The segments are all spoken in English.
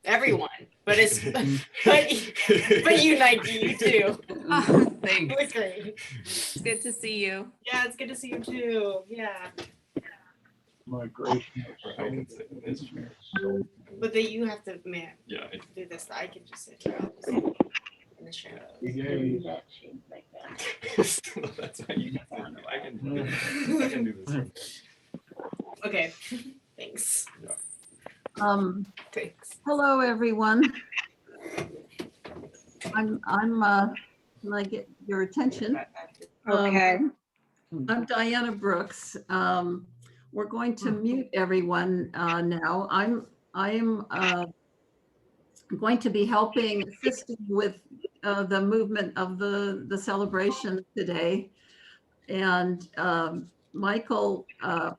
Everyone, but it's but you, Nike, you too. Thanks. It was great. It's good to see you. Yeah, it's good to see you too. Yeah, Migration. I can sit in this chair. but then you have to Yeah. do this. I can just sit here. I'll just sit in the shadows. Yay. That's why you can. I can do this one. Okay. Thanks. Thanks. Hello, everyone. Can I get your attention? Okay. I'm Diana Brooks. We're going to mute everyone now. I am going to be assisting with the movement of the celebration today. And Michael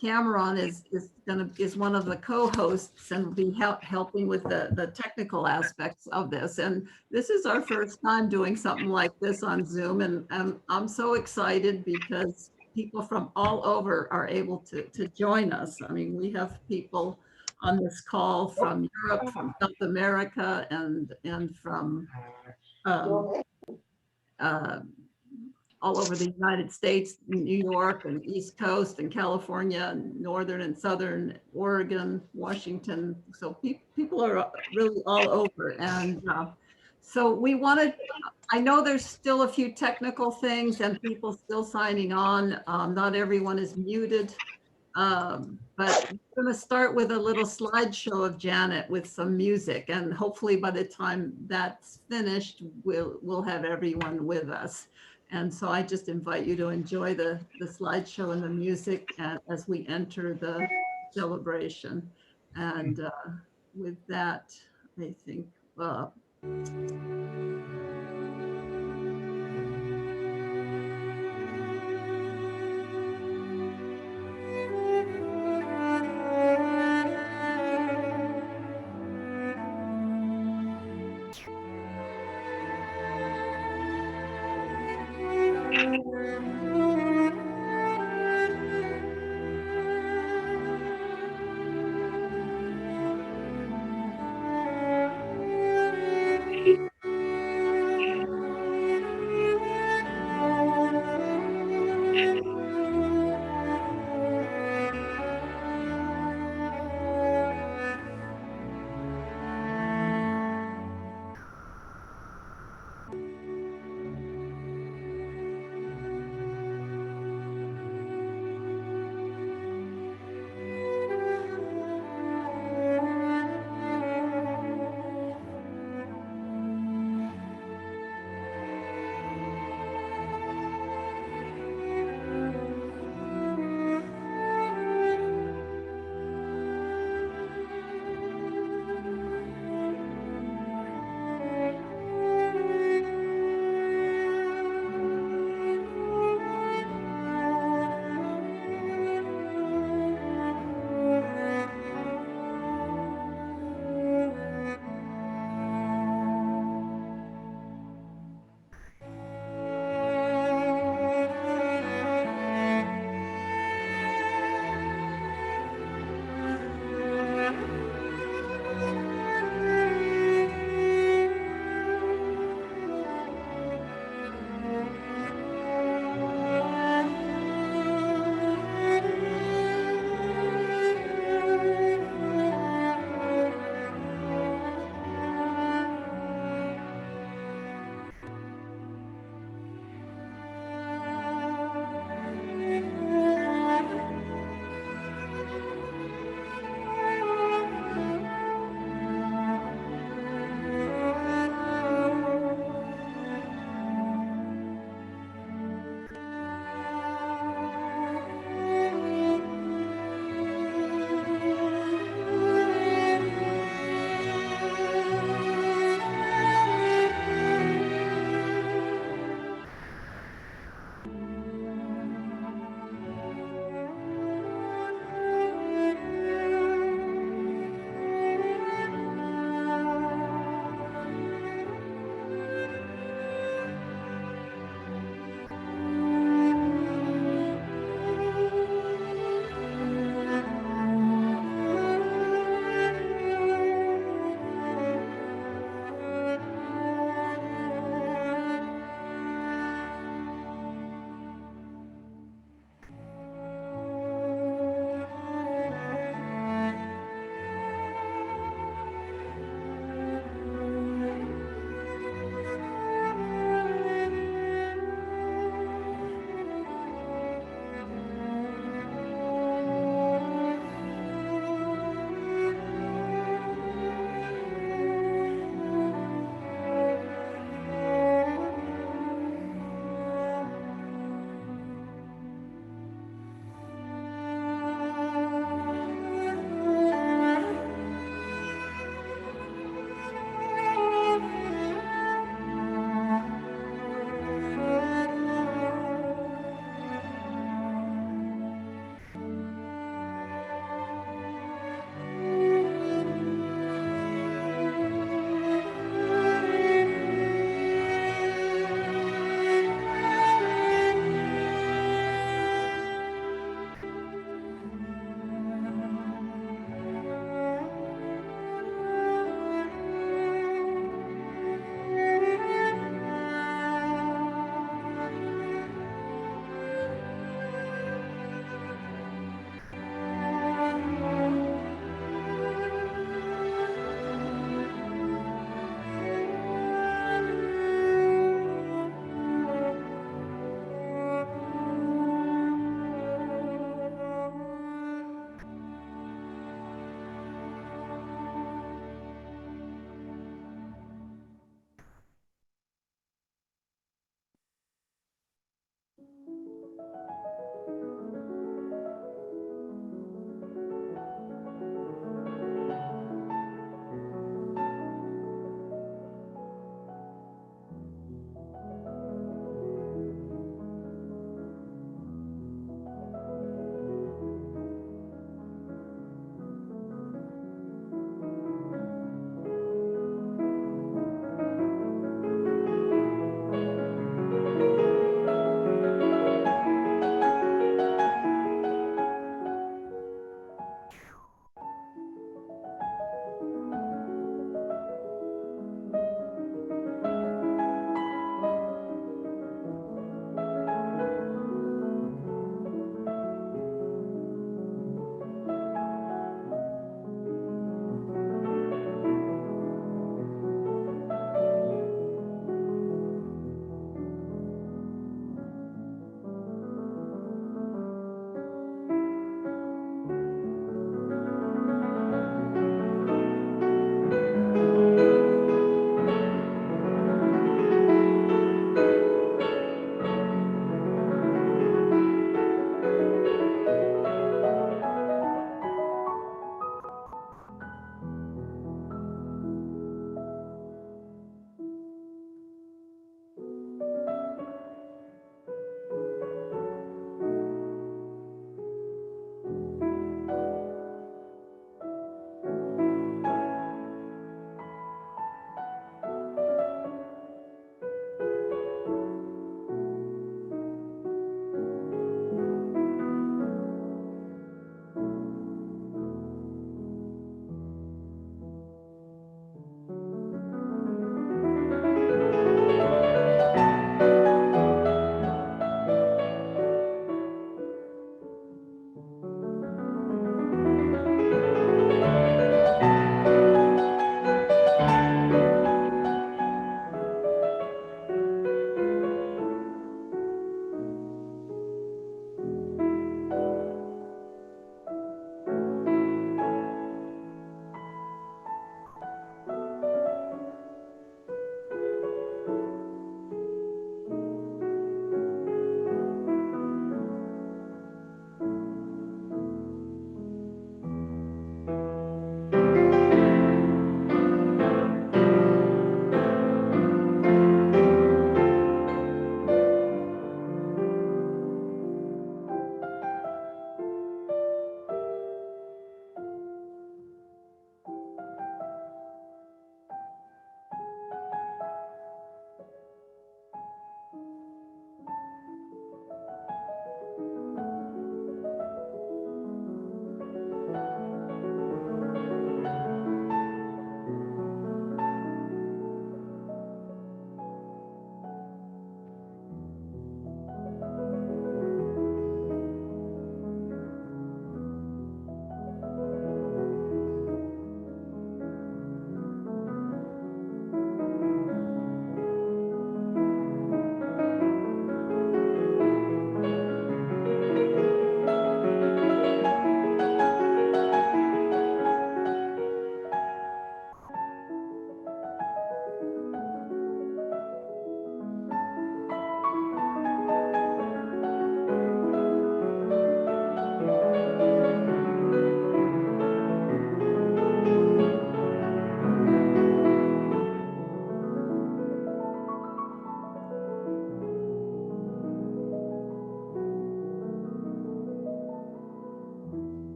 Cameron is one of the co-hosts and will be helping with the technical aspects of this. And this is our first time doing something like this on Zoom, and I'm so excited because people from all over are able to join us. I mean, we have people on this call from Europe, from South America, and from all over the United States, New York and East Coast and California, and Northern and Southern Oregon, Washington. So people are really all over. And so we wanted, I know there's still a few technical things and people still signing on. Not everyone is muted. But we're going to start with a little slideshow of Janet with some music, and hopefully by the time that's finished, we'll have everyone with us. And so I just invite you to enjoy the slideshow and the music as we enter the celebration. And with that, I think,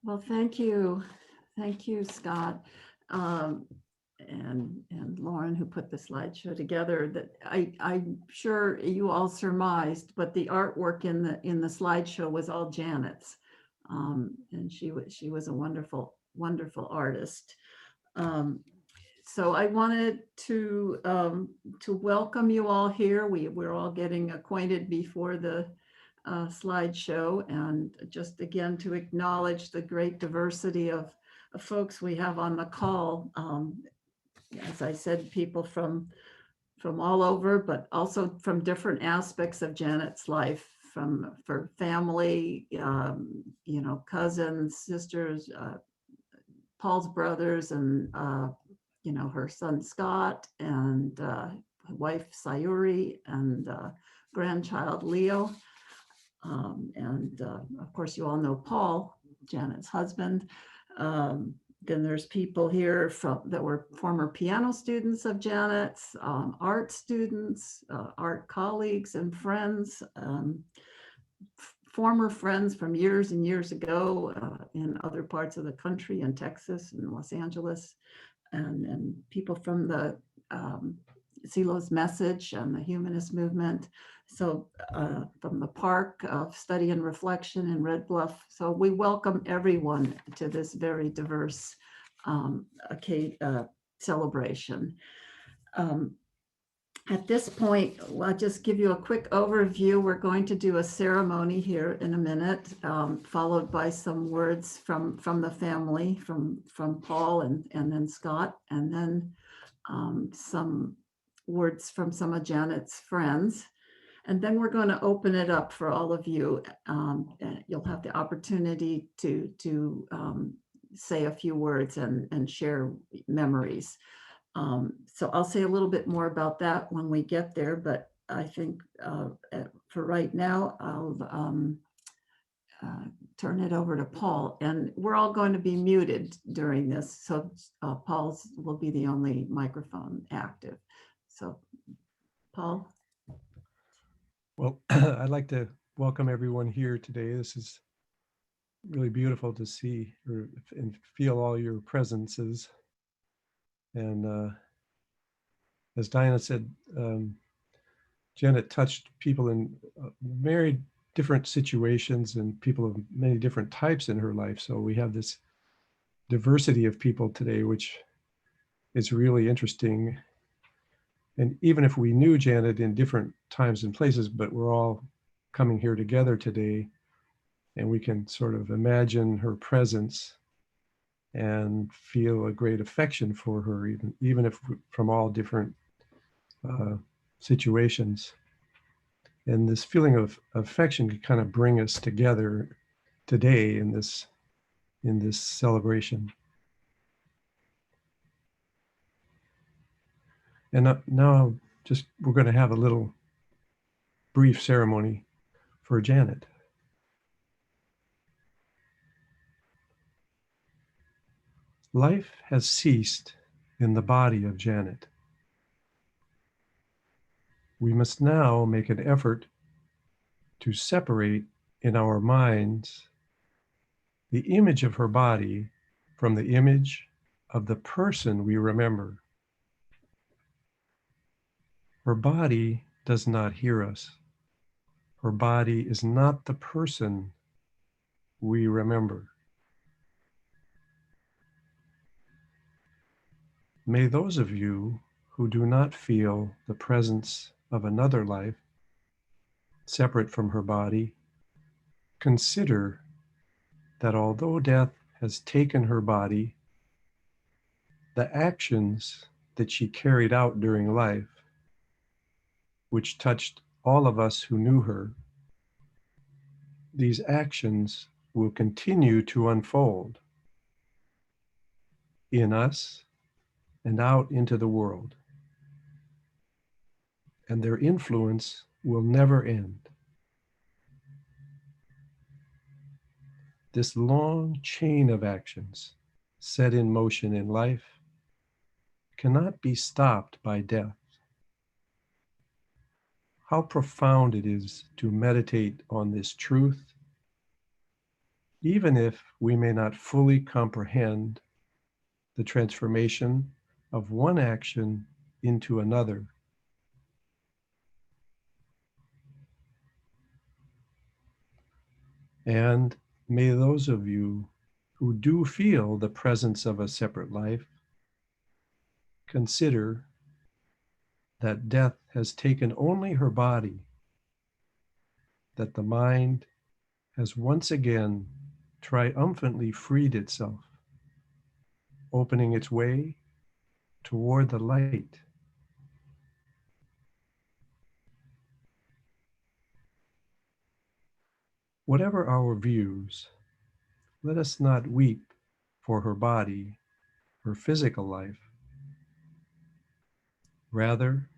Well, thank you. Thank you, Scott. And Lauren, who put the slideshow together. That I'm sure you all surmised, but the artwork in the slideshow was all Janet's. And she was a wonderful artist. So I wanted to welcome you all here. We're all getting acquainted before the slideshow, and just again to acknowledge the great diversity of folks we have on the call. As I said, people from all over, but also from different aspects of Janet's life, for family, cousins, sisters, Paul's brothers, and her son Scott, and wife Sayuri, and grandchild Leo. And of course, you all know Paul, Janet's husband. Then there's people here that were former piano students of Janet's, art students, art colleagues and friends, former friends from years and years ago in other parts of the country, in Texas and Los Angeles, and people from the Silo's Message and the humanist movement. So from the Park of Study and Reflection in Red Bluff. So we welcome everyone to this very diverse celebration. At this point, I'll just give you a quick overview. We're going to do a ceremony here in a minute, followed by some words from the family, from Paul and then Scott, and then some words from some of Janet's friends. And then we're going to open it up for all of you. You'll have the opportunity to say a few words and share memories. So I'll say a little bit more about that when we get there, but I think for right now, I'll turn it over to Paul, and we're all going to be muted during this. So Paul's will be the only microphone active. So Paul. Well, I'd like to welcome everyone here today. This is really beautiful to see and feel all your presences. And as Diana said, Janet touched people in very different situations and people of many different types in her life. So we have this diversity of people today, which is really interesting. And even if we knew Janet in different times and places, but we're all coming here together today, and we can sort of imagine her presence and feel a great affection for her, even if from all different situations. And this feeling of affection can kind of bring us together today in this celebration. And now we're going to have a little brief ceremony for Janet. Life has ceased in the body of Janet. We must now make an effort to separate in our minds the image of her body from the image of the person we remember. Her body does not hear us. Her body is not the person we remember. May those of you who do not feel the presence of another life separate from her body consider that although death has taken her body, the actions that she carried out during life, which touched all of us who knew her, these actions will continue to unfold in us and out into the world. And their influence will never end. This long chain of actions set in motion in life cannot be stopped by death. How profound it is to meditate on this truth even if we may not fully comprehend the transformation of one action into another. And may those of you who do feel the presence of a separate life consider that death has taken only her body, that the mind has once again triumphantly freed itself, opening its way toward the light. Whatever our views, let us not weep for her body, her physical life. Rather,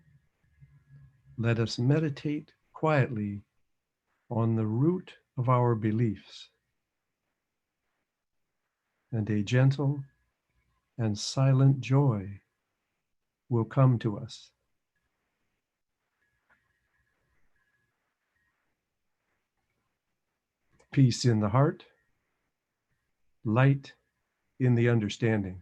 let us meditate quietly on the root of our beliefs, and a gentle and silent joy will come to us. Peace in the heart, light in the understanding.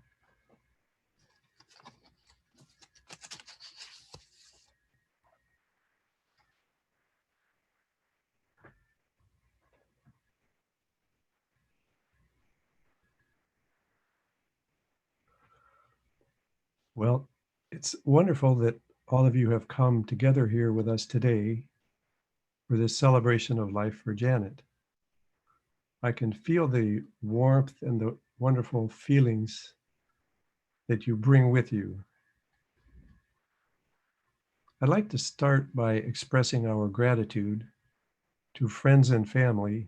Well, it's wonderful that all of you have come together here with us today for this celebration of life for Janet. I can feel the warmth and the wonderful feelings that you bring with you. I'd like to start by expressing our gratitude to friends and family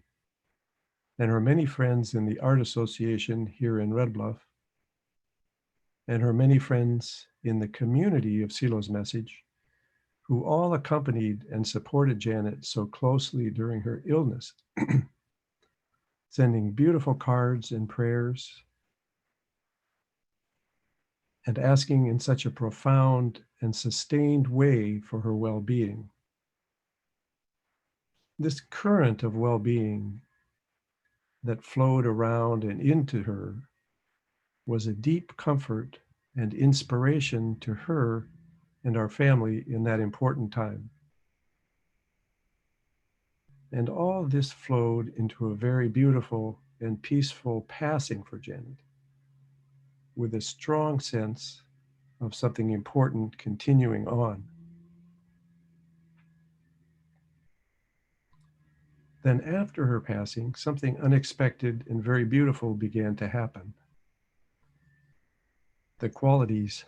and her many friends in the Art Association here in Red Bluff, and her many friends in the community of Silo's Message, who all accompanied and supported Janet so closely during her illness, sending beautiful cards and prayers, and asking in such a profound and sustained way for her well-being. This current of well-being that flowed around and into her was a deep comfort and inspiration to her and our family in that important time. And all this flowed into a very beautiful and peaceful passing for Janet, with a strong sense of something important continuing on. Then after her passing, something unexpected and very beautiful began to happen. The qualities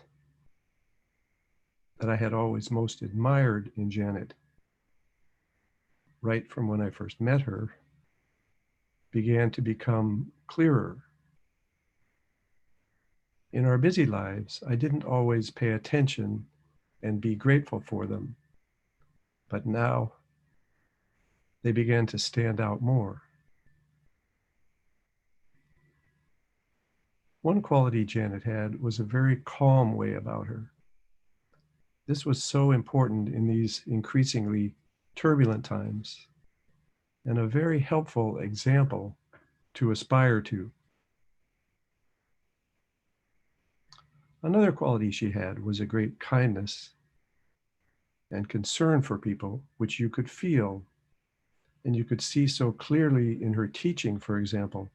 that I had always most admired in Janet, right from when I first met her, began to become clearer. In our busy lives, I didn't always pay attention and be grateful for them, but now they began to stand out more. One quality Janet had was a very calm way about her. This was so important in these increasingly turbulent times, and a very helpful example to aspire to. Another quality she had was a great kindness and concern for people, which you could feel and you could see so clearly in her teaching, for example,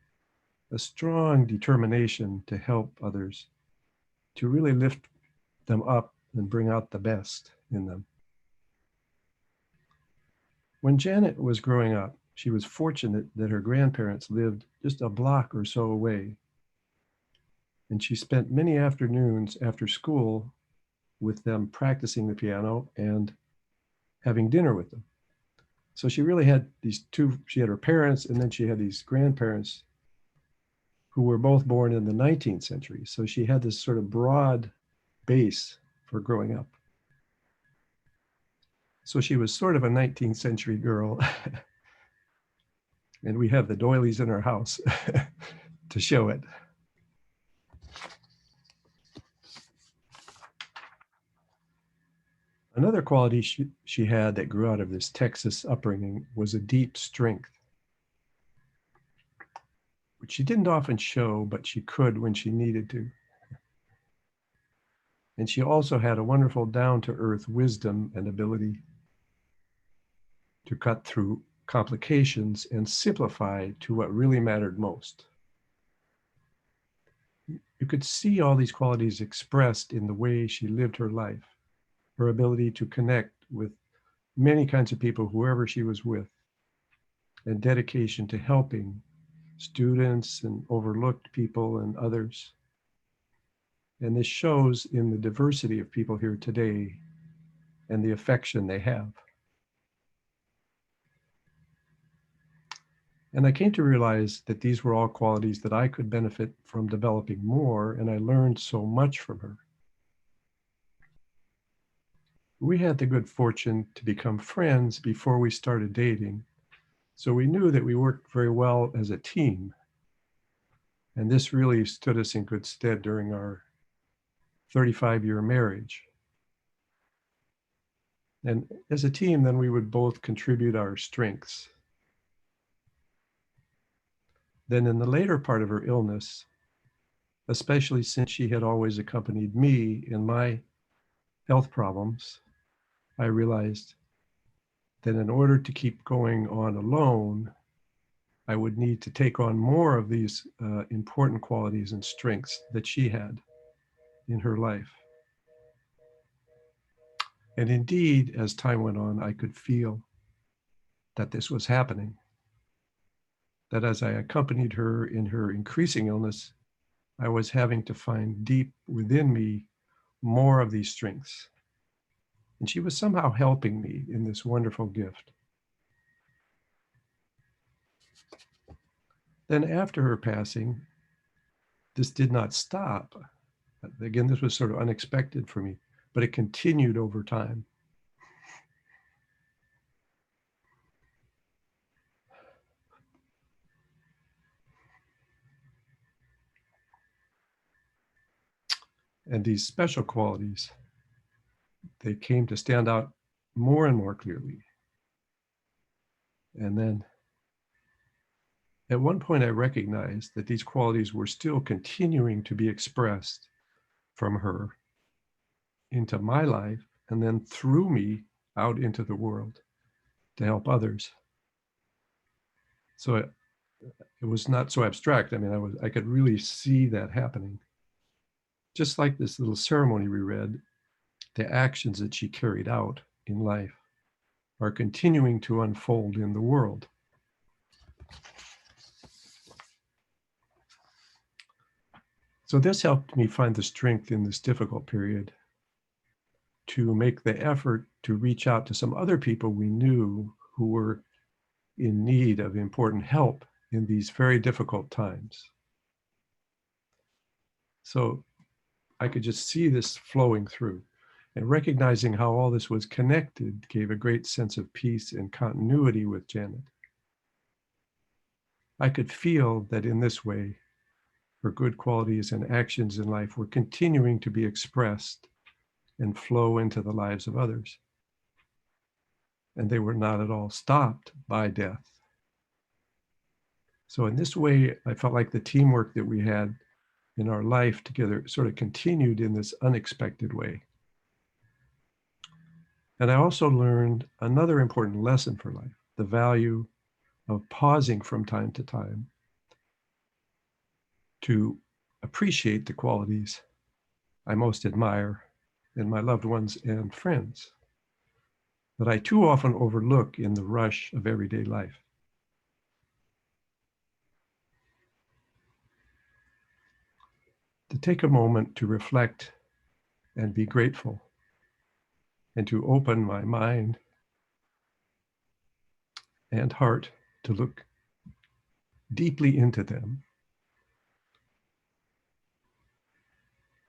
a strong determination to help others, to really lift them up and bring out the best in them. When Janet was growing up, she was fortunate that her grandparents lived just a block or so away. And she spent many afternoons after school with them practicing the piano and having dinner with them. So she really had she had her parents, and then she had these grandparents who were both born in the 19th century. So she had this sort of broad base for growing up. So she was sort of a 19th century girl. And we have the doilies in our house to show it. Another quality she had that grew out of this Texas upbringing was a deep strength. which she didn't often show, but she could when she needed to. And she also had a wonderful down-to-earth wisdom and ability to cut through complications and simplify to what really mattered most. You could see all these qualities expressed in the way she lived her life, her ability to connect with many kinds of people, whoever she was with, and dedication to helping students and overlooked people and others. And this shows in the diversity of people here today and the affection they have. And I came to realize that these were all qualities that I could benefit from developing more, and I learned so much from her. We had the good fortune to become friends before we started dating, so we knew that we worked very well as a team. And this really stood us in good stead during our 35-year marriage. And as a team, then we would both contribute our strengths. Then in the later part of her illness, especially since she had always accompanied me in my health problems, I realized that in order to keep going on alone, I would need to take on more of these important qualities and strengths that she had in her life. And indeed, as time went on, I could feel that this was happening. That as I accompanied her in her increasing illness, I was having to find deep within me more of these strengths. And she was somehow helping me in this wonderful gift. Then after her passing, this did not stop. Again, this was sort of unexpected for me, but it continued over time. And these special qualities, they came to stand out more and more clearly. And then at one point, I recognized that these qualities were still continuing to be expressed from her into my life and then through me out into the world to help others. So it was not so abstract. I mean, I could really see that happening. Just like this little ceremony we read, the actions that she carried out in life are continuing to unfold in the world. So this helped me find the strength in this difficult period to make the effort to reach out to some other people we knew who were in need of important help in these very difficult times. So I could just see this flowing through, and recognizing how all this was connected gave a great sense of peace and continuity with Janet. I could feel that in this way, her good qualities and actions in life were continuing to be expressed and flow into the lives of others. And they were not at all stopped by death. So in this way, I felt like the teamwork that we had in our life together sort of continued in this unexpected way. And I also learned another important lesson for life, the value of pausing from time to time to appreciate the qualities I most admire in my loved ones and friends that I too often overlook in the rush of everyday life. To take a moment to reflect and be grateful, and to open my mind and heart to look deeply into them,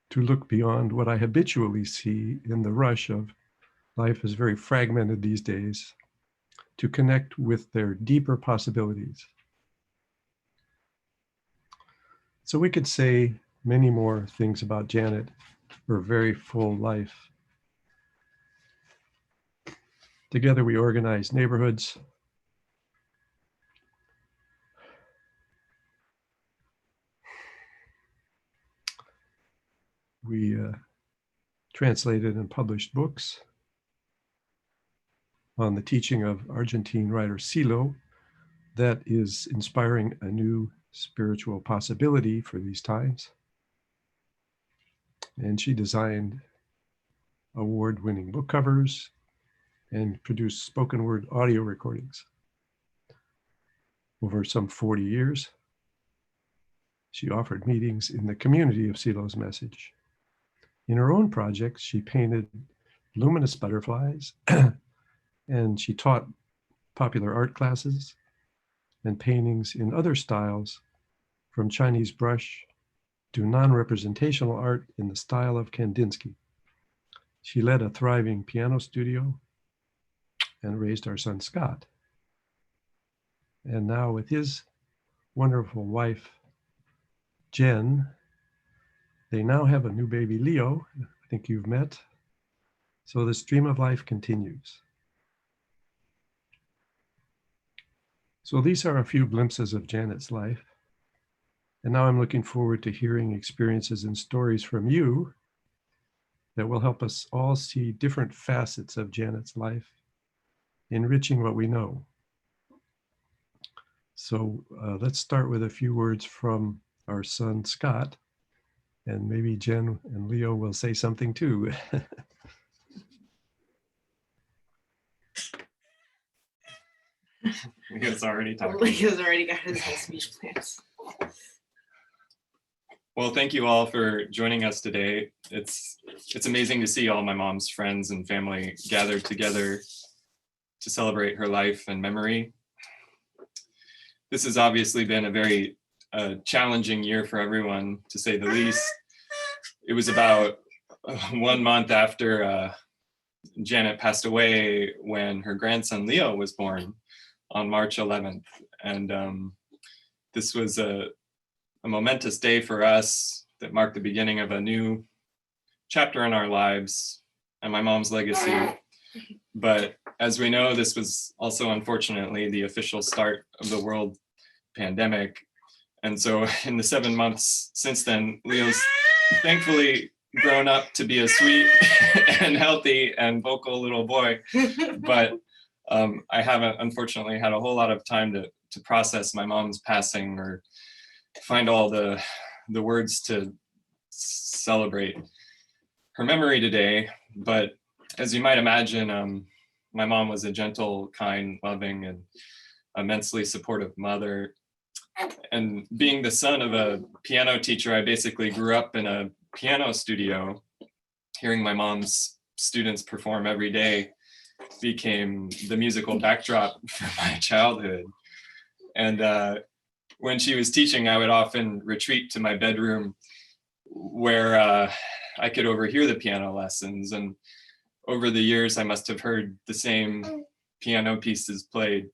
to look beyond what I habitually see in the rush of life is very fragmented these days, to connect with their deeper possibilities. So we could say many more things about Janet, her very full life. Together we organized neighborhoods. We translated and published books on the teaching of Argentine writer Silo that is inspiring a new spiritual possibility for these times. And she designed award-winning book covers and produced spoken word audio recordings. Over some 40 years, she offered meetings in the community of Silo's message. In her own projects, she painted luminous butterflies and she taught popular art classes and paintings in other styles, from Chinese brush to non-representational art in the style of Kandinsky. She led a thriving piano studio and raised our son Scott. And now with his wonderful wife, Jen, they now have a new baby, Leo, I think you've met. So the stream of life continues. So these are a few glimpses of Janet's life. And now I'm looking forward to hearing experiences and stories from you that will help us all see different facets of Janet's life, enriching what we know. So let's start with a few words from our son, Scott, and maybe Jen and Leo will say something too. Leo's already talking. Leo's already got his whole speech plans. Well, thank you all for joining us today. It's amazing to see all my mom's friends and family gathered together to celebrate her life and memory. This has obviously been a very challenging year for everyone, to say the least. It was about 1 month after Janet passed away when her grandson Leo was born on March 11th. And this was a momentous day for us that marked the beginning of a new chapter in our lives and my mom's legacy. But as we know, this was also unfortunately the official start of the world pandemic. And so in the 7 months since then, Leo's thankfully grown up to be a sweet and healthy and vocal little boy. But I haven't unfortunately had a whole lot of time to process my mom's passing or find all the words to celebrate her memory today. But as you might imagine, my mom was a gentle, kind, loving, and immensely supportive mother. And being the son of a piano teacher, I basically grew up in a piano studio. Hearing my mom's students perform every day became the musical backdrop for my childhood. And when she was teaching, I would often retreat to my bedroom where I could overhear the piano lessons. And over the years, I must have heard the same piano pieces played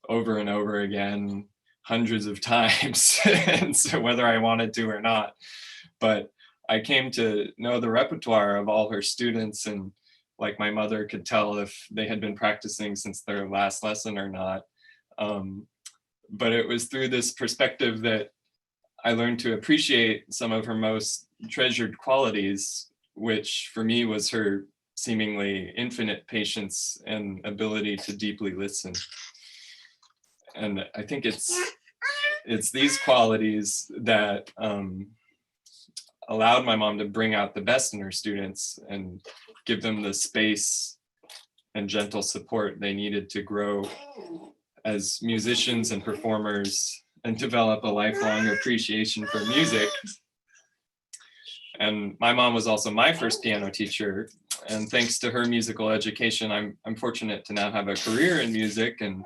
over and over again, hundreds of times. And so whether I wanted to or not, but I came to know the repertoire of all her students, and like my mother could tell if they had been practicing since their last lesson or not. But it was through this perspective that I learned to appreciate some of her most treasured qualities, which for me was her seemingly infinite patience and ability to deeply listen. And I think it's these qualities that allowed my mom to bring out the best in her students and give them the space and gentle support they needed to grow as musicians and performers and develop a lifelong appreciation for music. And my mom was also my first piano teacher. And thanks to her musical education, I'm fortunate to now have a career in music and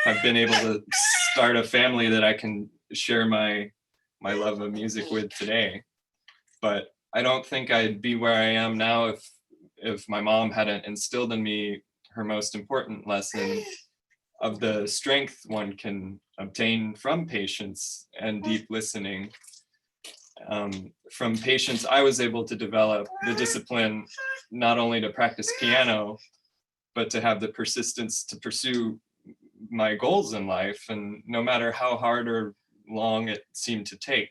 have been able to start a family that I can share my love of music with today. But I don't think I'd be where I am now if my mom hadn't instilled in me her most important lesson of the strength one can obtain from patience and deep listening. From patience, I was able to develop the discipline not only to practice piano, but to have the persistence to pursue my goals in life, and no matter how hard or long it seemed to take.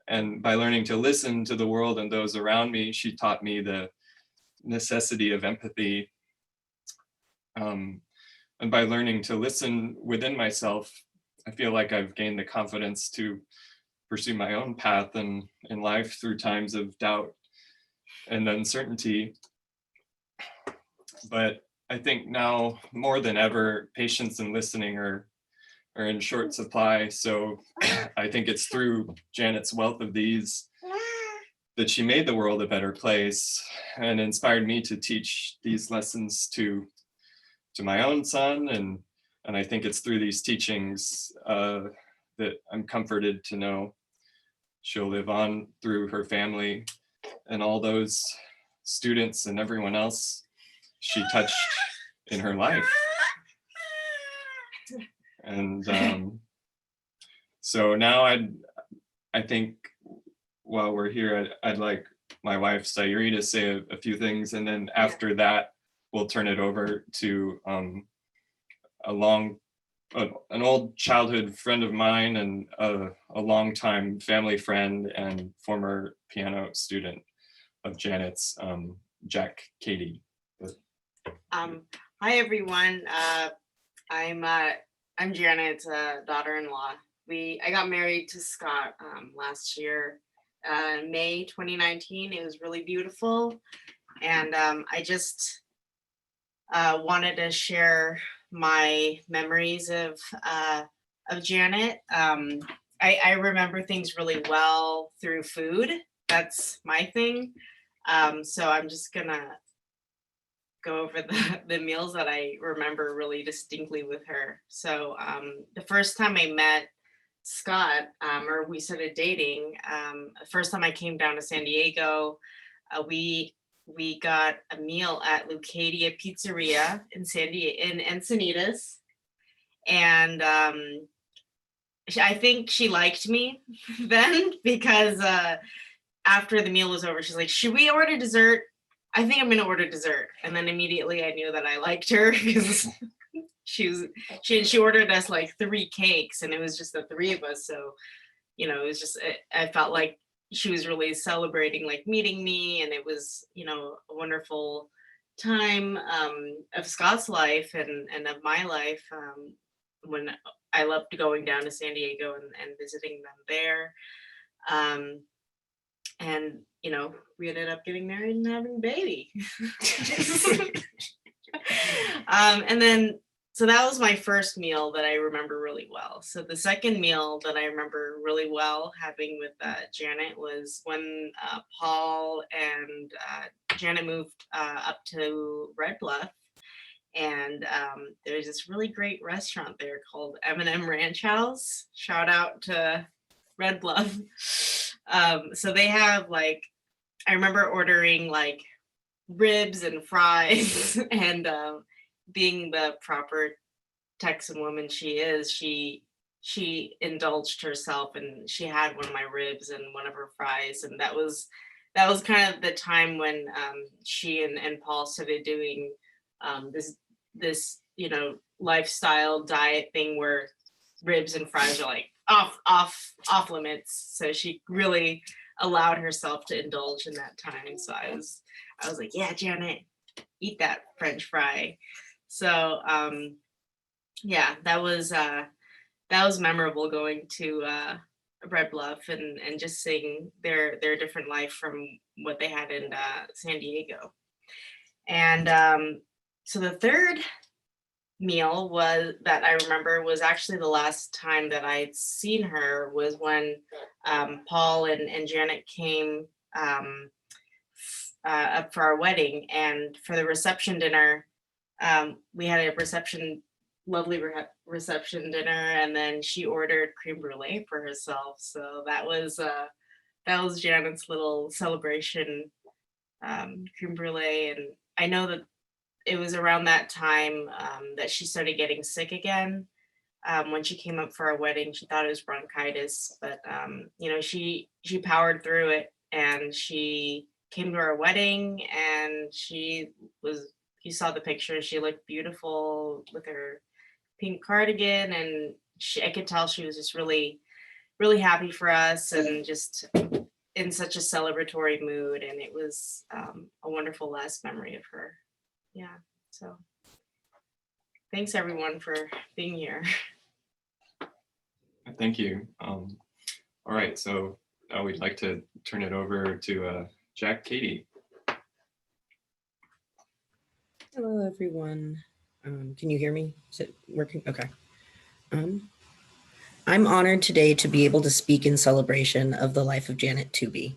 And by learning to listen to the world and those around me, she taught me the necessity of empathy. And by learning to listen within myself, I feel like I've gained the confidence to pursue my own path in life through times of doubt and uncertainty. But I think now more than ever, patience and listening are in short supply. So I think it's through Janet's wealth of these that she made the world a better place and inspired me to teach these lessons to my own son. And I think it's through these teachings that I'm comforted to know she'll live on through her family and all those students and everyone else she touched in her life. And so now I think while we're here, I'd like my wife Sayuri to say a few things, and then after that, we'll turn it over to an old childhood friend of mine and a longtime family friend and former piano student of Janet's, Jack Katie. Hi everyone. I'm Janet's daughter-in-law. I got married to Scott last year, May 2019. It was really beautiful, and I just wanted to share my memories of Janet. I remember things really well through food. That's my thing. So I'm just gonna go over the meals that I remember really distinctly with her. So the first time I met Scott, or we started dating, the first time I came down to San Diego, we got a meal at Lucadia Pizzeria in Encinitas. And I think she liked me then, because after the meal was over, she's like, should we order dessert? I think I'm gonna order dessert. And then immediately I knew that I liked her because she ordered us like 3 cakes, and it was just the 3 of us. So, it was just, I felt like she was really celebrating like meeting me, and it was, a wonderful time of Scott's life and of my life, when I loved going down to San Diego and visiting them there. And we ended up getting married and having a baby. And then, so that was my first meal that I remember really well. So the second meal that I remember really well having with Janet was when Paul and Janet moved up to Red Bluff. And there's this really great restaurant there called M&M Ranch House. Shout out to Red Bluff. So they have I remember ordering ribs and fries, and being the proper Texan woman she is, she indulged herself, and she had one of my ribs and one of her fries, and that was kind of the time when she and Paul started doing this lifestyle diet thing where ribs and fries are off limits. So she really allowed herself to indulge in that time. So I was like, yeah, Janet, eat that French fry. So yeah, that was memorable, going to Red Bluff and just seeing their different life from what they had in San Diego. And so the third meal that I remember was actually the last time that I'd seen her, was when Paul and Janet came up for our wedding, and for the reception dinner, we had a lovely reception dinner, and then she ordered creme brulee for herself. So that was Janet's little celebration, creme brulee. And I know that it was around that time that she started getting sick again. When she came up for our wedding, she thought it was bronchitis, but she powered through it, and she came to our wedding, and you saw the picture, she looked beautiful with her pink cardigan, and I could tell she was just really really happy for us and just in such a celebratory mood. And it was a wonderful last memory of her. Yeah. So thanks everyone for being here. Thank you. All right, so we'd like to turn it over to Jack Katie. Hello, everyone. Can you hear me? Is it working? Okay. I'm honored today to be able to speak in celebration of the life of Janet Tooby.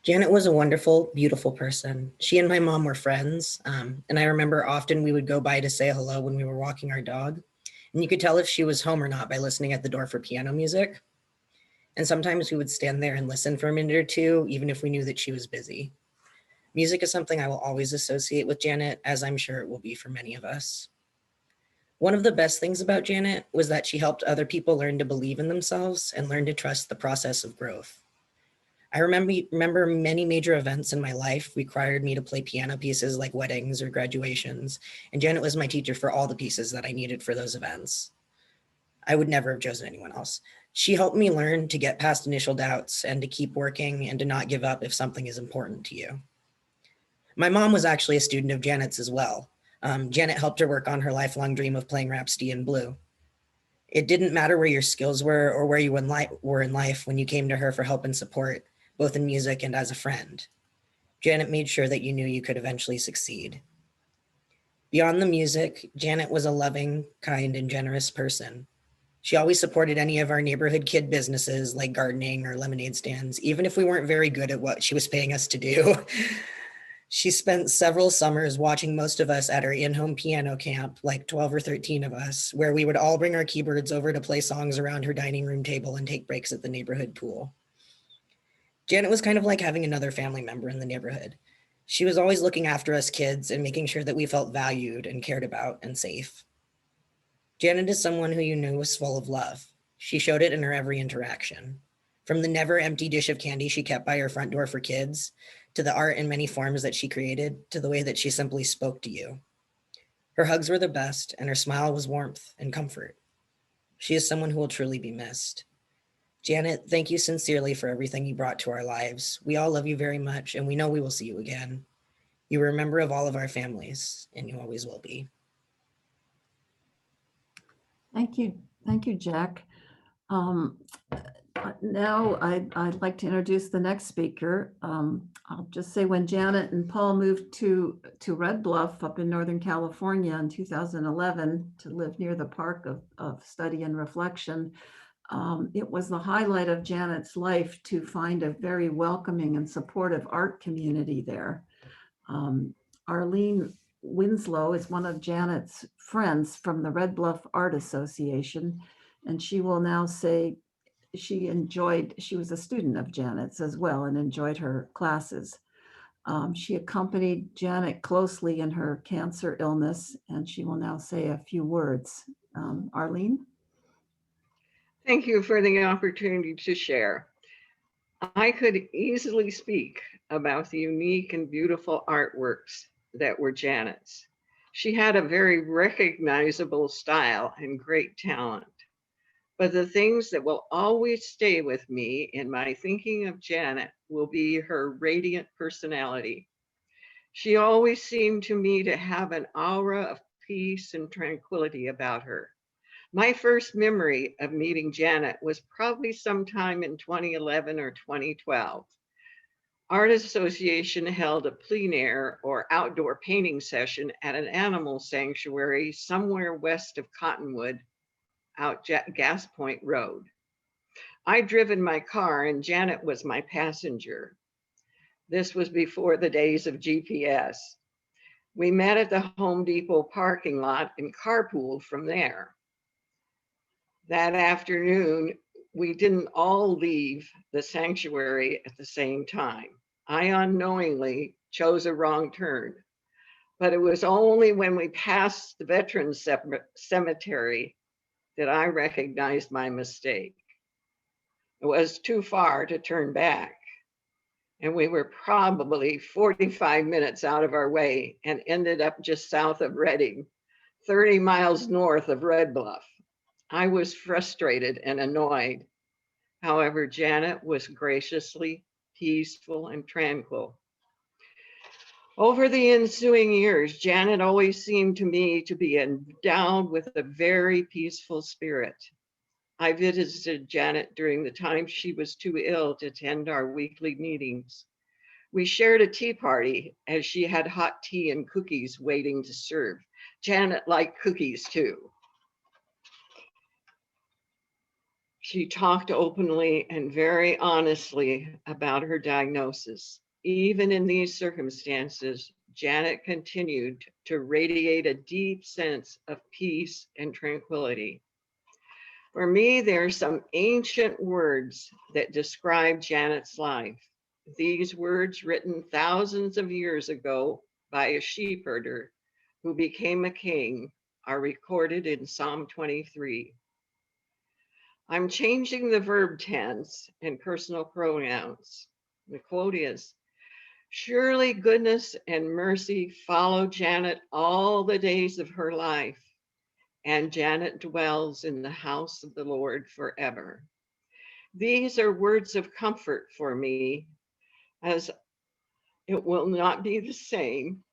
Janet was a wonderful, beautiful person. She and my mom were friends, and I remember often we would go by to say hello when we were walking our dog, and you could tell if she was home or not by listening at the door for piano music. And sometimes we would stand there and listen for a minute or two, even if we knew that she was busy. Music is something I will always associate with Janet, as I'm sure it will be for many of us. One of the best things about Janet was that she helped other people learn to believe in themselves and learn to trust the process of growth. I remember many major events in my life required me to play piano pieces like weddings or graduations, and Janet was my teacher for all the pieces that I needed for those events. I would never have chosen anyone else. She helped me learn to get past initial doubts and to keep working and to not give up if something is important to you. My mom was actually a student of Janet's as well. Janet helped her work on her lifelong dream of playing Rhapsody in Blue. It didn't matter where your skills were or where you were in life when you came to her for help and support, both in music and as a friend. Janet made sure that you knew you could eventually succeed. Beyond the music, Janet was a loving, kind, and generous person. She always supported any of our neighborhood kid businesses like gardening or lemonade stands, even if we weren't very good at what she was paying us to do. She spent several summers watching most of us at her in-home piano camp, like 12 or 13 of us, where we would all bring our keyboards over to play songs around her dining room table and take breaks at the neighborhood pool. Janet was kind of like having another family member in the neighborhood. She was always looking after us kids and making sure that we felt valued and cared about and safe. Janet is someone who you knew was full of love. She showed it in her every interaction. From the never empty dish of candy she kept by her front door for kids, to the art in many forms that she created, to the way that she simply spoke to you. Her hugs were the best, and her smile was warmth and comfort. She is someone who will truly be missed. Janet, thank you sincerely for everything you brought to our lives. We all love you very much, and we know we will see you again. You were a member of all of our families, and you always will be. Thank you, Jack. Now I'd like to introduce the next speaker. I'll just say when Janet and Paul moved to Red Bluff up in Northern California in 2011 to live near the Park of Study and Reflection, it was the highlight of Janet's life to find a very welcoming and supportive art community there. Arlene Winslow is one of Janet's friends from the Red Bluff Art Association, and she will now say she was a student of Janet's as well and enjoyed her classes. She accompanied Janet closely in her cancer illness, and she will now say a few words. Arlene? Thank you for the opportunity to share. I could easily speak about the unique and beautiful artworks that were Janet's. She had a very recognizable style and great talent. But the things that will always stay with me in my thinking of Janet will be her radiant personality. She always seemed to me to have an aura of peace and tranquility about her. My first memory of meeting Janet was probably sometime in 2011 or 2012. Art Association held a plein air or outdoor painting session at an animal sanctuary somewhere west of Cottonwood, out Gas Point Road. I'd driven my car and Janet was my passenger. This was before the days of GPS. We met at the Home Depot parking lot and carpooled from there. That afternoon, we didn't all leave the sanctuary at the same time. I unknowingly chose a wrong turn, but it was only when we passed the Veterans Cemetery that I recognized my mistake. It was too far to turn back, and we were probably 45 minutes out of our way and ended up just south of Redding, 30 miles north of Red Bluff. I was frustrated and annoyed. However, Janet was graciously peaceful and tranquil. Over the ensuing years, Janet always seemed to me to be endowed with a very peaceful spirit. I visited Janet during the time she was too ill to attend our weekly meetings. We shared a tea party as she had hot tea and cookies waiting to serve. Janet liked cookies too. She talked openly and very honestly about her diagnosis. Even in these circumstances, Janet continued to radiate a deep sense of peace and tranquility. For me, there are some ancient words that describe Janet's life. These words, written thousands of years ago by a sheepherder who became a king, are recorded in Psalm 23. I'm changing the verb tense and personal pronouns. The quote is, surely goodness and mercy follow Janet all the days of her life, and Janet dwells in the house of the Lord forever. These are words of comfort for me, as it will not be the same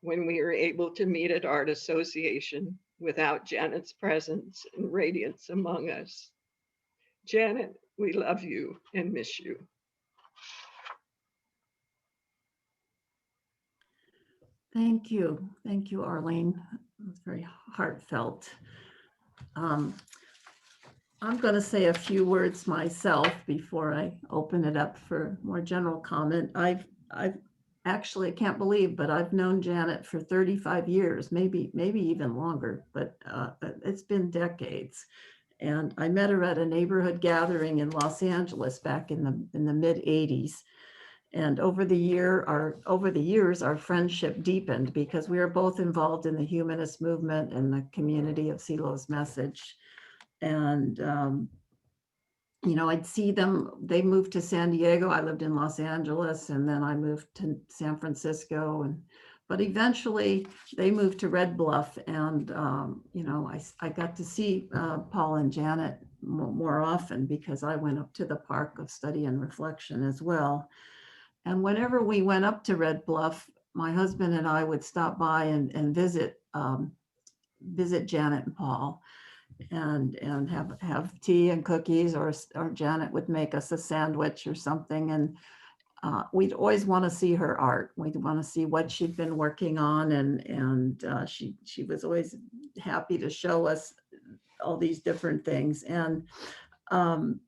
when we are able to meet at Art Association without Janet's presence and radiance among us. Janet, we love you and miss you. Thank you. Thank you, Arlene. It's very heartfelt. I'm going to say a few words myself before I open it up for more general comment. I've actually, I can't believe, but I've known Janet for 35 years, maybe even longer, but it's been decades. And I met her at a neighborhood gathering in Los Angeles back in the mid 80s. And over the years, our friendship deepened because we were both involved in the humanist movement and the community of Silo's message. And I'd see them. They moved to San Diego. I lived in Los Angeles, and then I moved to San Francisco. But eventually, they moved to Red Bluff, and I got to see Paul and Janet more often because I went up to the Park of Study and Reflection as well. And whenever we went up to Red Bluff, my husband and I would stop by and visit Janet and Paul, and have tea and cookies, or Janet would make us a sandwich or something. And we'd always want to see her art. We'd want to see what she'd been working on, and she was always happy to show us all these different things. And I'll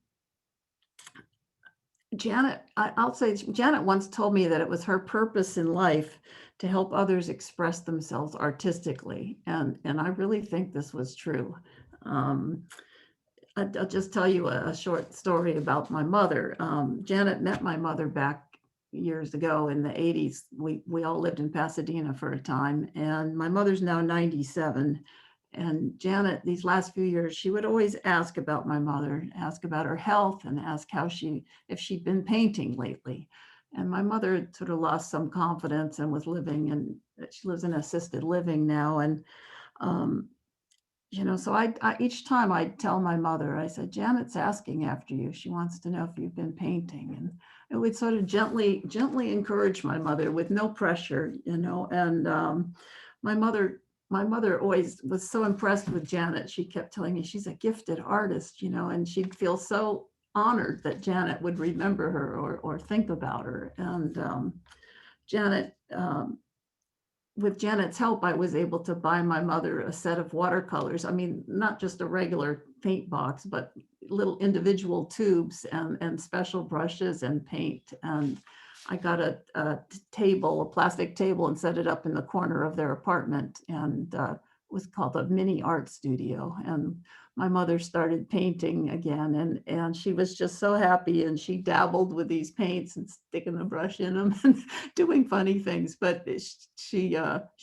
say Janet once told me that it was her purpose in life to help others express themselves artistically. And I really think this was true. I'll just tell you a short story about my mother. Janet met my mother back years ago in the 80s. We all lived in Pasadena for a time, and my mother's now 97. And Janet, these last few years, she would always ask about my mother, ask about her health, and ask if she'd been painting lately. And my mother had sort of lost some confidence and was she lives in assisted living now. And, so I each time I'd tell my mother, I said, Janet's asking after you. She wants to know if you've been painting. And it would sort of gently encourage my mother with no pressure, and my mother always was so impressed with Janet. She kept telling me she's a gifted artist, and she'd feel so honored that Janet would remember her or think about her. And with Janet's help, I was able to buy my mother a set of watercolors. I mean, not just a regular paint box, but little individual tubes and special brushes and paint. And I got a plastic table, and set it up in the corner of their apartment, and it was called a mini art studio. And my mother started painting again, and she was just so happy, and she dabbled with these paints and sticking the brush in them and doing funny things. But she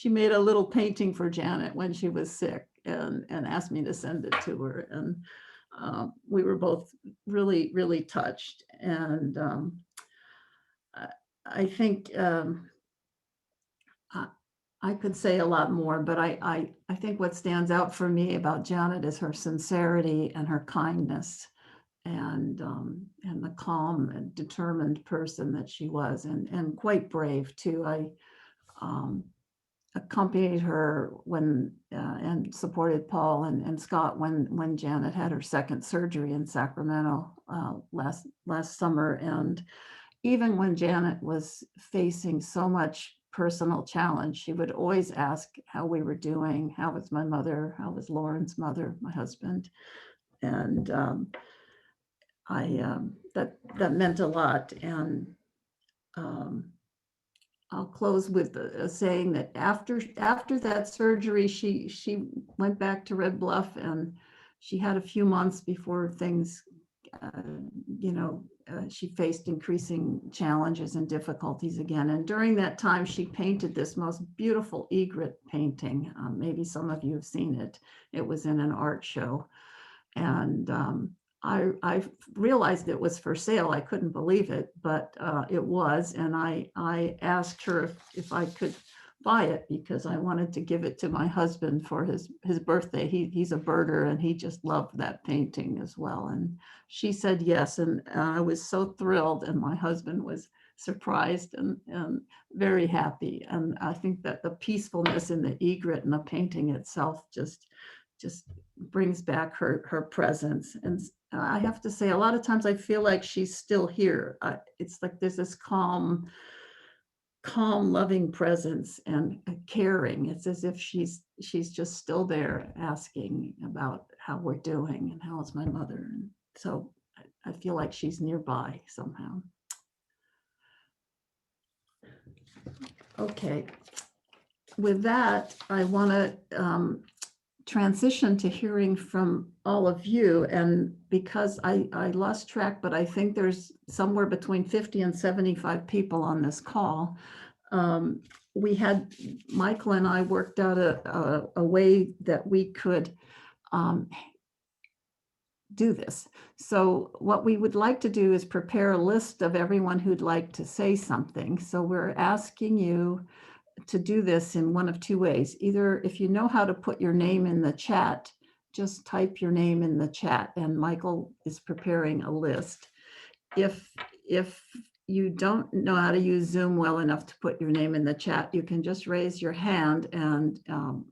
made a little painting for Janet when she was sick, and asked me to send it to her. And we were both really, really touched. And I think I could say a lot more, but I think what stands out for me about Janet is her sincerity and her kindness. and the calm and determined person that she was, and quite brave too. I accompanied her when and supported Paul and Scott when Janet had her second surgery in Sacramento last summer. And even when Janet was facing so much personal challenge, she would always ask how we were doing, how was my mother, how was Lauren's mother, my husband. And that meant a lot. And I'll close with saying that after that surgery, she went back to Red Bluff, and she had a few months before things, she faced increasing challenges and difficulties again. And during that time, she painted this most beautiful egret painting. Maybe some of you have seen it. It was in an art show. And I realized it was for sale. I couldn't believe it, but it was. And I asked her if I could buy it because I wanted to give it to my husband for his birthday. He's a birder and he just loved that painting as well. And she said yes. And I was so thrilled, and my husband was surprised and very happy. And I think that the peacefulness in the egret and the painting itself just brings back her presence. And I have to say, a lot of times I feel like she's still here. It's like there's this calm, loving presence and caring. It's as if she's just still there asking about how we're doing and how is my mother. And so I feel like she's nearby somehow. Okay. With that, I want to transition to hearing from all of you. And because I lost track, but I think there's somewhere between 50 and 75 people on this call. Michael and I worked out a way that we could do this. So what we would like to do is prepare a list of everyone who'd like to say something. So we're asking you to do this in one of two ways. Either if you know how to put your name in the chat, just type your name in the chat, and Michael is preparing a list. If you don't know how to use Zoom well enough to put your name in the chat, you can just raise your hand, and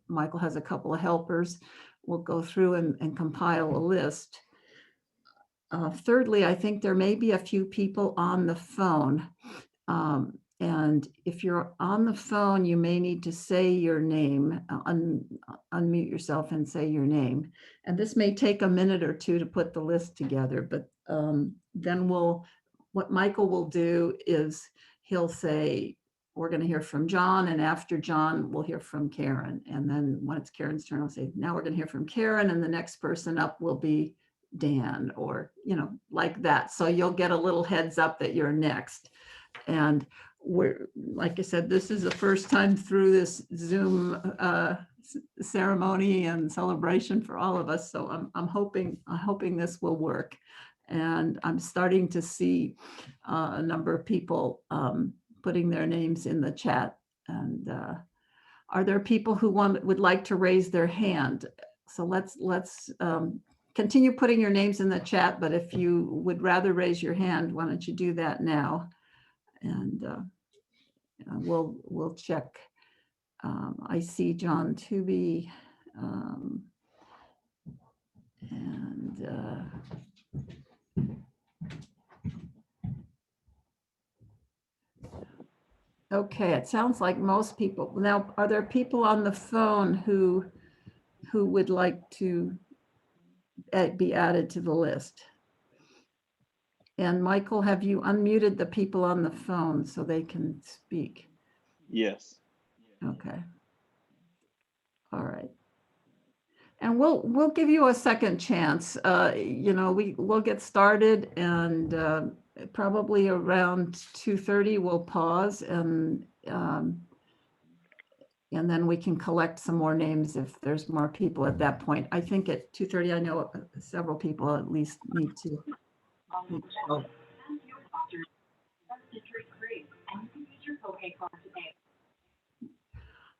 Michael has a couple of helpers. We'll go through and compile a list. Thirdly, I think there may be a few people on the phone. And if you're on the phone, you may need to say your name, unmute yourself and say your name. And this may take a minute or two to put the list together, but then what Michael will do is he'll say, we're going to hear from John, and after John, we'll hear from Karen. And then when it's Karen's turn, I'll say, now we're going to hear from Karen, and the next person up will be Dan, or, like that. So you'll get a little heads up that you're next. And we're, like I said, this is the first time through this Zoom ceremony and celebration for all of us. So I'm hoping this will work. And I'm starting to see a number of people putting their names in the chat. And are there people who would like to raise their hand? So let's continue putting your names in the chat, but if you would rather raise your hand, why don't you do that now? And we'll check. I see John Tooby, okay, it sounds like most people. Now, are there people on the phone who would like to be added to the list? And Michael, have you unmuted the people on the phone so they can speak? Yes. Okay. All right. And we'll give you a second chance. We'll get started, and probably around 2:30 we'll pause, and then we can collect some more names if there's more people at that point. I think at 2:30, I know several people at least need to.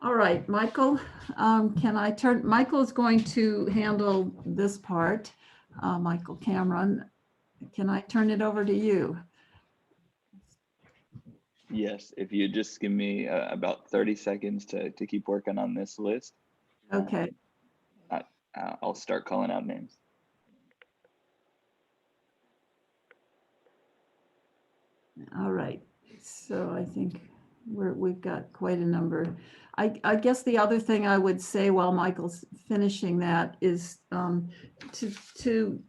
All right, Michael, can I turn? Michael is going to handle this part, Michael Cameron. can I turn it over to you? Yes, if you just give me about 30 seconds to keep working on this list, Okay. I'll start calling out names. All right, so I think we've got quite a number. I guess the other thing I would say while Michael's finishing that is to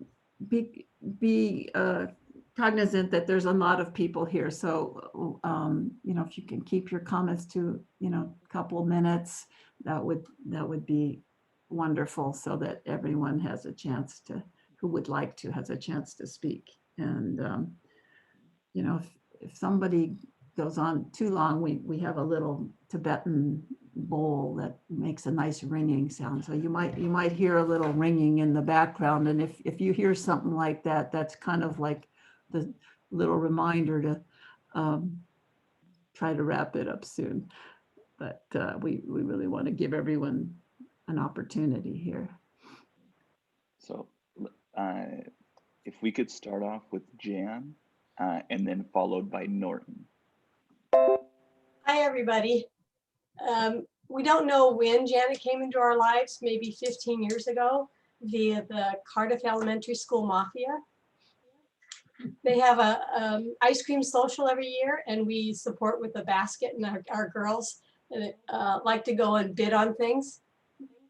be cognizant that there's a lot of people here. So, you know, if you can keep your comments to, you know, a couple of minutes, that would be wonderful, so that everyone has a chance to, who would like to, has a chance to speak. And you know, if somebody goes on too long, we have a little Tibetan bowl that makes a nice ringing sound. So you might hear a little ringing in the background. And if you hear something like that, that's kind of like the little reminder to try to wrap it up soon. But we really want to give everyone an opportunity here. So if we could start off with Jan and then followed by Norton. Hi, everybody. We don't know when Janet came into our lives, maybe 15 years ago, via the Cardiff Elementary School Mafia. They have a ice cream social every year, and we support with a basket, and our girls like to go and bid on things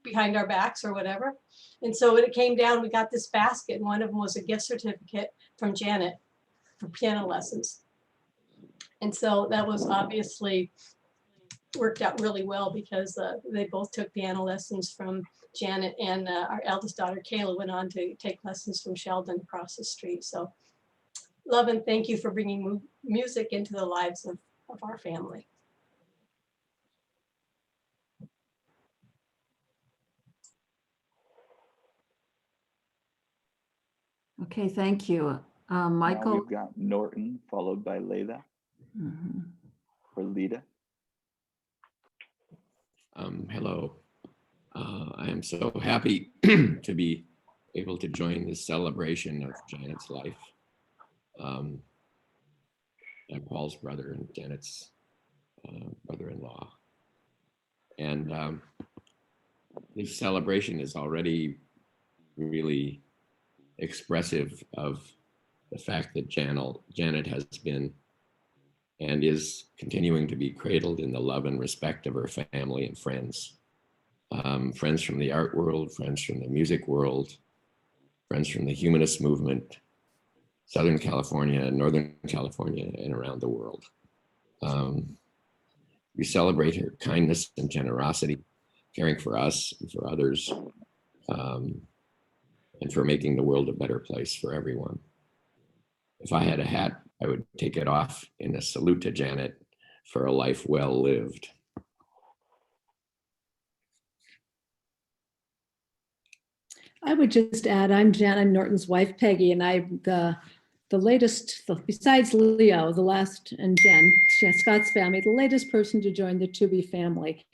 behind our backs or whatever. And so when it came down, we got this basket, and one of them was a gift certificate from Janet for piano lessons. And so that was obviously worked out really well, because they both took piano lessons from Janet, and our eldest daughter, Kayla, went on to take lessons from Sheldon across the street. So love and thank you for bringing music into the lives of our family. Okay, thank you. Now Michael? we've got Norton followed by Layla Mhm. or Lita. Hello. I am so happy to be able to join this celebration of Janet's life. I'm Paul's brother and Janet's brother-in-law. And this celebration is already really expressive of the fact that Janet has been and is continuing to be cradled in the love and respect of her family and friends. Friends from the art world, friends from the music world, friends from the humanist movement, Southern California, Northern California, and around the world. We celebrate her kindness and generosity, caring for us and for others, and for making the world a better place for everyone. If I had a hat, I would take it off in a salute to Janet for a life well lived. I would just add, I'm Norton's wife, Peggy, and I'm the latest, besides Leo, the last, and Jen, Scott's family, the latest person to join the Tooby family.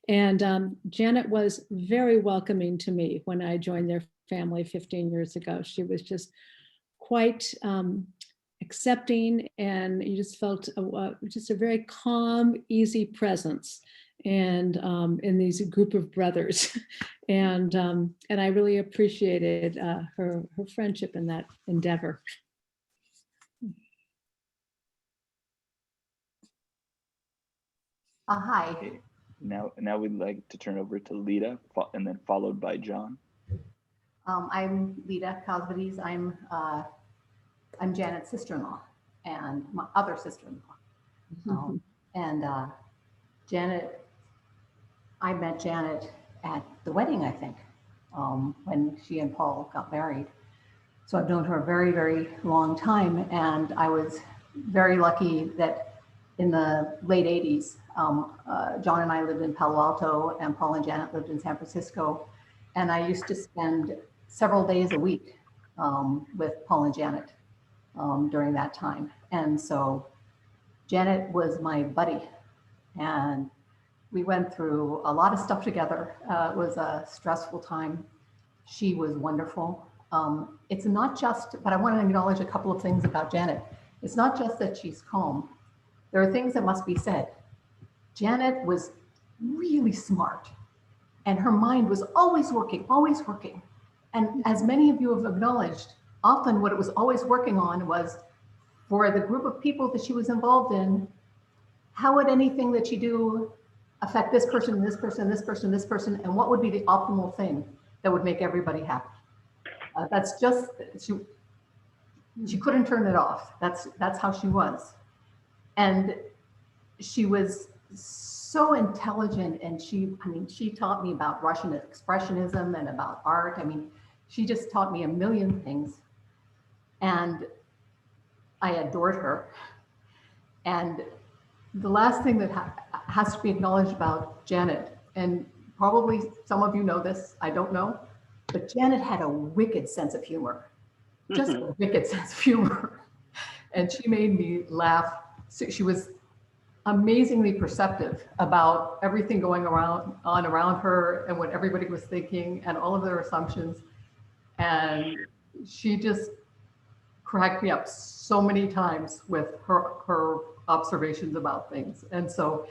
And Janet was very welcoming to me when I joined their family 15 years ago. She was just quite accepting, and you just felt just a very calm, easy presence, and in these group of brothers. And I really appreciated her friendship in that endeavor. Hi. Okay. Now we'd like to turn over to Lita and then followed by John. I'm Lita Cosvides. I'm Janet's sister-in-law and my other sister-in-law. And Janet, I met Janet at the wedding, I think, when she and Paul got married. So I've known her a very, very long time. And I was very lucky that in the late 80s, John and I lived in Palo Alto, and Paul and Janet lived in San Francisco. And I used to spend several days a week with Paul and Janet during that time. And so Janet was my buddy, and we went through a lot of stuff together. It was a stressful time. She was wonderful. It's not just, but I want to acknowledge a couple of things about Janet. It's not just that she's calm. There are things that must be said. Janet was really smart and her mind was always working, always working. And as many of you have acknowledged, often what it was always working on was for the group of people that she was involved in, how would anything that you do affect this person, this person, this person, this person, and what would be the optimal thing that would make everybody happy? That's just, she couldn't turn it off. That's how she was. And she was so intelligent, and she taught me about Russian expressionism and about art. I mean, she just taught me a million things. And I adored her. And the last thing that has to be acknowledged about Janet, and probably some of you know this, I don't know, but Janet had a wicked sense of humor, just a wicked sense of humor. And she made me laugh. So she was amazingly perceptive about everything going around her and what everybody was thinking and all of their assumptions. And she just cracked me up so many times with her observations about things. And so,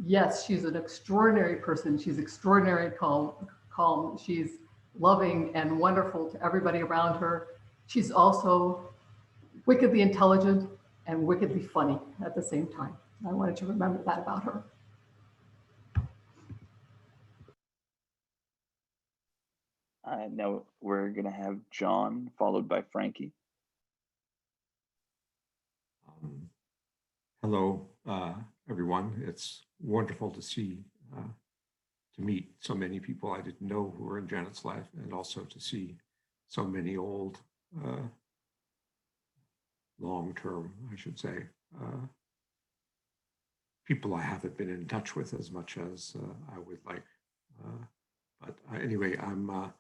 yes, she's an extraordinary person. She's extraordinarily calm. She's loving and wonderful to everybody around her. She's also wickedly intelligent and wickedly funny at the same time. I wanted to remember that about her. Now we're going to have John, followed by Frankie. Hello, everyone. It's wonderful to see, to meet so many people I didn't know who were in Janet's life, and also to see so many old, long-term, I should say, people I haven't been in touch with as much as I would like. But anyway, I'm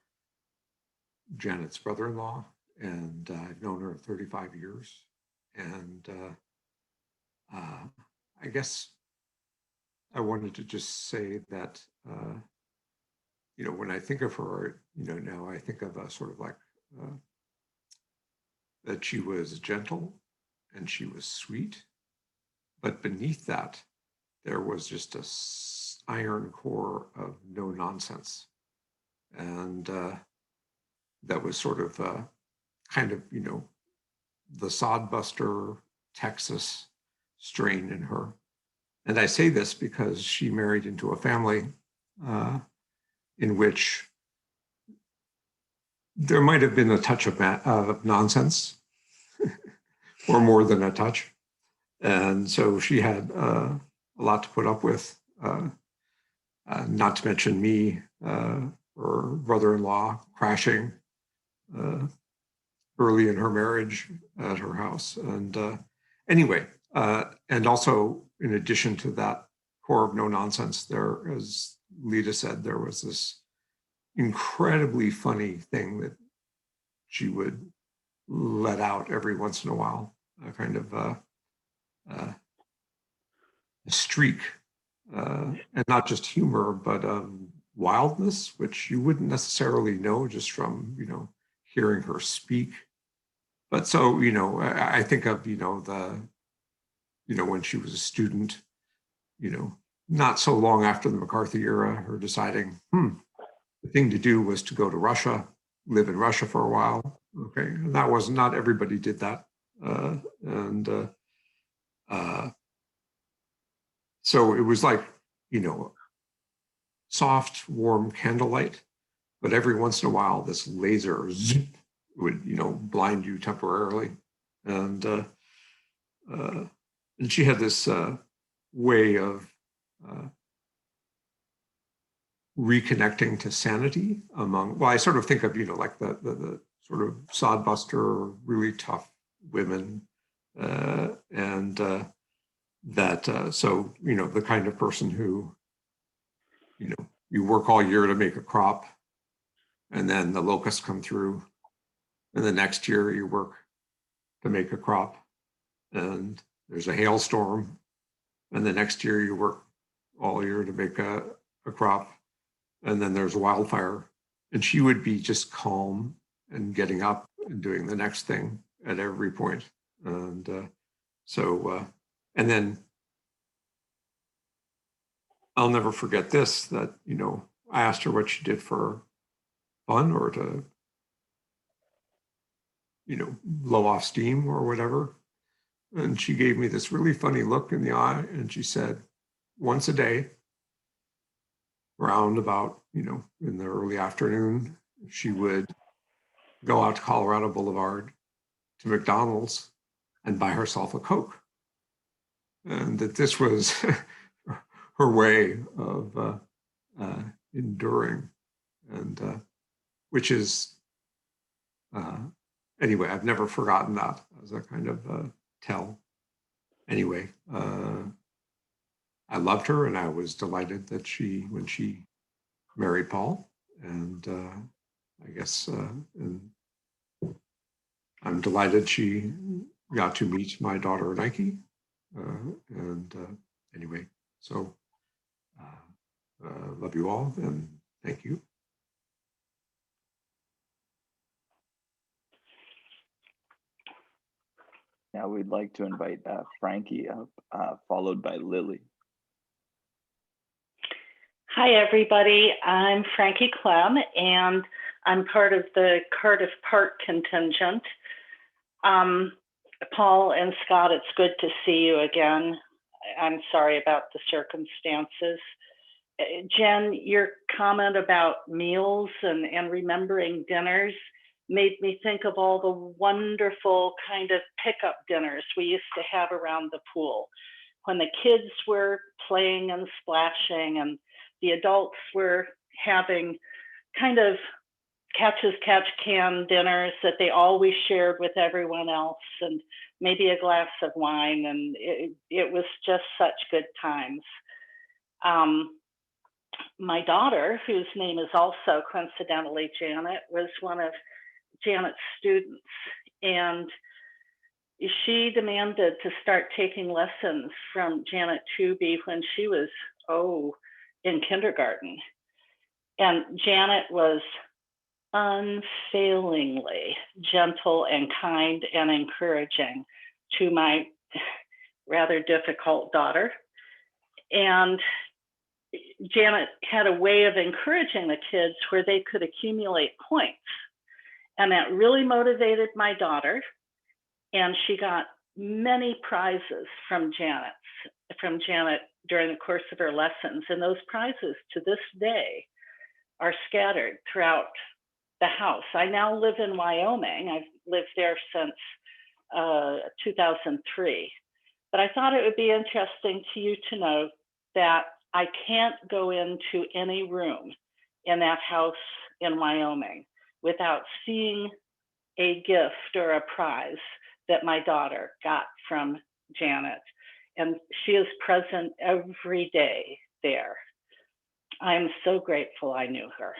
Janet's brother-in-law, and I've known her 35 years. And I guess I wanted to just say that, you know, when I think of her, you know, now I think of a sort of like that she was gentle and she was sweet, but beneath that, there was just a iron core of no nonsense. And that was sort of kind of, you know, the sodbuster Texas strain in her. And I say this because she married into a family in which there might have been a touch of nonsense or more than a touch. And so she had a lot to put up with, not to mention me, her brother-in-law crashing early in her marriage at her house. And anyway, and also in addition to that core of no nonsense, there, as Lita said, there was this incredibly funny thing that she would let out every once in a while, a kind of a streak, and not just humor, but wildness, which you wouldn't necessarily know just from, you know, hearing her speak. But so, you know, I think of, you know, when she was a student, you know, not so long after the McCarthy era, her deciding, the thing to do was to go to Russia, live in Russia for a while. Okay, and that was not everybody did that. So it was like, you know, soft, warm candlelight, but every once in a while, this laser would, you know, blind you temporarily. And she had this way of reconnecting to sanity among, well, I sort of think of, you know, like the sort of sodbuster, really tough women. So, you know, the kind of person who, you know, you work all year to make a crop, and then the locusts come through, and the next year you work to make a crop, and there's a hailstorm, and the next year you work all year to make a crop, and then there's a wildfire. And she would be just calm and getting up and doing the next thing at every point. And and then I'll never forget this, that, you know, I asked her what she did for fun or to, you know, blow off steam or whatever. And she gave me this really funny look in the eye and she said, once a day, around about, you know, in the early afternoon, she would go out to Colorado Boulevard to McDonald's and buy herself a Coke. And that this was her way of enduring, and which is, anyway, I've never forgotten that as a kind of tell. Anyway, I loved her and I was delighted that when she married Paul, and I guess and I'm delighted she got to meet my daughter Nike, anyway, so love you all and thank you. Now we'd like to invite Frankie up, followed by Lily. Hi, everybody. I'm Frankie Clem, and I'm part of the Cardiff Park contingent. Paul and Scott, it's good to see you again. I'm sorry about the circumstances. Jen, your comment about meals and remembering dinners made me think of all the wonderful kind of pickup dinners we used to have around the pool when the kids were playing and splashing and the adults were having kind of catch as catch can dinners that they always shared with everyone else, and maybe a glass of wine, and it was just such good times. My daughter, whose name is also coincidentally Janet, was one of Janet's students, and she demanded to start taking lessons from Janet Tooby when she was, in kindergarten. And Janet was unfailingly gentle and kind and encouraging to my rather difficult daughter. And Janet had a way of encouraging the kids where they could accumulate points. And that really motivated my daughter. And she got many prizes from Janet during the course of her lessons. And those prizes to this day are scattered throughout the house. I now live in Wyoming. I've lived there since 2003. But I thought it would be interesting to you to know that I can't go into any room in that house in Wyoming without seeing a gift or a prize that my daughter got from Janet. And she is present every day there. I'm so grateful I knew her.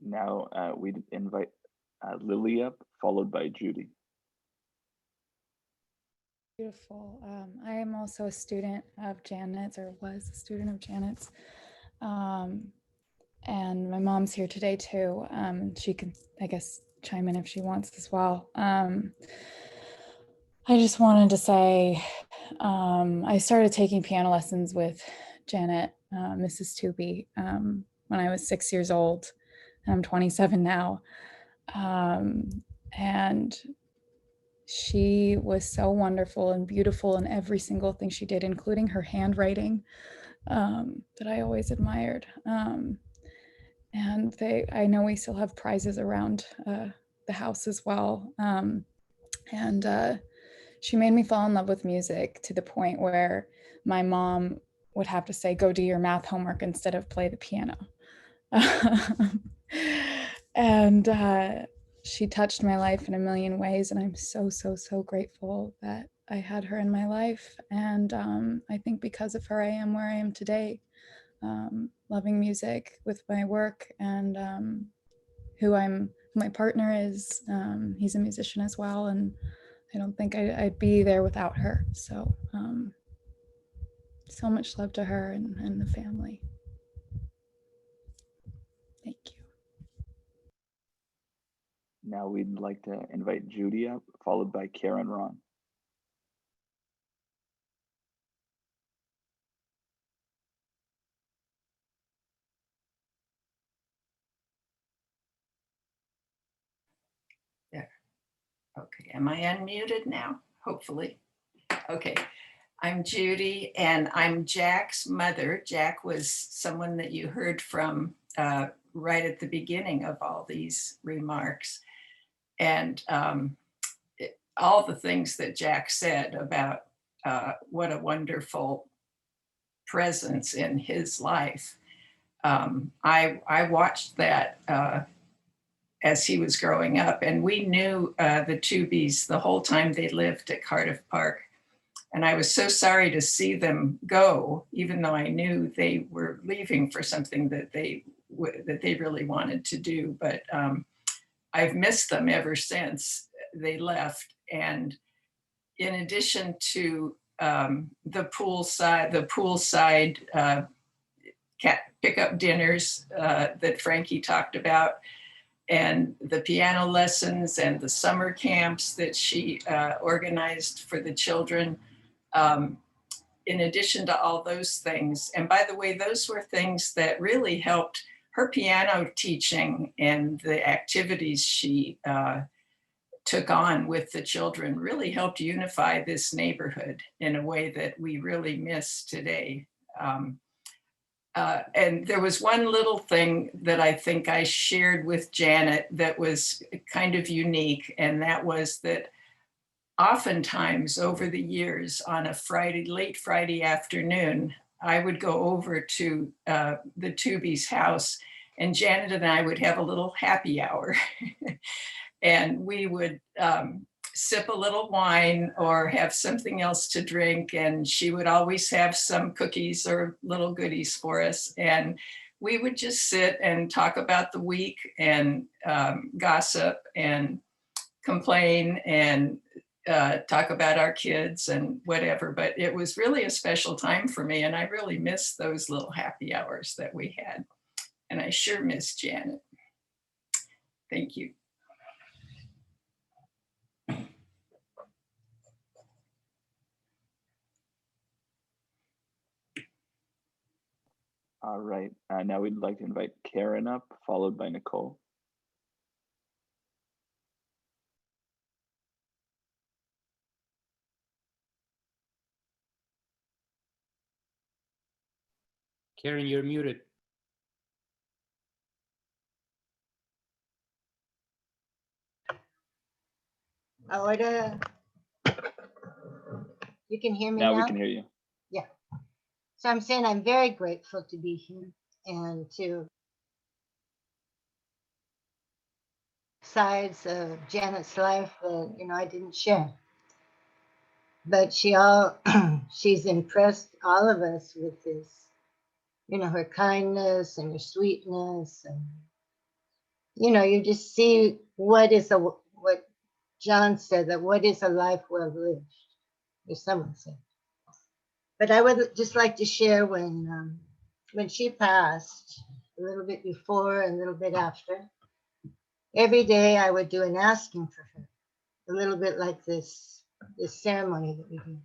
Now we'd invite Lily up, followed by Judy. Beautiful. I am also a student of Janet's, or was a student of Janet's. And my mom's here today too. She can, I guess, chime in if she wants as well. I just wanted to say, I started taking piano lessons with Janet, Mrs. Tooby, when I was 6 years old. I'm 27 now. And she was so wonderful and beautiful in every single thing she did, including her handwriting, that I always admired. And I know we still have prizes around the house as well. She made me fall in love with music to the point where my mom would have to say, go do your math homework instead of play the piano. And she touched my life in a million ways. And I'm so, so, so grateful that I had her in my life. And I think because of her, I am where I am today, loving music with my work, and who my partner is. He's a musician as well. And I don't think I'd be there without her. So, so much love to her and the family. Now we'd like to invite Judy up, followed by Karen Ron. There. Okay, am I unmuted now? Hopefully. Okay, I'm Judy and I'm Jack's mother. Jack was someone that you heard from right at the beginning of all these remarks. And all the things that Jack said about what a wonderful presence in his life. I watched that as he was growing up, and we knew the Toobies the whole time they lived at Cardiff Park. And I was so sorry to see them go, even though I knew they were leaving for something that they really wanted to do. But I've missed them ever since they left. And in addition to the poolside pickup dinners that Frankie talked about, and the piano lessons and the summer camps that she organized for the children. In addition to all those things, and by the way, those were things that really helped her piano teaching, and the activities she took on with the children really helped unify this neighborhood in a way that we really miss today. And there was one little thing that I think I shared with Janet that was kind of unique, and that was that oftentimes over the years on a late Friday afternoon, I would go over to the Tooby's house, and Janet and I would have a little happy hour. And we would sip a little wine or have something else to drink. And she would always have some cookies or little goodies for us. And we would just sit and talk about the week and gossip and complain and talk about our kids and whatever. But it was really a special time for me. And I really miss those little happy hours that we had. And I sure miss Janet. Thank you. All right, now we'd like to invite Karen up, followed by Nicole. Karen, you're muted. Ahora, you can hear me Now now? we can hear you. Yeah. So I'm saying I'm very grateful to be here and to sides of Janet's life that, I didn't share. But she's impressed all of us with this, her kindness and her sweetness. And, you just see what John said, that what is a life well lived, or someone said. But I would just like to share when she passed, a little bit before and a little bit after, every day I would do an asking for her, a little bit like this ceremony that we do.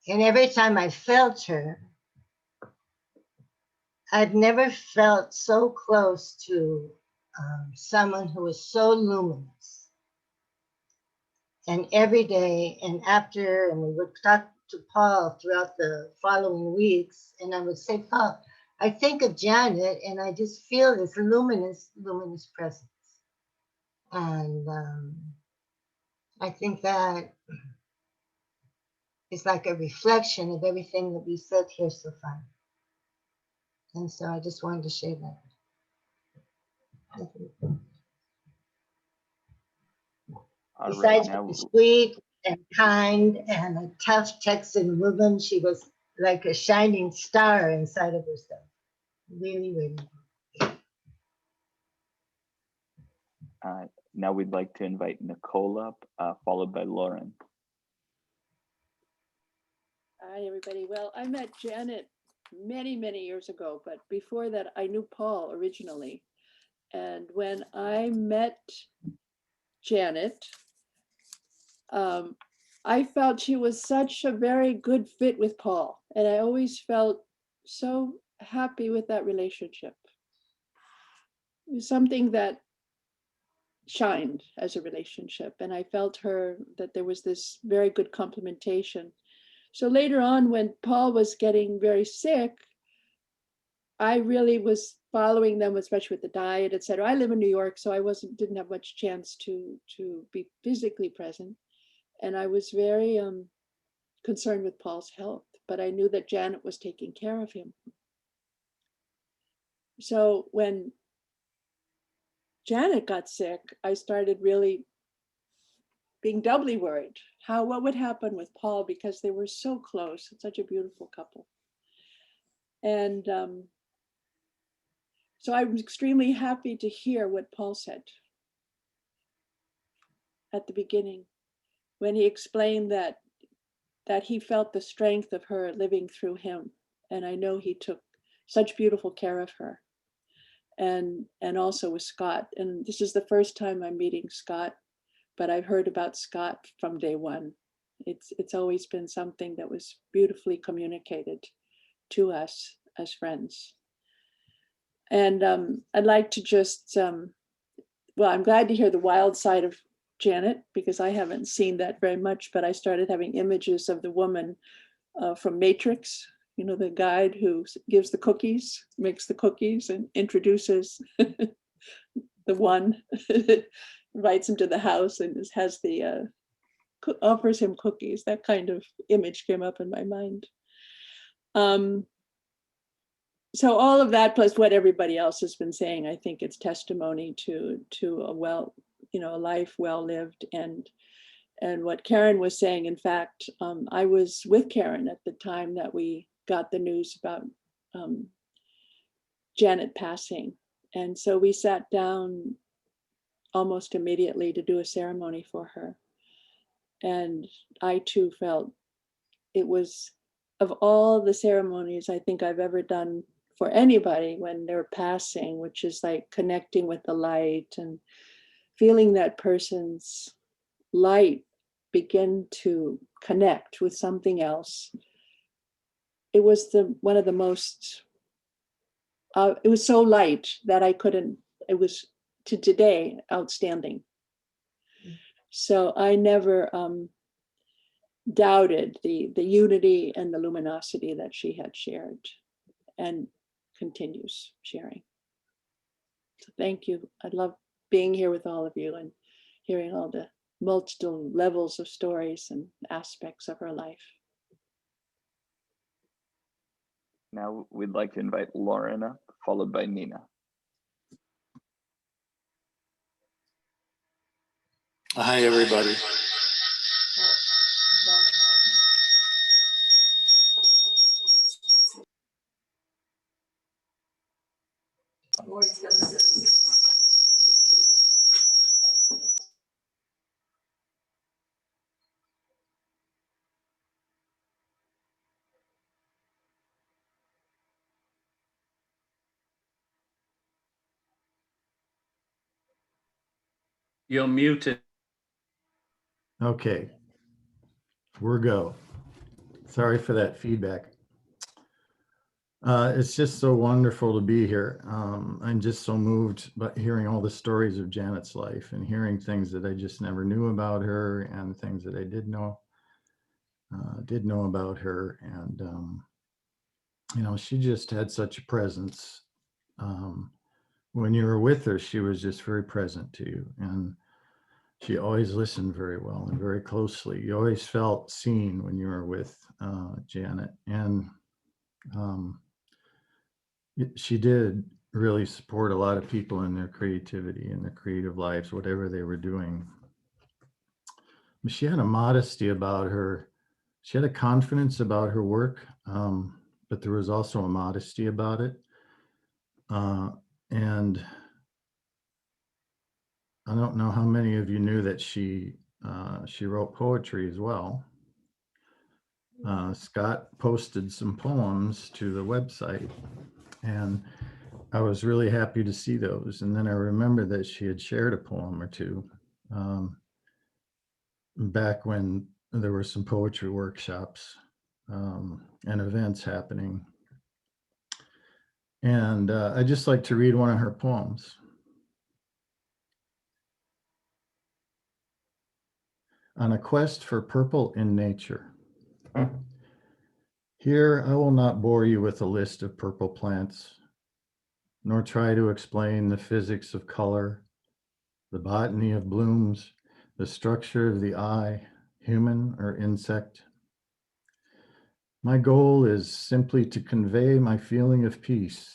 And every time I felt her, I'd never felt so close to someone who was so luminous. And every day and after, and we would talk to Paul throughout the following weeks, and I would say, Paul, I think of Janet and I just feel this luminous presence. And I think that is like a reflection of everything that we said here so far. And so I just wanted to share that. Besides being sweet and kind and a tough Texan woman, she was like a shining star inside of herself. Really, really. Now we'd like to invite Nicole up, followed by Lauren. Hi, everybody. Well, I met Janet many, many years ago, but before that, I knew Paul originally. And when I met Janet, I felt she was such a very good fit with Paul. And I always felt so happy with that relationship. It was something that shined as a relationship. And I felt that there was this very good complementation. So later on, when Paul was getting very sick, I really was following them, especially with the diet, et cetera. I live in New York, so I didn't have much chance to be physically present. And I was very concerned with Paul's health, but I knew that Janet was taking care of him. So when Janet got sick, I started really being doubly worried. What would happen with Paul, because they were so close, such a beautiful couple. And so I was extremely happy to hear what Paul said at the beginning, when he explained that he felt the strength of her living through him. And I know he took such beautiful care of her. And also with Scott. And this is the first time I'm meeting Scott, but I've heard about Scott from day one. It's always been something that was beautifully communicated to us as friends. And I'd like to just, well, I'm glad to hear the wild side of Janet, because I haven't seen that very much, but I started having images of the woman from Matrix, you know, the guide who gives the cookies, makes the cookies and introduces the one, invites him to the house and has the, offers him cookies. That kind of image came up in my mind. So all of that, plus what everybody else has been saying, I think it's testimony to a life well lived. And what Karen was saying, in fact, I was with Karen at the time that we got the news about Janet passing. And so we sat down almost immediately to do a ceremony for her. And I too felt it was, of all the ceremonies I think I've ever done for anybody when they're passing, which is like connecting with the light and feeling that person's light begin to connect with something else. It was one of the most, it was so light that I couldn't, it was to today outstanding. So I never doubted the unity and the luminosity that she had shared and continues sharing. So thank you. I love being here with all of you and hearing all the multiple levels of stories and aspects of her life. Now we'd like to invite Lauren up, followed by Nina. Hi, everybody. You're muted. Okay, we're go. Sorry for that feedback. It's just so wonderful to be here. I'm just so moved by hearing all the stories of Janet's life and hearing things that I just never knew about her and things that I did know about her. And, you know, she just had such a presence. When you were with her, she was just very present to you. And she always listened very well and very closely. You always felt seen when you were with Janet. And she did really support a lot of people in their creativity and their creative lives, whatever they were doing. But she had a modesty about her. She had a confidence about her work, but there was also a modesty about it. And I don't know how many of you knew that she wrote poetry as well. Scott posted some poems to the website, and I was really happy to see those. And then I remember that she had shared a poem or two back when there were some poetry workshops and events happening. And I'd just like to read one of her poems. On a quest for purple in nature. Here, I will not bore you with a list of purple plants, nor try to explain the physics of color, the botany of blooms, the structure of the eye, human or insect. My goal is simply to convey my feeling of peace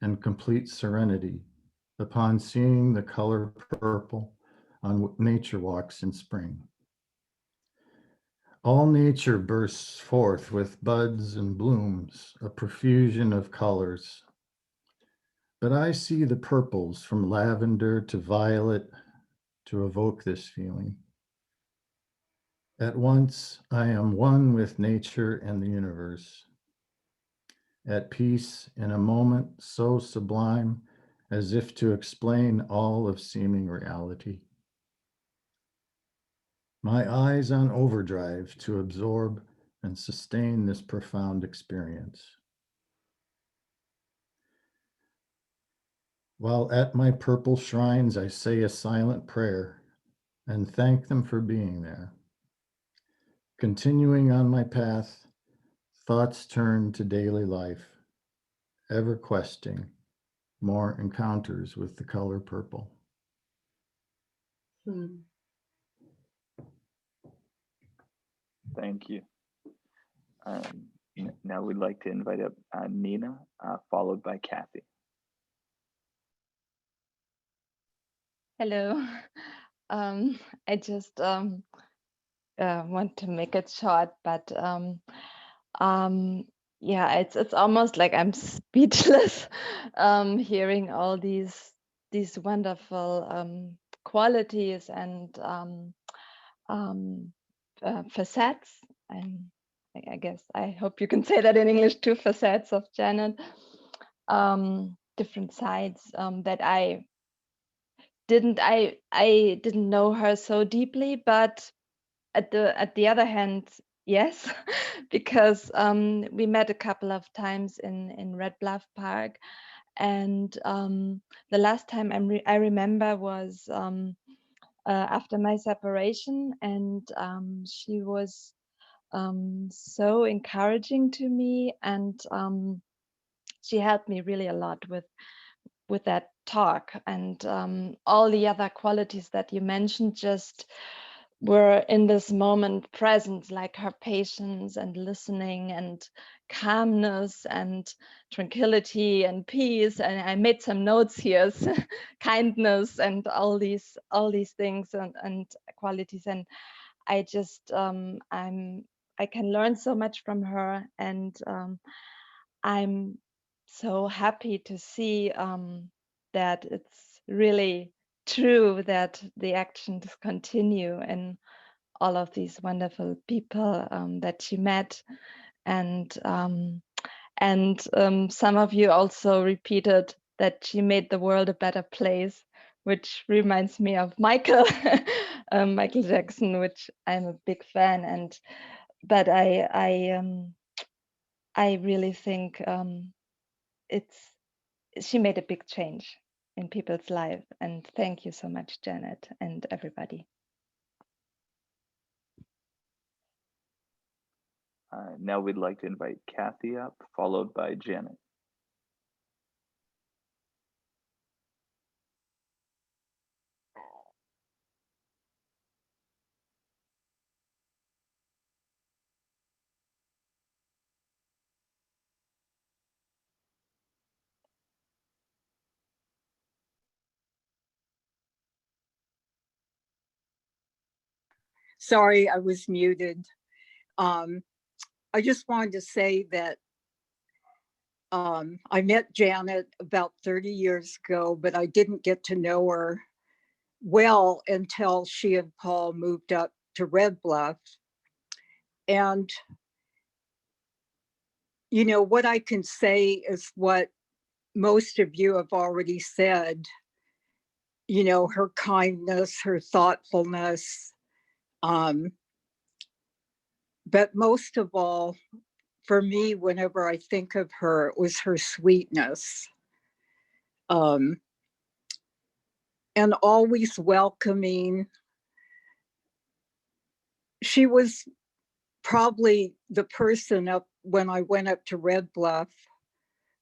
and complete serenity upon seeing the color purple on nature walks in spring. All nature bursts forth with buds and blooms, a profusion of colors. But I see the purples from lavender to violet to evoke this feeling. At once, I am one with nature and the universe. At peace in a moment so sublime as if to explain all of seeming reality. My eyes on overdrive to absorb and sustain this profound experience. While at my purple shrines, I say a silent prayer and thank them for being there. Continuing on my path, thoughts turn to daily life, ever questing more encounters with the color purple. Thank you. Now we'd like to invite up Nina, followed by Kathy. Hello. I just want to make it short, but yeah, it's almost like I'm speechless hearing all these wonderful qualities and facets. And I guess I hope you can say that in English too, facets of Janet, different sides that I didn't know her so deeply, but at the other hand, yes, because we met a couple of times in Red Bluff Park, and the last time I remember was after my separation, and she was so encouraging to me, and she helped me really a lot with that talk, and all the other qualities that you mentioned just were in this moment present, like her patience and listening and calmness and tranquility and peace. And I made some notes here, kindness and all these things and qualities. And I just I can learn so much from her, and I'm so happy to see that it's really true that the actions continue in all of these wonderful people that she met, and some of you also repeated that she made the world a better place, which reminds me of Michael Michael Jackson, which I'm a big fan. And but I really think she made a big change in people's life. And thank you so much, Janet, and everybody. Now we'd like to invite Kathy up, followed by Janet. Sorry, I was muted. I just wanted to say that I met Janet about 30 years ago, but I didn't get to know her well until she and Paul moved up to Red Bluff. And, you know, what I can say is what most of you have already said, you know, her kindness, her thoughtfulness. But most of all, for me, whenever I think of her, it was her sweetness. And always welcoming. She was probably the person up when I went up to Red Bluff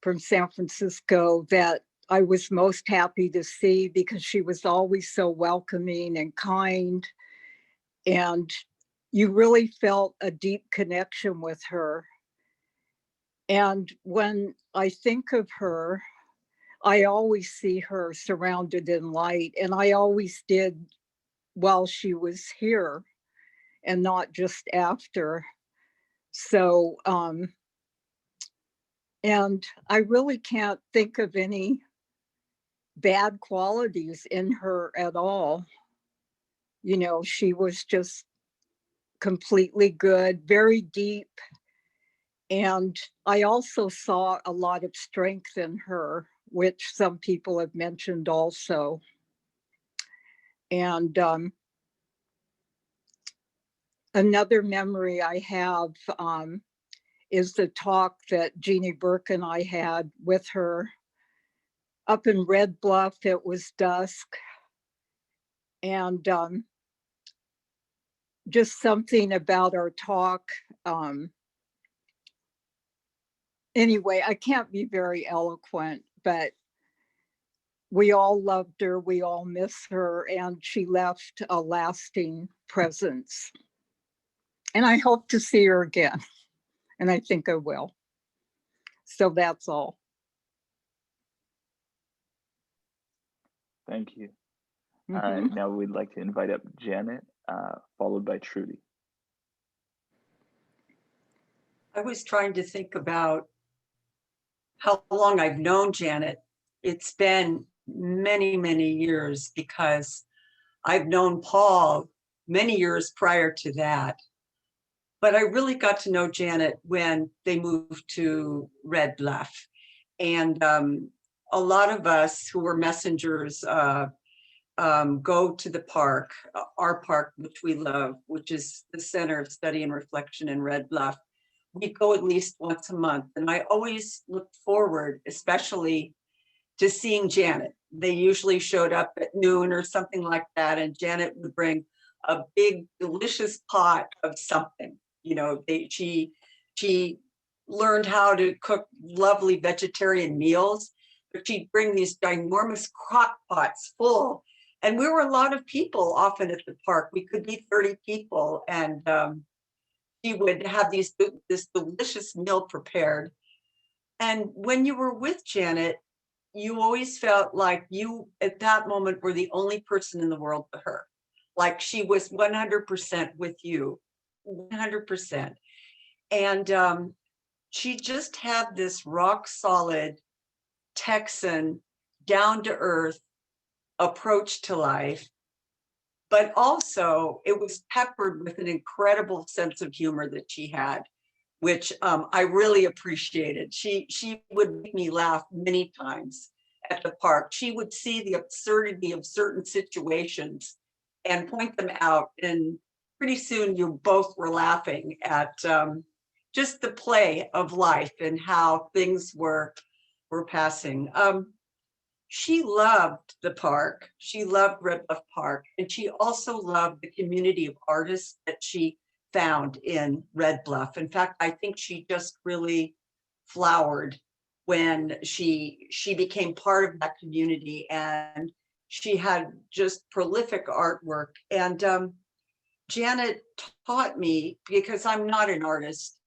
from San Francisco that I was most happy to see, because she was always so welcoming and kind. And you really felt a deep connection with her. And when I think of her, I always see her surrounded in light, and I always did while she was here and not just after. So, and I really can't think of any bad qualities in her at all. You know, she was just completely good, very deep. And I also saw a lot of strength in her, which some people have mentioned also. And another memory I have is the talk that Jeannie Burke and I had with her up in Red Bluff. It was dusk. And just something about our talk. Anyway, I can't be very eloquent, but we all loved her, we all miss her, and she left a lasting presence. And I hope to see her again, and I think I will. So that's all. Thank you. Now we'd like to invite up Janet, followed by Trudy. I was trying to think about how long I've known Janet. It's been many, many years, because I've known Paul many years prior to that. But I really got to know Janet when they moved to Red Bluff. And a lot of us who were messengers go to the park, our park, which we love, which is the Center of Study and Reflection in Red Bluff. We go at least once a month. And I always looked forward, especially to seeing Janet. They usually showed up at noon or something like that, and Janet would bring a big, delicious pot of something. You know, she learned how to cook lovely vegetarian meals, but she'd bring these ginormous crock pots full. And we were a lot of people often at the park. We could be 30 people, and she would have this delicious meal prepared. And when you were with Janet, you always felt like you, at that moment, were the only person in the world to her. Like she was 100% with you, 100%. And she just had this rock solid Texan, down to earth approach to life. But also it was peppered with an incredible sense of humor that she had, which I really appreciated. She would make me laugh many times at the park. She would see the absurdity of certain situations and point them out. And pretty soon you both were laughing at just the play of life and how things were passing. She loved the park. She loved Red Bluff Park. And she also loved the community of artists that she found in Red Bluff. In fact, I think she just really flowered when she became part of that community, and she had just prolific artwork. And Janet taught me, because I'm not an artist,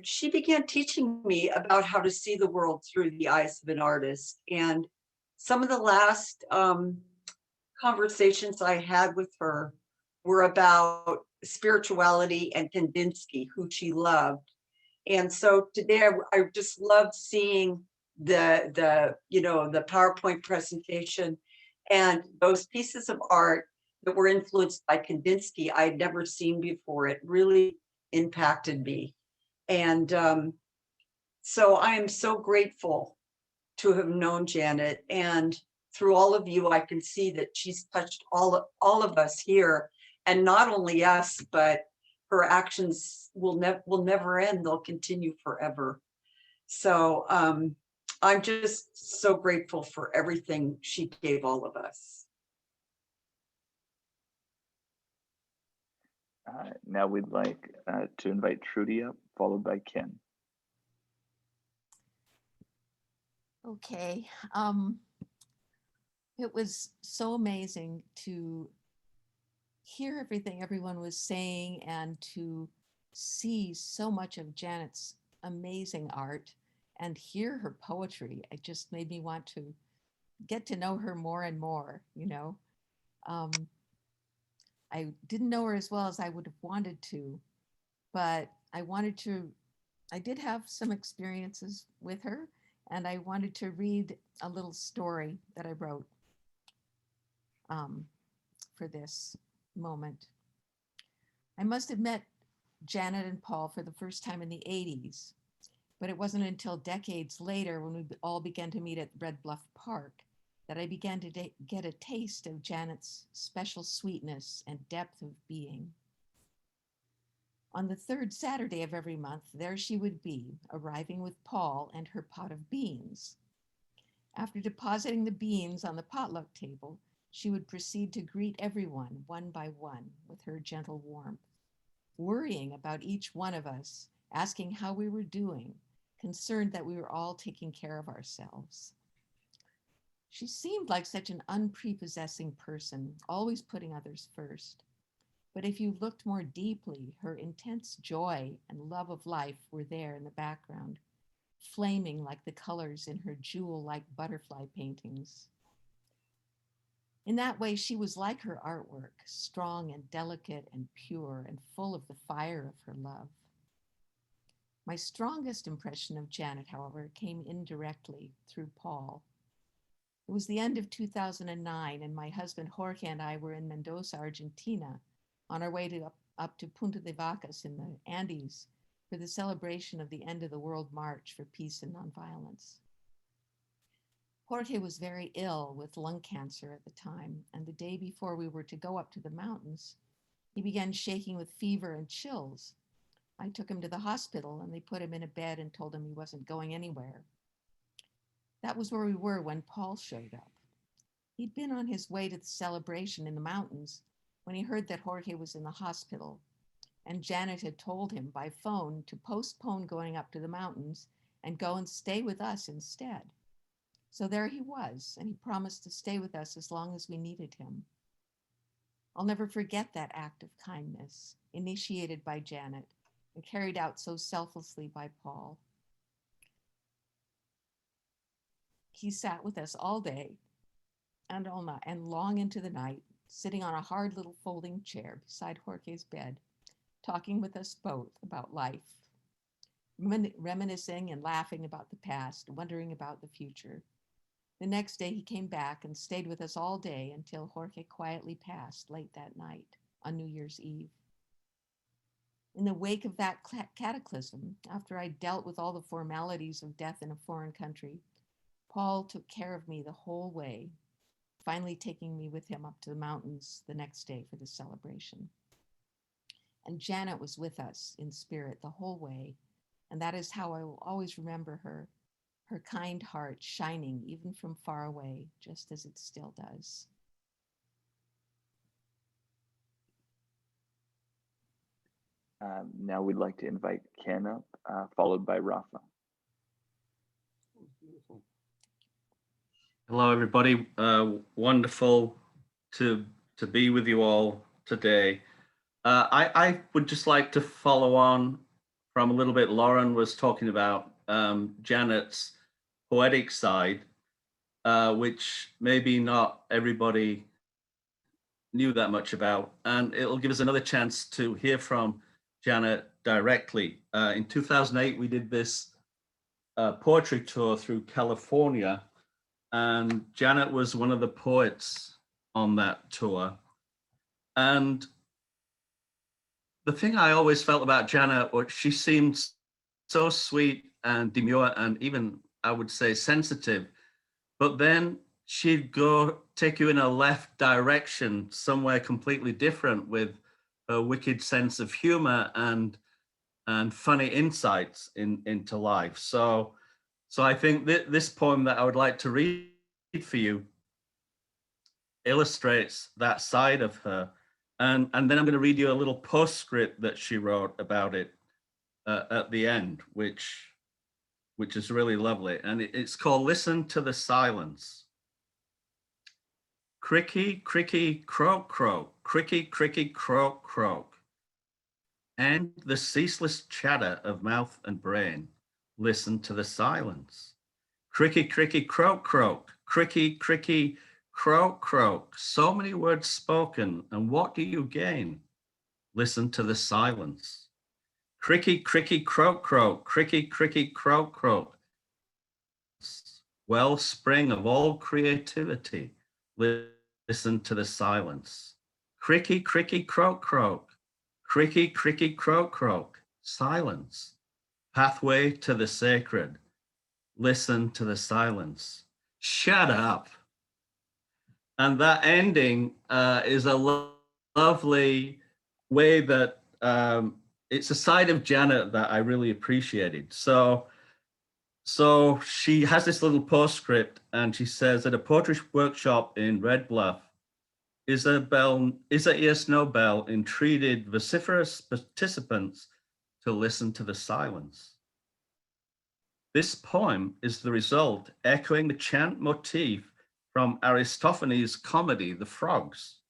she began teaching me about how to see the world through the eyes of an artist. And some of the last conversations I had with her were about spirituality and Kandinsky, who she loved. And so today I just loved seeing the PowerPoint presentation and those pieces of art that were influenced by Kandinsky I'd never seen before. It really impacted me. And so I am so grateful to have known Janet, and through all of you, I can see that she's touched all of us here, and not only us, but her actions will never end. They'll continue forever. So I'm just so grateful for everything she gave all of us. Now we'd like to invite Trudy up, followed by Ken. Okay. It was so amazing to hear everything everyone was saying and to see so much of Janet's amazing art and hear her poetry. It just made me want to get to know her more and more, you know. I didn't know her as well as I would have wanted to, but I did have some experiences with her, and I wanted to read a little story that I wrote for this moment. I must have met Janet and Paul for the first time in the 80s, but it wasn't until decades later when we all began to meet at Red Bluff Park that I began to get a taste of Janet's special sweetness and depth of being. On the third Saturday of every month, there she would be, arriving with Paul and her pot of beans. After depositing the beans on the potluck table, she would proceed to greet everyone one by one with her gentle warmth, worrying about each one of us, asking how we were doing, concerned that we were all taking care of ourselves. She seemed like such an unprepossessing person, always putting others first. But if you looked more deeply, her intense joy and love of life were there in the background, flaming like the colors in her jewel-like butterfly paintings. In that way, she was like her artwork, strong and delicate and pure and full of the fire of her love. My strongest impression of Janet, however, came indirectly through Paul. It was the end of 2009, and my husband Jorge and I were in Mendoza, Argentina, on our way up to Punta de Vacas in the Andes for the celebration of the end of the World March for Peace and Nonviolence. Jorge was very ill with lung cancer at the time, and the day before we were to go up to the mountains, he began shaking with fever and chills. I took him to the hospital, and they put him in a bed and told him he wasn't going anywhere. That was where we were when Paul showed up. He'd been on his way to the celebration in the mountains when he heard that Jorge was in the hospital, and Janet had told him by phone to postpone going up to the mountains and go and stay with us instead. So there he was, and he promised to stay with us as long as we needed him. I'll never forget that act of kindness, initiated by Janet and carried out so selflessly by Paul. He sat with us all day and all night and long into the night, sitting on a hard little folding chair beside Jorge's bed, talking with us both about life, reminiscing and laughing about the past, wondering about the future. The next day he came back and stayed with us all day until Jorge quietly passed late that night on New Year's Eve. In the wake of that cataclysm, after I dealt with all the formalities of death in a foreign country, Paul took care of me the whole way, finally taking me with him up to the mountains the next day for the celebration. And Janet was with us in spirit the whole way, and that is how I will always remember her kind heart shining even from far away, just as it still does. Now we'd like to invite Ken up, followed by Rafa. Hello, everybody. Wonderful to be with you all today. I would just like to follow on from a little bit Lauren was talking about Janet's poetic side, which maybe not everybody knew that much about. And it'll give us another chance to hear from Janet directly. In 2008, we did this poetry tour through California, and Janet was one of the poets on that tour. And the thing I always felt about Janet was she seemed so sweet and demure and even I would say, sensitive, but then she'd go take you in a left direction, somewhere completely different, with a wicked sense of humor and funny insights into life. So I think this poem that I would like to read for you illustrates that side of her. And then I'm going to read you a little postscript that she wrote about it at the end, which is really lovely. And it's called Listen to the Silence. Cricky, cricky, croak, croak, cricky, cricky, croak, croak. And the ceaseless chatter of mouth and brain. Listen to the silence. Cricky, cricky, croak, croak, cricky, cricky, croak, croak. So many words spoken, and what do you gain? Listen to the silence. Cricky, cricky, croak, croak, cricky, cricky, croak, croak. Wellspring of all creativity. Listen to the silence. Cricky, cricky, croak, croak, cricky, cricky, croak, croak. Silence. Pathway to the sacred. Listen to the silence. Shut up. And that ending is a lovely way that it's a side of Janet that I really appreciated. So she has this little postscript, and she says, at a poetry workshop in Red Bluff, Isaiah Snowbell entreated vociferous participants to listen to the silence. This poem is the result, echoing the chant motif from Aristophanes' comedy, The Frogs.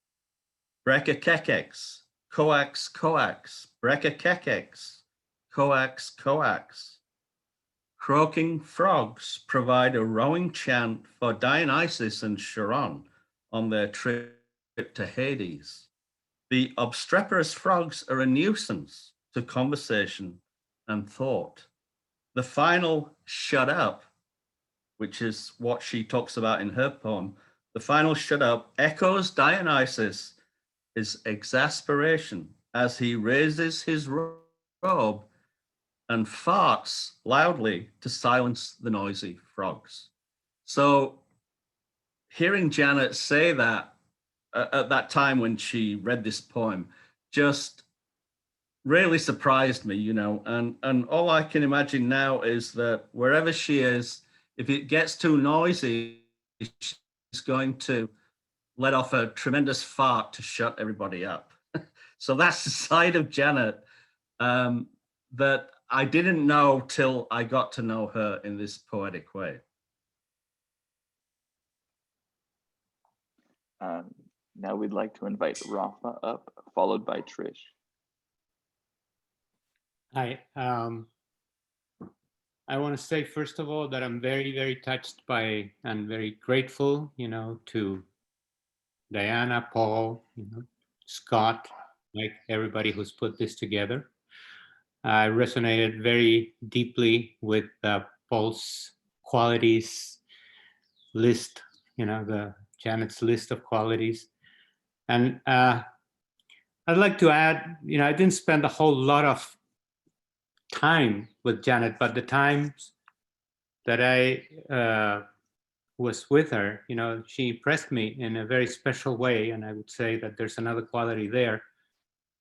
Breka-kekex, coax, coax, breka-kekex, coax, coax. Croaking frogs provide a rowing chant for Dionysus and Charon on their trip to Hades. The obstreperous frogs are a nuisance to conversation and thought. The final shut up, which is what she talks about in her poem, the final shut up echoes Dionysus' exasperation as he raises his robe and farts loudly to silence the noisy frogs. So hearing Janet say that at that time when she read this poem just really surprised me, you know, and all I can imagine now is that wherever she is, if it gets too noisy, she's going to let off a tremendous fart to shut everybody up. So that's the side of Janet that I didn't know till I got to know her in this poetic way. Now we'd like to invite Rafa up, followed by Trish. Hi. I want to say, first of all, that I'm very, very touched by and very grateful, you know, to Diana, Paul, you know, Scott, like everybody who's put this together. I resonated very deeply with Paul's qualities list, you know, the Janet's list of qualities. And I'd like to add, you know, I didn't spend a whole lot of time with Janet, but the times that I was with her, you know, she impressed me in a very special way. And I would say that there's another quality there,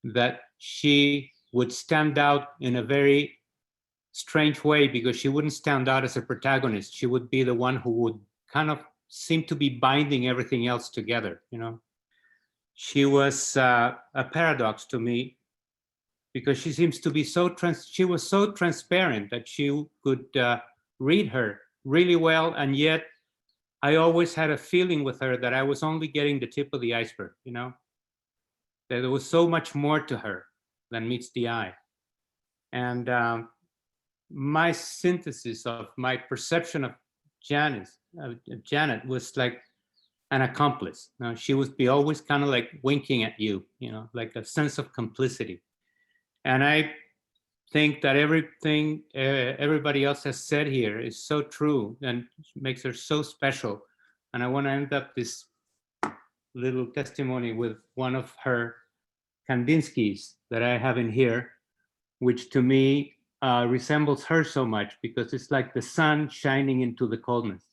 that she would stand out in a very strange way, because she wouldn't stand out as a protagonist. She would be the one who would kind of seem to be binding everything else together, you know. She was a paradox to me, because she seems to be she was so transparent that she could read her really well, and yet I always had a feeling with her that I was only getting the tip of the iceberg, you know, that there was so much more to her than meets the eye. And my synthesis of my perception of Janet was like an accomplice. You know, she would be always kind of like winking at you, you know, like a sense of complicity. And I think that everything everybody else has said here is so true and makes her so special. And I want to end up this little testimony with one of her Kandinskys that I have in here, which to me resembles her so much because it's like the sun shining into the coldness.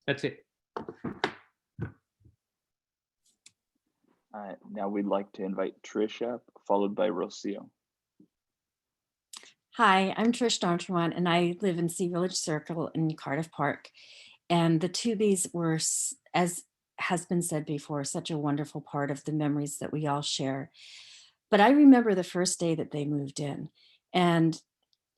That's it. Now we'd like to invite Trish up, followed by Rocio. Hi, I'm Trish D'Entremont, and I live in Sea Village Circle in Cardiff Park. And the Toobies were, as has been said before, such a wonderful part of the memories that we all share. But I remember the first day that they moved in, and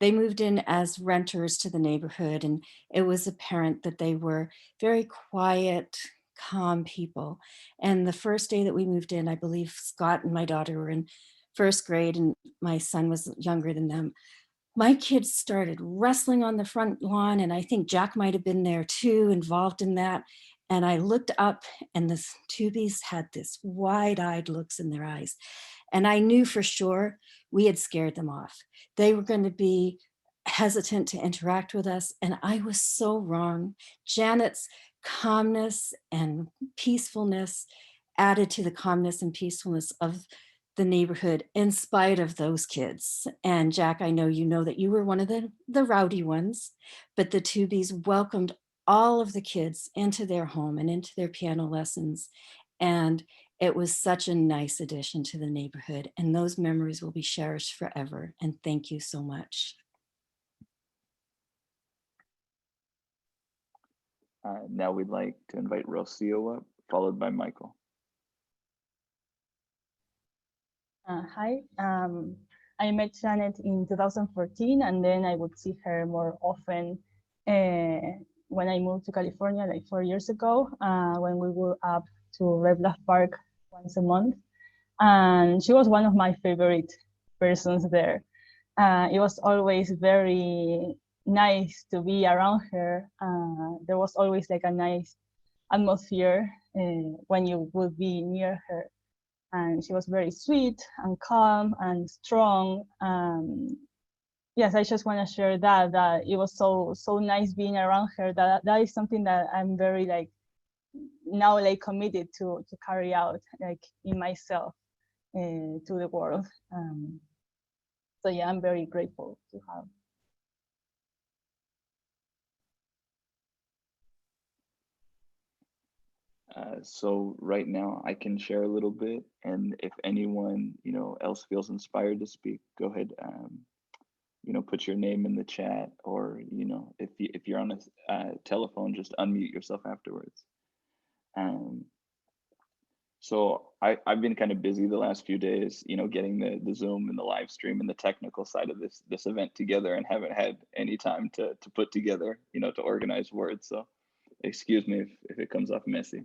they moved in as renters to the neighborhood, and it was apparent that they were very quiet, calm people. And the first day that we moved in, I believe Scott and my daughter were in first grade, and my son was younger than them. My kids started wrestling on the front lawn, and I think Jack might have been there too, involved in that. And I looked up, and the Toobies had this wide-eyed looks in their eyes. And I knew for sure we had scared them off. They were going to be hesitant to interact with us, and I was so wrong. Janet's calmness and peacefulness added to the calmness and peacefulness of the neighborhood in spite of those kids. And Jack, I know you know that you were one of the rowdy ones, but the Toobies welcomed all of the kids into their home and into their piano lessons. And it was such a nice addition to the neighborhood, and those memories will be cherished forever. And thank you so much. Now we'd like to invite Rocio up, followed by Michael. Hi, I met Janet in 2014, and then I would see her more often when I moved to California like 4 years ago, when we were up to Red Bluff Park once a month. And she was one of my favorite persons there. It was always very nice to be around her. There was always like a nice atmosphere when you would be near her. And she was very sweet and calm and strong. Yes, I just want to share that it was so nice being around her. That is something that I'm very like now like committed to carry out like in myself to the world. So yeah, I'm very grateful to have. So right now I can share a little bit, and if anyone else feels inspired to speak, go ahead. Put your name in the chat, or if you're on a telephone, just unmute yourself afterwards. So I've been kind of busy the last few days, getting the Zoom and the live stream and the technical side of this event together, and haven't had any time to put together, to organize words. So excuse me if it comes off messy.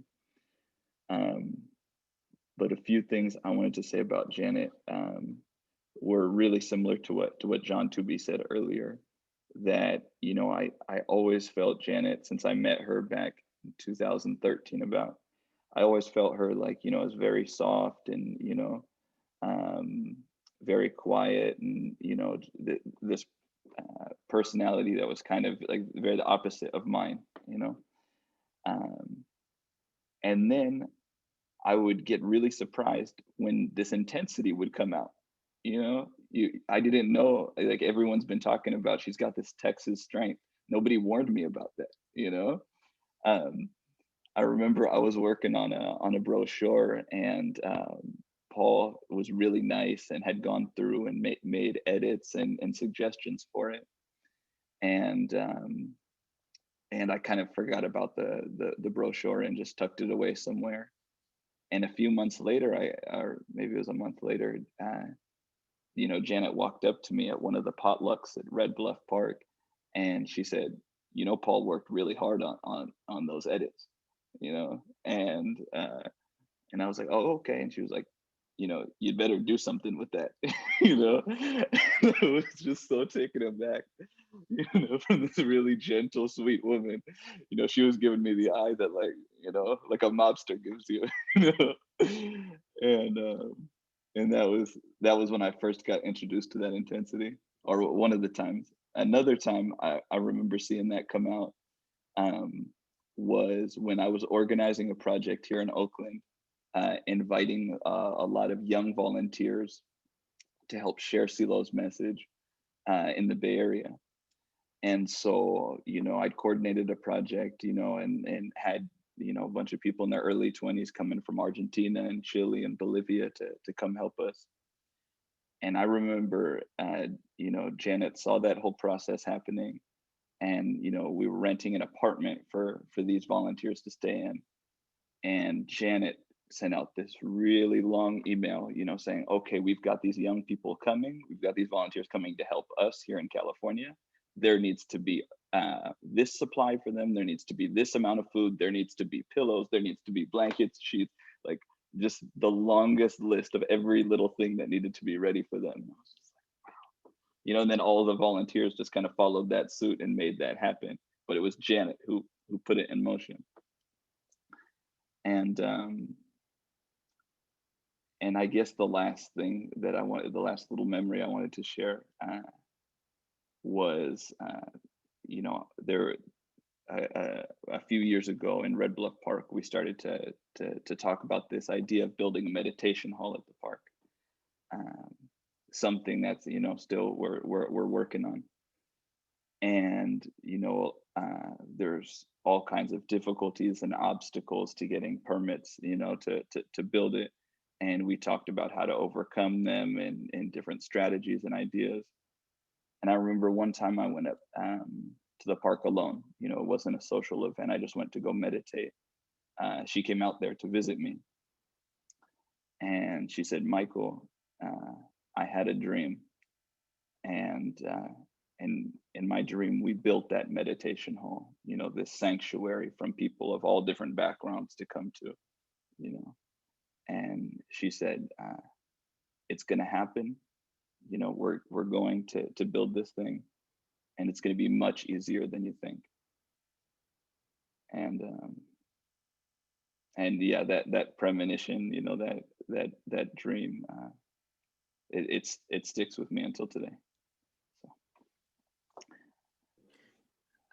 But a few things I wanted to say about Janet were really similar to what John Tooby said earlier. That I always felt Janet, since I met her back in 2013, I always felt her like as very soft and very quiet, and this personality that was kind of like very the opposite of mine, and then I would get really surprised when this intensity would come out. I didn't know, like everyone's been talking about, she's got this Texas strength. Nobody warned me about that, I remember I was working on a brochure, and Paul was really nice and had gone through and made edits and suggestions for it. And I kind of forgot about the brochure and just tucked it away somewhere. And a few months later, or maybe it was a month later, Janet walked up to me at one of the potlucks at Red Bluff Park, and she said, Paul worked really hard on those edits, and I was like, oh, okay. And she was like, you'd better do something with that, I was just so taken aback, from this really gentle, sweet woman. She was giving me the eye that like a mobster gives you, and that was when I first got introduced to that intensity, or one of the times. Another time I remember seeing that come out was when I was organizing a project here in Oakland, inviting a lot of young volunteers to help share CeeLo's message. in the Bay Area. And so, I'd coordinated a project, and had, a bunch of people in their early 20s coming from Argentina and Chile and Bolivia to come help us. And I remember, Janet saw that whole process happening, and, we were renting an apartment for these volunteers to stay in. And Janet sent out this really long email, saying, okay, we've got these young people coming. We've got these volunteers coming to help us here in California. There needs to be this supply for them. There needs to be this amount of food. There needs to be pillows. There needs to be blankets, sheets, like just the longest list of every little thing that needed to be ready for them. I was just like, wow. And then all the volunteers just kind of followed that suit and made that happen. But it was Janet who put it in motion. And I guess the last thing that the last little memory I wanted to share was, there a few years ago in Red Bluff Park, we started to talk about this idea of building a meditation hall at the park. Something that's still we're working on, and there's all kinds of difficulties and obstacles to getting permits, to build it. And we talked about how to overcome them and different strategies and ideas. And I remember one time I went up to the park alone. It wasn't a social event. I just went to go meditate. She came out there to visit me. And she said, Michael, I had a dream. And in my dream, we built that meditation hall, this sanctuary from people of all different backgrounds to come to, And she said, it's going to happen. We're going to build this thing, and it's going to be much easier than you think. And yeah, that premonition, that dream, it sticks with me until today.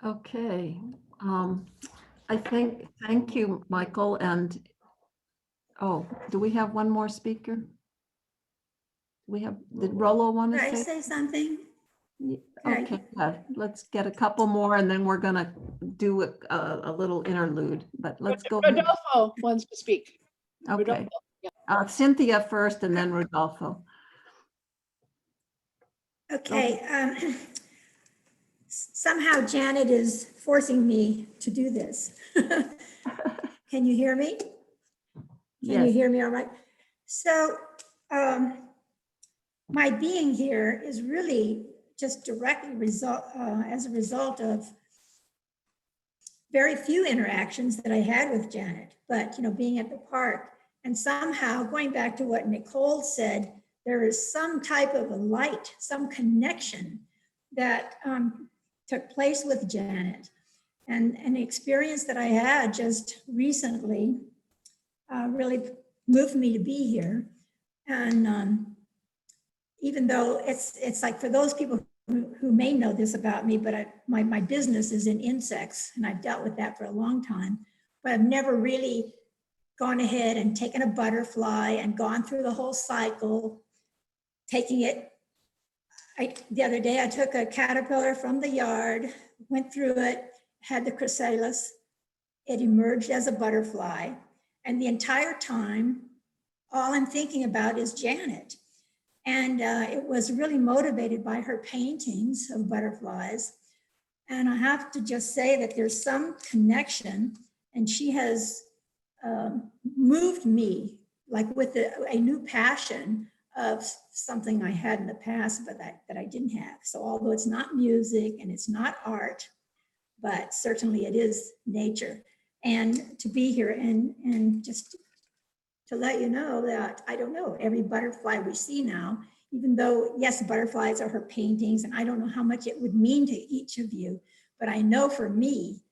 Okay. Thank you, Michael. And do we have one more speaker? Did Rollo want to Can I say? say something? Okay, let's get a couple more and then we're gonna do a little interlude, but let's go. Rodolfo wants to speak. Okay. Rodolfo, yeah. Cynthia first and then Rodolfo. Okay. Somehow Janet is forcing me to do this. Can you hear me? Can you Yes. hear me all right? So my being here is really just directly as a result of very few interactions that I had with Janet, but being at the park and somehow going back to what Nicole said, there is some type of a light, some connection that took place with Janet. And an experience that I had just recently really moved me to be here. And even though it's like for those people who may know this about me, but my business is in insects and I've dealt with that for a long time, but I've never really gone ahead and taken a butterfly and gone through the whole cycle, taking it. The other day I took a caterpillar from the yard, went through it, had the chrysalis, it emerged as a butterfly. And the entire time, all I'm thinking about is Janet. And it was really motivated by her paintings of butterflies. And I have to just say that there's some connection, and she has moved me like with a new passion of something I had in the past, but that I didn't have. So although it's not music and it's not art, but certainly it is nature. And to be here and just to let you know that, I don't know, every butterfly we see now, even though, yes, butterflies are her paintings, and I don't know how much it would mean to each of you, but I know for me,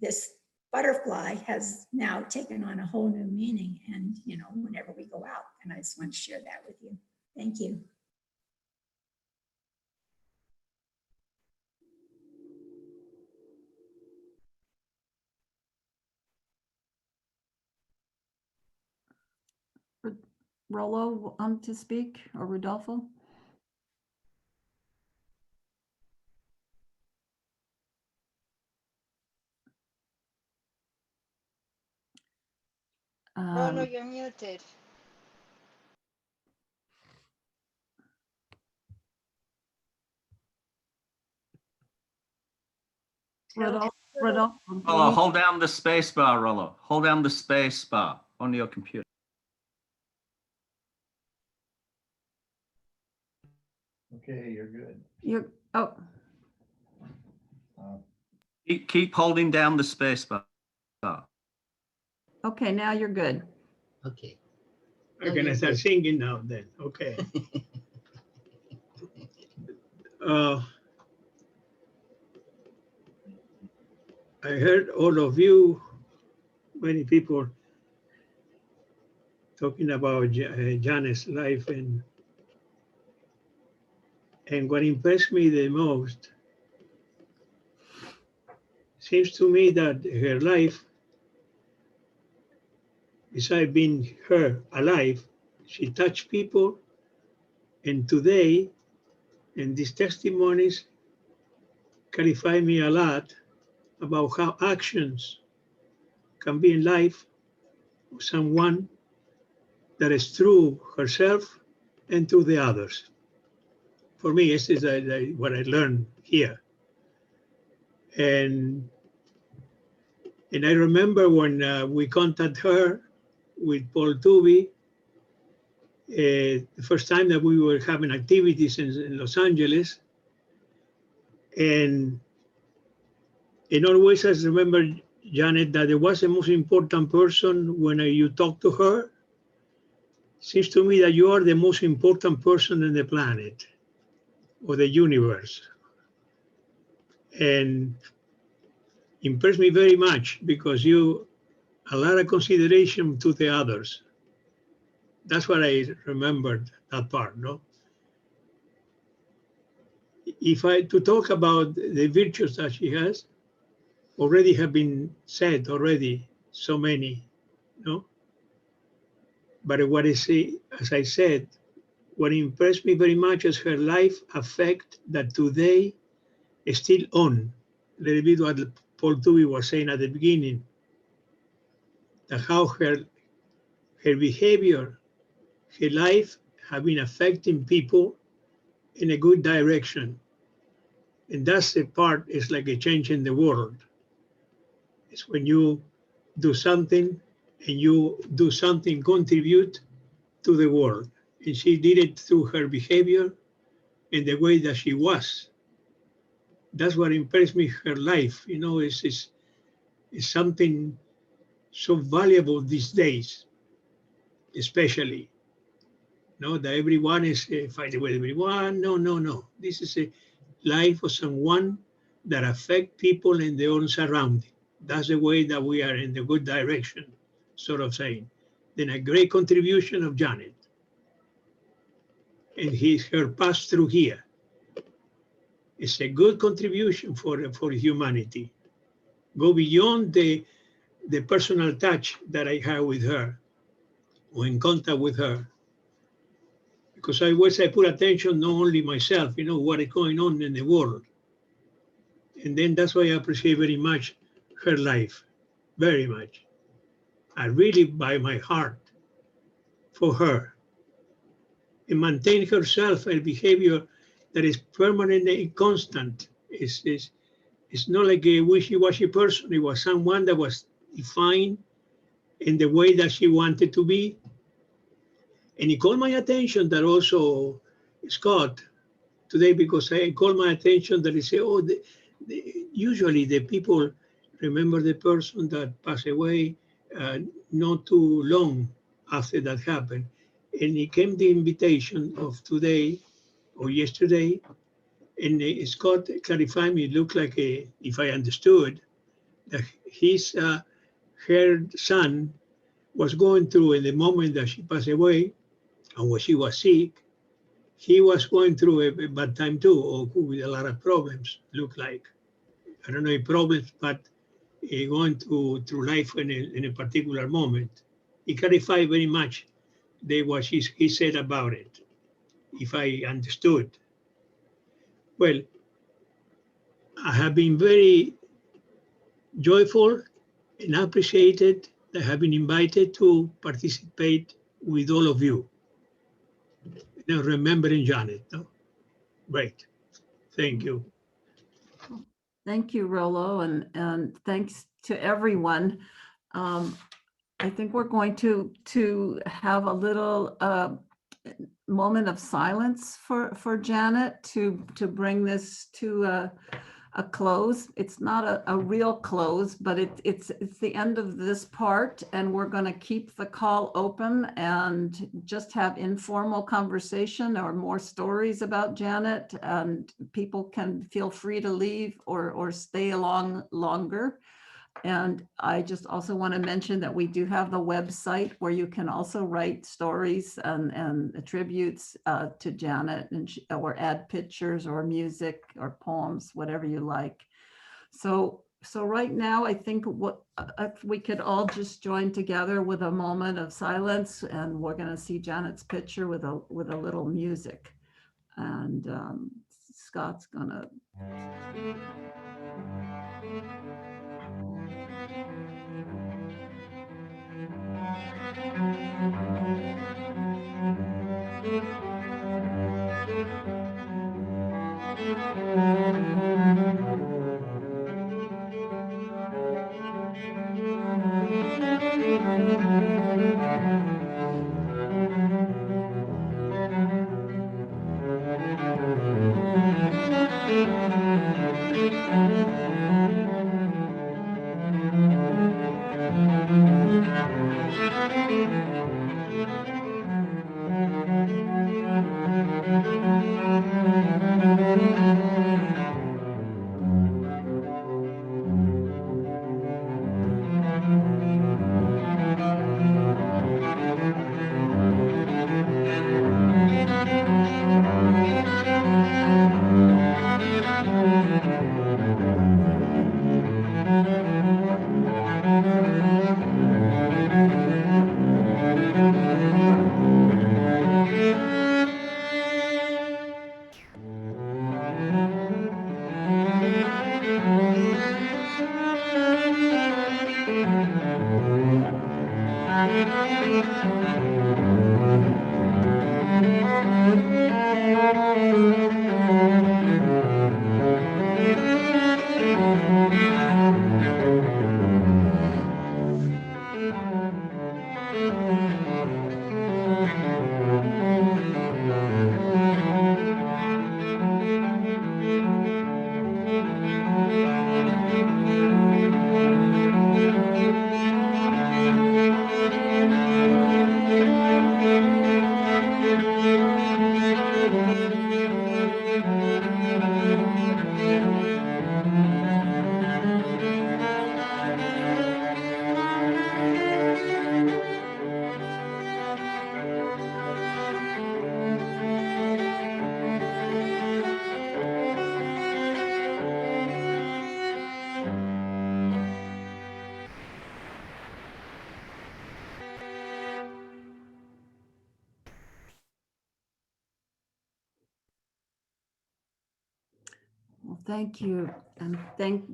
this butterfly has now taken on a whole new meaning. And, whenever we go out, and I just want to share that with you. Thank you. Rollo to speak, or Rodolfo? No, you're muted. Rodolfo, Rollo, hold down the space bar, Rollo. Hold down the space bar on your computer. Okay, you're good. oh, Keep holding down the space bar. okay, now you're good. Okay. I'm gonna start singing now then, okay. I heard all of you, many people talking about Janet's life, and what impressed me the most seems to me that her life, besides being her alive, she touched people, and today, and these testimonies clarify me a lot about how actions can be in life of someone that is through herself and through the others. For me, this is what I learned here. And I remember when we contacted her with Paul Tooby, the first time that we were having activities in Los Angeles. And always I remember, Janet, that it was the most important person when you talk to her. Seems to me that you are the most important person in the planet or the universe. And impressed me very much because you a lot of consideration to the others. That's what I remembered, that part, no? If I to talk about the virtues that she has, already have been said already, so many, no? But what I say, as I said, what impressed me very much is her life effect that today is still on. A little bit what Paul Tooby was saying at the beginning, that how her behavior, her life have been affecting people in a good direction. And that's the part, is like a change in the world. It's when you do something and you do something, contribute to the world. And she did it through her behavior and the way that she was. That's what impressed me, her life. You know, it's something so valuable these days, especially. No, that everyone is fighting with everyone. No, no, no. This is a life of someone that affect people in their own surrounding. That's the way that we are in the good direction, sort of saying. Then a great contribution of Janet and her pass through here. It's a good contribution for humanity. Go beyond the personal touch that I have with her or in contact with her. Because I put attention not only myself, you know, what is going on in the world. And then that's why I appreciate very much her life, very much. I really, by my heart, for her. And maintain herself a behavior that is permanent and constant. It's not like a wishy-washy person. It was someone that was defined in the way that she wanted to be. And it called my attention that also, Scott, today, because I called my attention that they say, oh, usually the people remember the person that passed away not too long after that happened. And it came the invitation of today or yesterday, and Scott clarified me, it looked like, if I understood, that his her son was going through in the moment that she passed away, and when she was sick, he was going through a bad time too, or with a lot of problems, look like. I don't know if problems, but going through life in a particular moment. He clarified very much what he said about it, if I understood. Well, I have been very joyful and appreciated that have been invited to participate with all of you. Now, remembering Janet. No? Great. Thank you. Thank you, Rollo, and thanks to everyone. I think we're going to have a little moment of silence for Janet to bring this to a close. It's not a real close, but it's the end of this part, and we're going to keep the call open and just have informal conversation or more stories about Janet, and people can feel free to leave or stay along longer. And I just also want to mention that we do have the website where you can also write stories and tributes to Janet, or add pictures or music or poems, whatever you like. So right now, I think if we could all just join together with a moment of silence, and we're going to see Janet's picture with a little music. And Scott's gonna. Well, thank you, and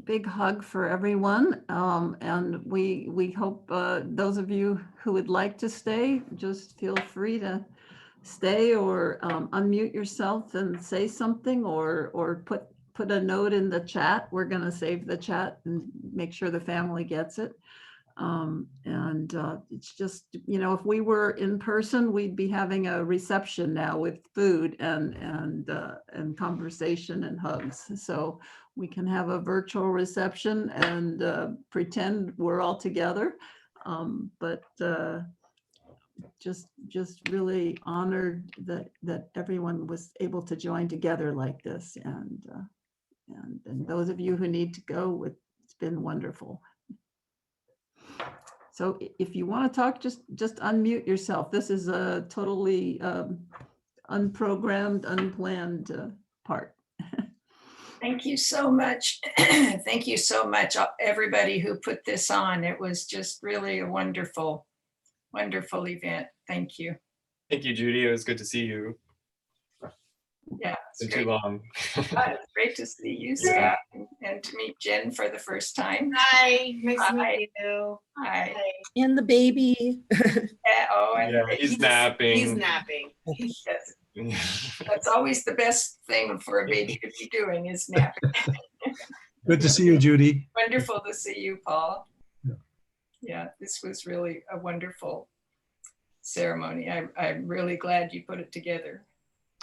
big hug for everyone. And we hope those of you who would like to stay, just feel free to stay, or unmute yourself and say something, or put a note in the chat. We're going to save the chat and make sure the family gets it. It's just, if we were in person, we'd be having a reception now with food and conversation and hugs. So we can have a virtual reception and pretend we're all together. But just really honored that everyone was able to join together like this. And those of you who need to go, it's been wonderful. So if you want to talk, just unmute yourself. This is a totally unprogrammed, unplanned part. Thank you so much. Thank you so much, everybody who put this on. It was just really a wonderful, wonderful event. Thank you. Thank you, Judy. It was good to see you. Yeah, it's Been great. too long. It's great to see you, Yeah. Scott, and to meet Jen for the first time. Hi, nice to Hi. meet you. Hi. And the baby. Yeah, oh, and Yeah, he's napping. He's napping. Yes. That's always the best thing for a baby to be doing is napping. Good to see you, Judy. Wonderful to see you, Paul. Yeah. Yeah, this was really a wonderful ceremony. I'm really glad you put it together.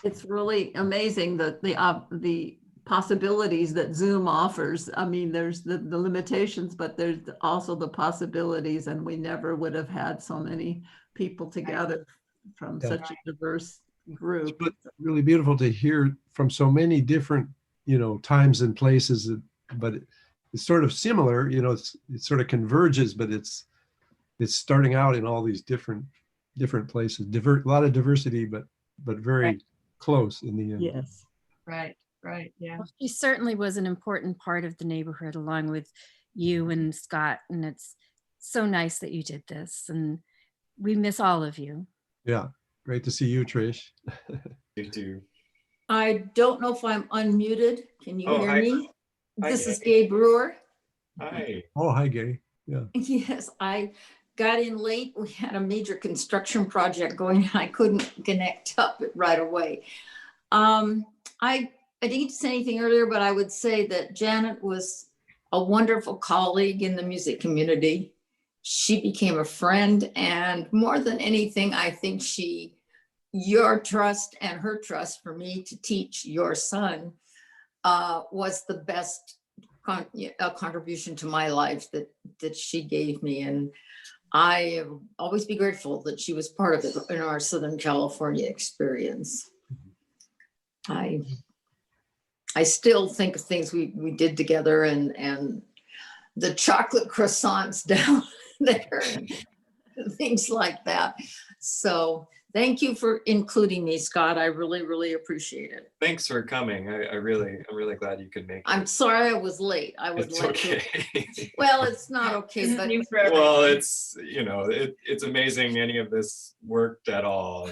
It's really amazing that the possibilities that Zoom offers. I mean, there's the limitations, but there's also the possibilities, and we never would have had so many people together from Yeah. such a diverse group. It's really beautiful to hear from so many different, times and places, but it's sort of similar, it sort of converges, but it's starting out in all these different places, a lot of diversity, but very Right. close in the end. Yes. Right, yeah. Well, she certainly was an important part of the neighborhood along with you and Scott. And it's so nice that you did this. And we miss all of you. Yeah. Great to see you, Trish. You too. I don't know if I'm unmuted. Can you Oh, hear hi. me? Hi, This is Gay. Gay Brewer. Hi. Oh, hi, Gary. Yeah. Yes, I got in late. We had a major construction project going and I couldn't connect up right away. I didn't get to say anything earlier, but I would say that Janet was a wonderful colleague in the music community. She became a friend, and more than anything, I think your trust and her trust for me to teach your son was the best contribution to my life that she gave me. And I will always be grateful that she was part of it in our Southern California experience. I still think of things we did together and the chocolate croissants down there, and things like that. So thank you for including me, Scott. I really, really appreciate it. Thanks for coming. I'm really glad you could make it. I'm sorry I was late. I would It's like okay. to. Well, it's not okay, but Well, it's it's amazing any of this worked at all.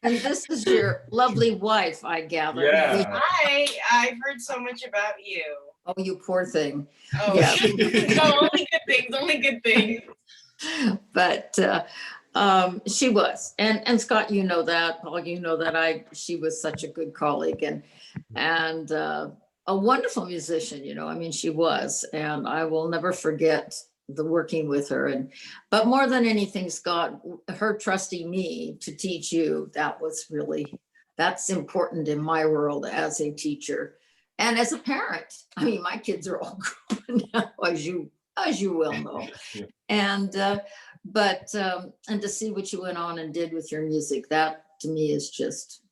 and this is your lovely wife, I gather. Yeah. Hi, I've heard so much about you. Oh, you poor thing. Oh, Yeah. no, only good things, only good things. But she was, and Scott, you know that, Paul, you know that she was such a good colleague and a wonderful musician, I mean, she was, and I will never forget the working with her. But more than anything, Scott, her trusting me to teach you, that's important in my world as a teacher and as a parent. I mean, my kids are all grown now, as you well know. And and to see what you went on and did with your music, that to me is just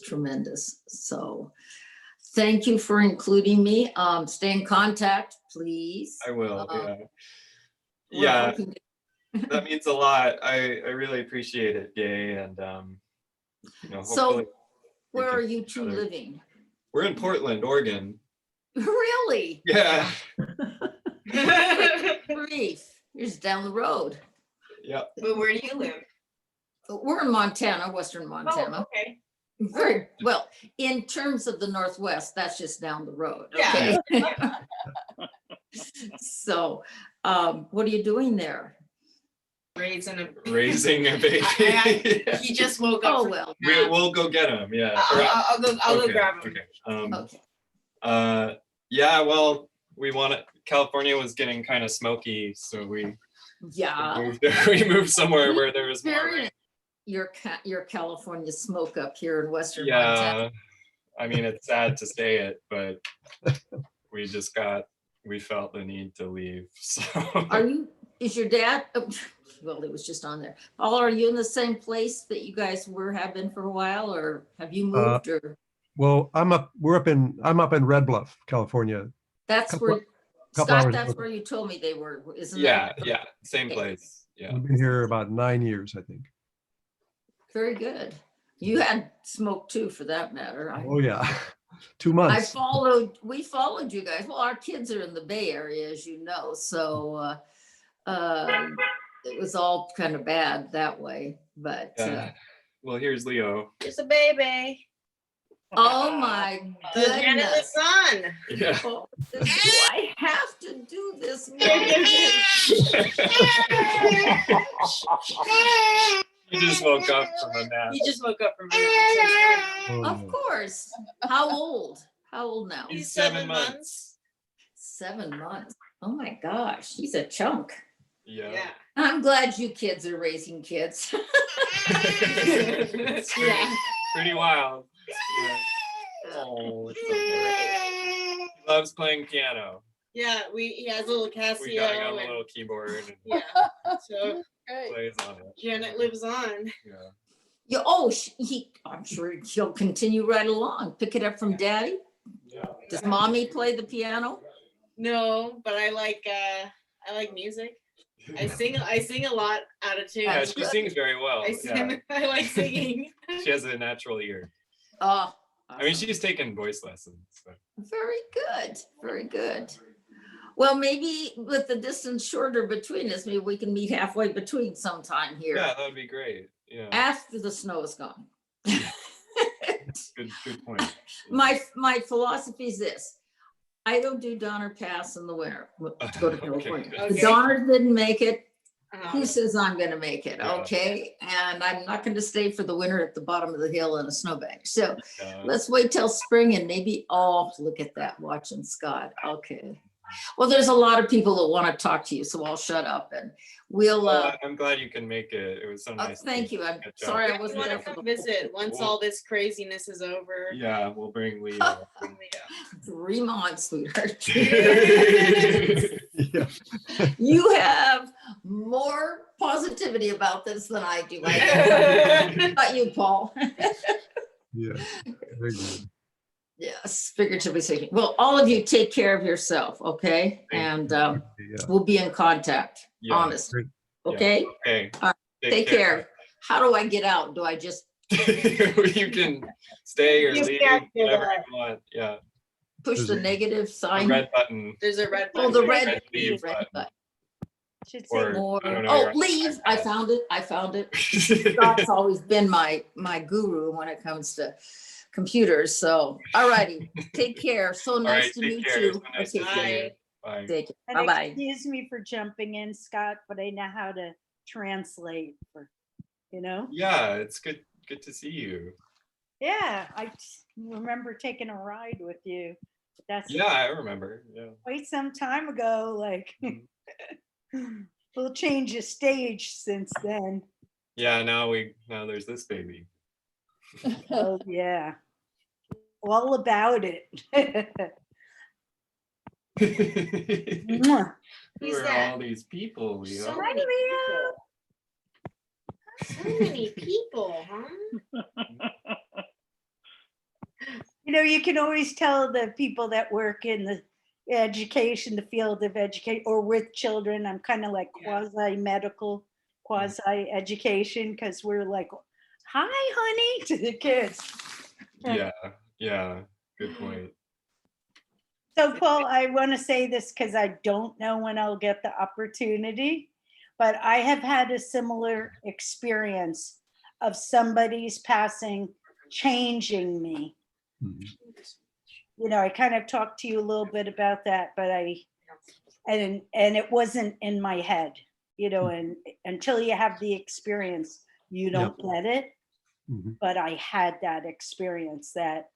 tremendous. So thank you for including me. Stay in contact, please. I will. We're Yeah. hoping That means a lot. I really appreciate it, Gay, and hopefully So where are you two living? we're in Portland, Oregon. Really? Yeah. Grief. You're just down the road. Yep. But where do you live? We're in Montana, Western Montana. Oh, okay. Very well, in terms of the Northwest, that's just down the road. Yeah. Okay. So, what are you doing there? Raising a baby. He just woke up. Oh, from well. a nap. We'll go get him. Yeah. I'll go Okay, grab him. Okay. Yeah. Well, California was getting kind of smoky, so we moved somewhere where there was more rain. Your California smoke up here in Western Yeah. Montana. I mean, it's sad to say it, but we felt the need to leave. So. Is your dad? Well, it was just on there. Paul, are you in the same place that you guys have been for a while, or have you moved? Well, I'm up in Red Bluff, California. That's Couple Scott, hours that's ago. where you told me they were, isn't Yeah, it? yeah, same place. Yeah. I've been here about 9 years, I think. Very good. You had smoke too, for that matter. Oh yeah, 2 months. We followed you guys. Well, our kids are in the Bay Area, as you know, so it was all kind of bad that way. But Well, here's Leo. It's a baby. Oh my Janet goodness. lives on. Yeah. Oh, do I have to do this? He just woke up from a nap. He just woke up from a nap. Of course. How old? How old now? He's 7 months. 7 months. Oh my gosh, he's a chunk. Yeah. I'm glad you kids are raising kids. It's pretty wild. Yeah. Oh, it's so good. He loves playing piano. Yeah, he has a little Casio. We got him a little keyboard. And yeah. So plays on it. Janet lives on. Yeah. Yeah, I'm sure he'll continue right along. Pick it up from daddy. Yeah. Does mommy play the piano? No, but I like music. I sing a lot out of tune. Yeah, she sings very well. I like singing. She has a natural ear. Oh, I mean, she's taken voice lessons. So. very good. Very good. Well, maybe with the distance shorter between us, maybe we can meet halfway between sometime here. Yeah, that would be great. Yeah. After the snow is gone. Good point. My philosophy is this. I don't do Donner Pass in the winter to go to California. Okay. The Donners didn't make it. Who says I'm going to make it? Yeah. Okay. And I'm not going to stay for the winter at the bottom of the hill in a snowbank. So let's wait till spring and maybe, look at that, watching Scott. Okay. Well, there's a lot of people that want to talk to you, so I'll shut up and we'll. Well, I'm glad you can make it. It was so nice. Thank you. I'm catch up. sorry I I wasn't want there to for come the visit once all this craziness is over. Yeah, we'll bring Leo. 3 months, sweetheart. Yeah. You have more positivity about this than I do. Not you, Paul. Yeah. Very good. Yes, figuratively speaking. Well, all of you take care of yourself, okay? And we'll be in contact, honest. Great. Okay? Okay. All right. Take care. How do I get out? Do I just You can stay or You leave, can't get whatever out. you want. Yeah. push the negative The sign? red button. There's a red Oh, button. the red leave button. Should Or, say More. I don't know, Oh, you're on leave. I found it. I found it. Scott's always been my guru when it comes to computers. So, all righty. Take care. So All nice right, to take meet care. you. So nice to Okay, see you. Bye. Bye. take care. And Bye-bye. excuse me for jumping in, Scott, but I know how to translate for, Yeah, it's good to see you. Yeah, I remember taking a ride with you. That's Yeah, I remember. Yeah. quite some time ago, like we'll change the stage since then. Yeah, now there's this baby. Oh yeah. All about it. Mwah. Who Who's are that? all these people, Leo? So many people. So many people, huh? You can always tell the people that work in the field of education, or with children. I'm kind of like quasi-medical, quasi-education, because we're like, hi, honey, to the kids. Yeah, good point. So, Paul, I want to say this because I don't know when I'll get the opportunity, but I have had a similar experience of somebody's passing changing me. I kind of talked to you a little bit about that, but and it wasn't in my head, and until you have the experience, you don't get it. But I had that experience, that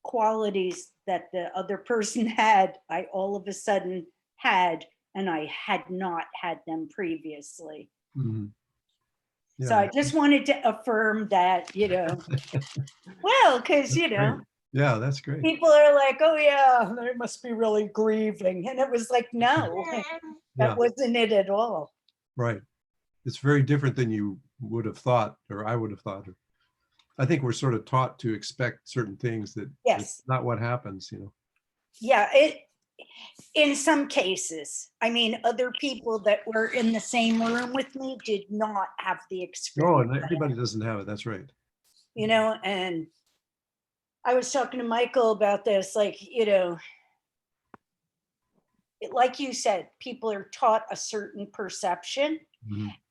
qualities that the other person had, I all of a sudden had, and I had not had them previously. So I just wanted to affirm that, well, because, Yeah, that's great. people are like, oh yeah, they must be really grieving. And it was like, no, Yeah. that wasn't it at all. Right. It's very different than you would have thought, or I would have thought. I think we're sort of taught to expect certain things that it's not what happens, Yeah, in some cases, I mean, other people that were in the same room with me did not have the experience. Oh, and everybody doesn't have it. That's right. And I was talking to Michael about this, like, like you said, people are taught a certain perception,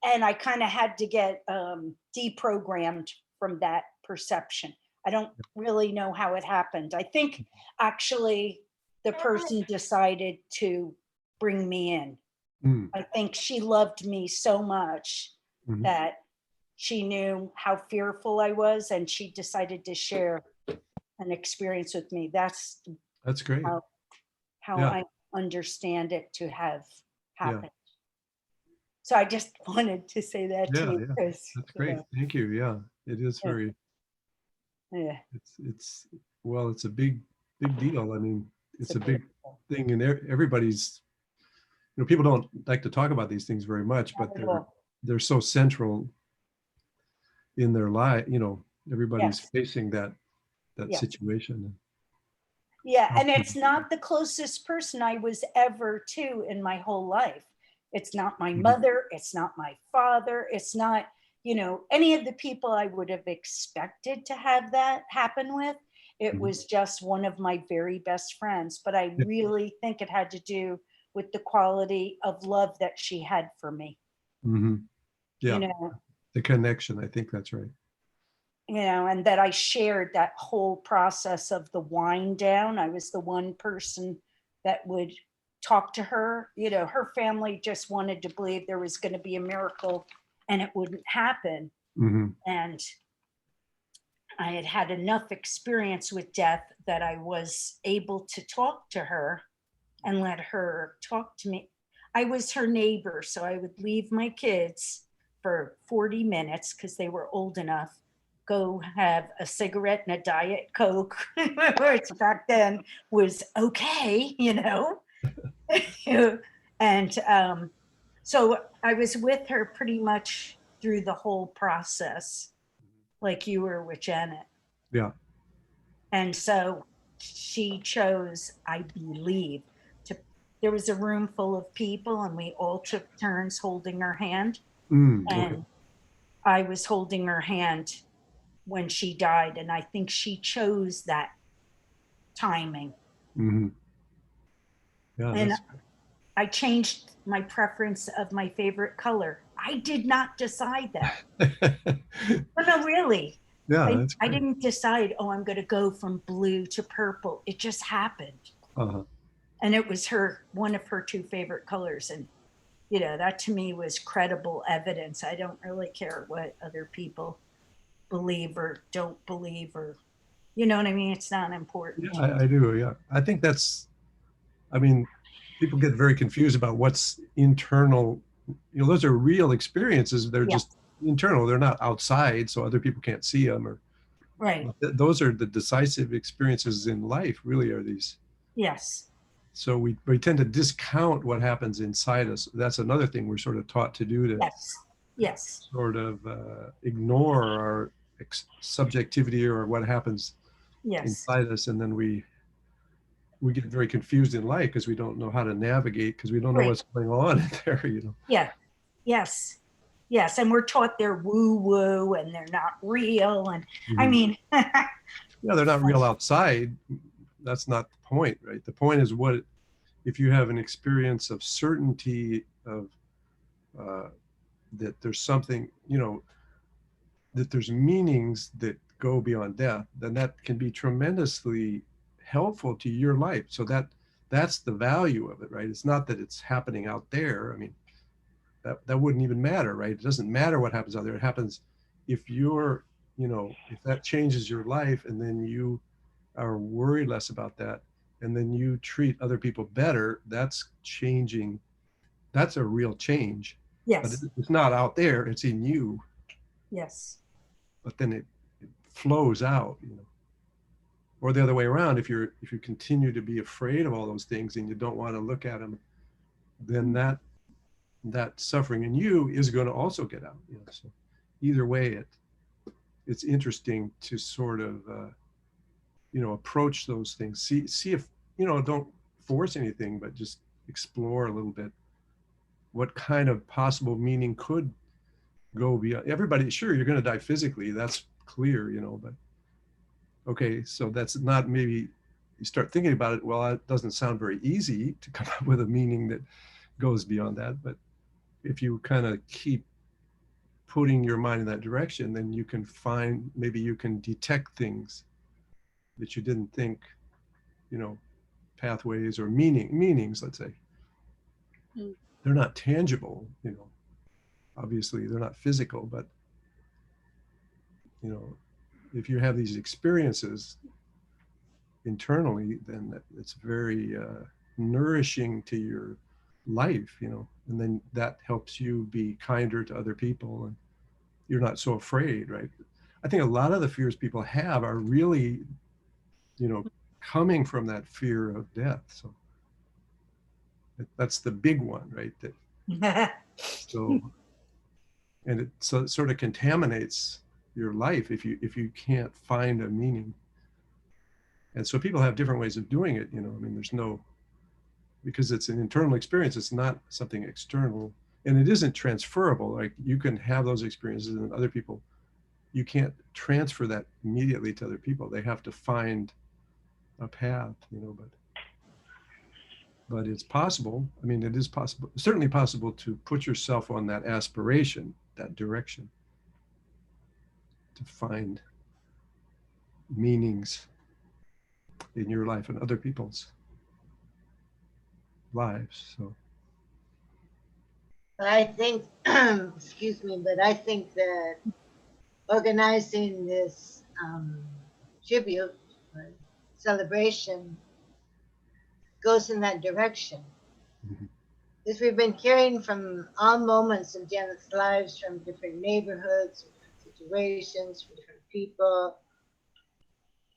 and I kind of had to get deprogrammed from that perception. I don't really know how it happened. I think actually the person decided to bring me in. I think she loved me so much that she knew how fearful I was, and she decided to share an experience with me. That's great. How Yeah. I understand it to have Yeah. happened. So I just wanted to say that to Yeah, you yeah. because That's great. Thank you. Yeah, it is Yeah. very, yeah, it's well, it's a big deal. I mean, it's a a big thing, and everybody's, you know, people don't like to talk about these things very much, but Not at all. they're so central in their life. You know, everybody's Yes. facing that Yes. situation. Yeah, and it's not the closest person I was ever to in my whole life. It's not my mother, it's not my father, it's not, you know, any of the people I would have expected to have that happen with. It was just one of my very best friends, but I really think it had to do with the quality of love that she had for me. Yeah, You know, the connection. I think that's right. you know, and that I shared that whole process of the wind down. I was the one person that would talk to her. You know, her family just wanted to believe there was going to be a miracle and it wouldn't happen. And I had had enough experience with death that I was able to talk to her and let her talk to me. I was her neighbor, so I would leave my kids for 40 minutes because they were old enough, go have a cigarette and a Diet Coke, which back then was okay, you know? And so I was with her pretty much through the whole process, like you were with Janet. Yeah. And so she chose, I believe, there was a room full of people and we all took turns holding her hand. And I was holding her hand when she died. And I think she chose that timing. Yeah, And that's I changed my preference of my favorite color. I did not decide that. No, really. Yeah, that's I great. didn't decide, oh, I'm going to go from blue to purple. It just happened. And it was one of her two favorite colors. And, you know, that to me was credible evidence. I don't really care what other people believe or don't believe, or, you know what I mean? It's not important. Yeah, I do. Yeah. I think I mean, people get very confused about what's internal. You know, those are real experiences. They're just internal. They're not outside, so other people can't see them. Or right. Those are the decisive experiences in life. Really, are these? Yes. So we tend to discount what happens inside us. That's another thing we're sort of taught to do, to yes, sort of ignore our subjectivity or what happens inside us, and then we get very confused in life because we don't know how to navigate, because we don't know what's going on in there, you know. Yeah. Yes. And we're taught they're woo woo and they're not real. And I mean, yeah, they're not real outside. That's not the point, right? The point is, what if you have an experience of certainty of that there's something, you know, that there's meanings that go beyond death, then that can be tremendously helpful to your life. So that's the value of it, right? It's not that it's happening out there. I mean, that wouldn't even matter, right? It doesn't matter what happens out there. It happens if you're, you know, if that changes your life, and then you are worried less about that, and then you treat other people better, that's changing. That's a real change. Yes. But it's not out there, it's in you. Yes. But then it flows out, you know. Or the other way around, if you continue to be afraid of all those things and you don't want to look at them, then that suffering in you is going to also get out, you know. So either way, it's interesting to sort of you know, approach those things, see if, you know, don't force anything, but just explore a little bit what kind of possible meaning could go beyond. Everybody, sure, you're going to die physically, that's clear, you know, but okay, so that's not, maybe you start thinking about it, well, it doesn't sound very easy to come up with a meaning that goes beyond that. But if you kind of keep putting your mind in that direction, then you can find, maybe you can detect things that you didn't think, pathways or meanings, let's say. They're not tangible, obviously they're not physical, but if you have these experiences internally, then it's very nourishing to your life, and then that helps you be kinder to other people, and you're not so afraid, right? I think a lot of the fears people have are really, coming from that fear of death. So that's the big one, right? So, and it sort of contaminates your life if you can't find a meaning. And so people have different ways of doing it, there's no, because it's an internal experience, it's not something external, and it isn't transferable. Like, you can have those experiences and other people, you can't transfer that immediately to other people. They have to find a path, but it's possible. It is possible, certainly possible, to put yourself on that aspiration, that direction, to find meanings in your life and other people's lives. So But I think, excuse me, but I think that organizing this tribute or celebration goes in that direction. Because we've been carrying from all moments of Janet's lives, from different neighborhoods, different situations, from different people,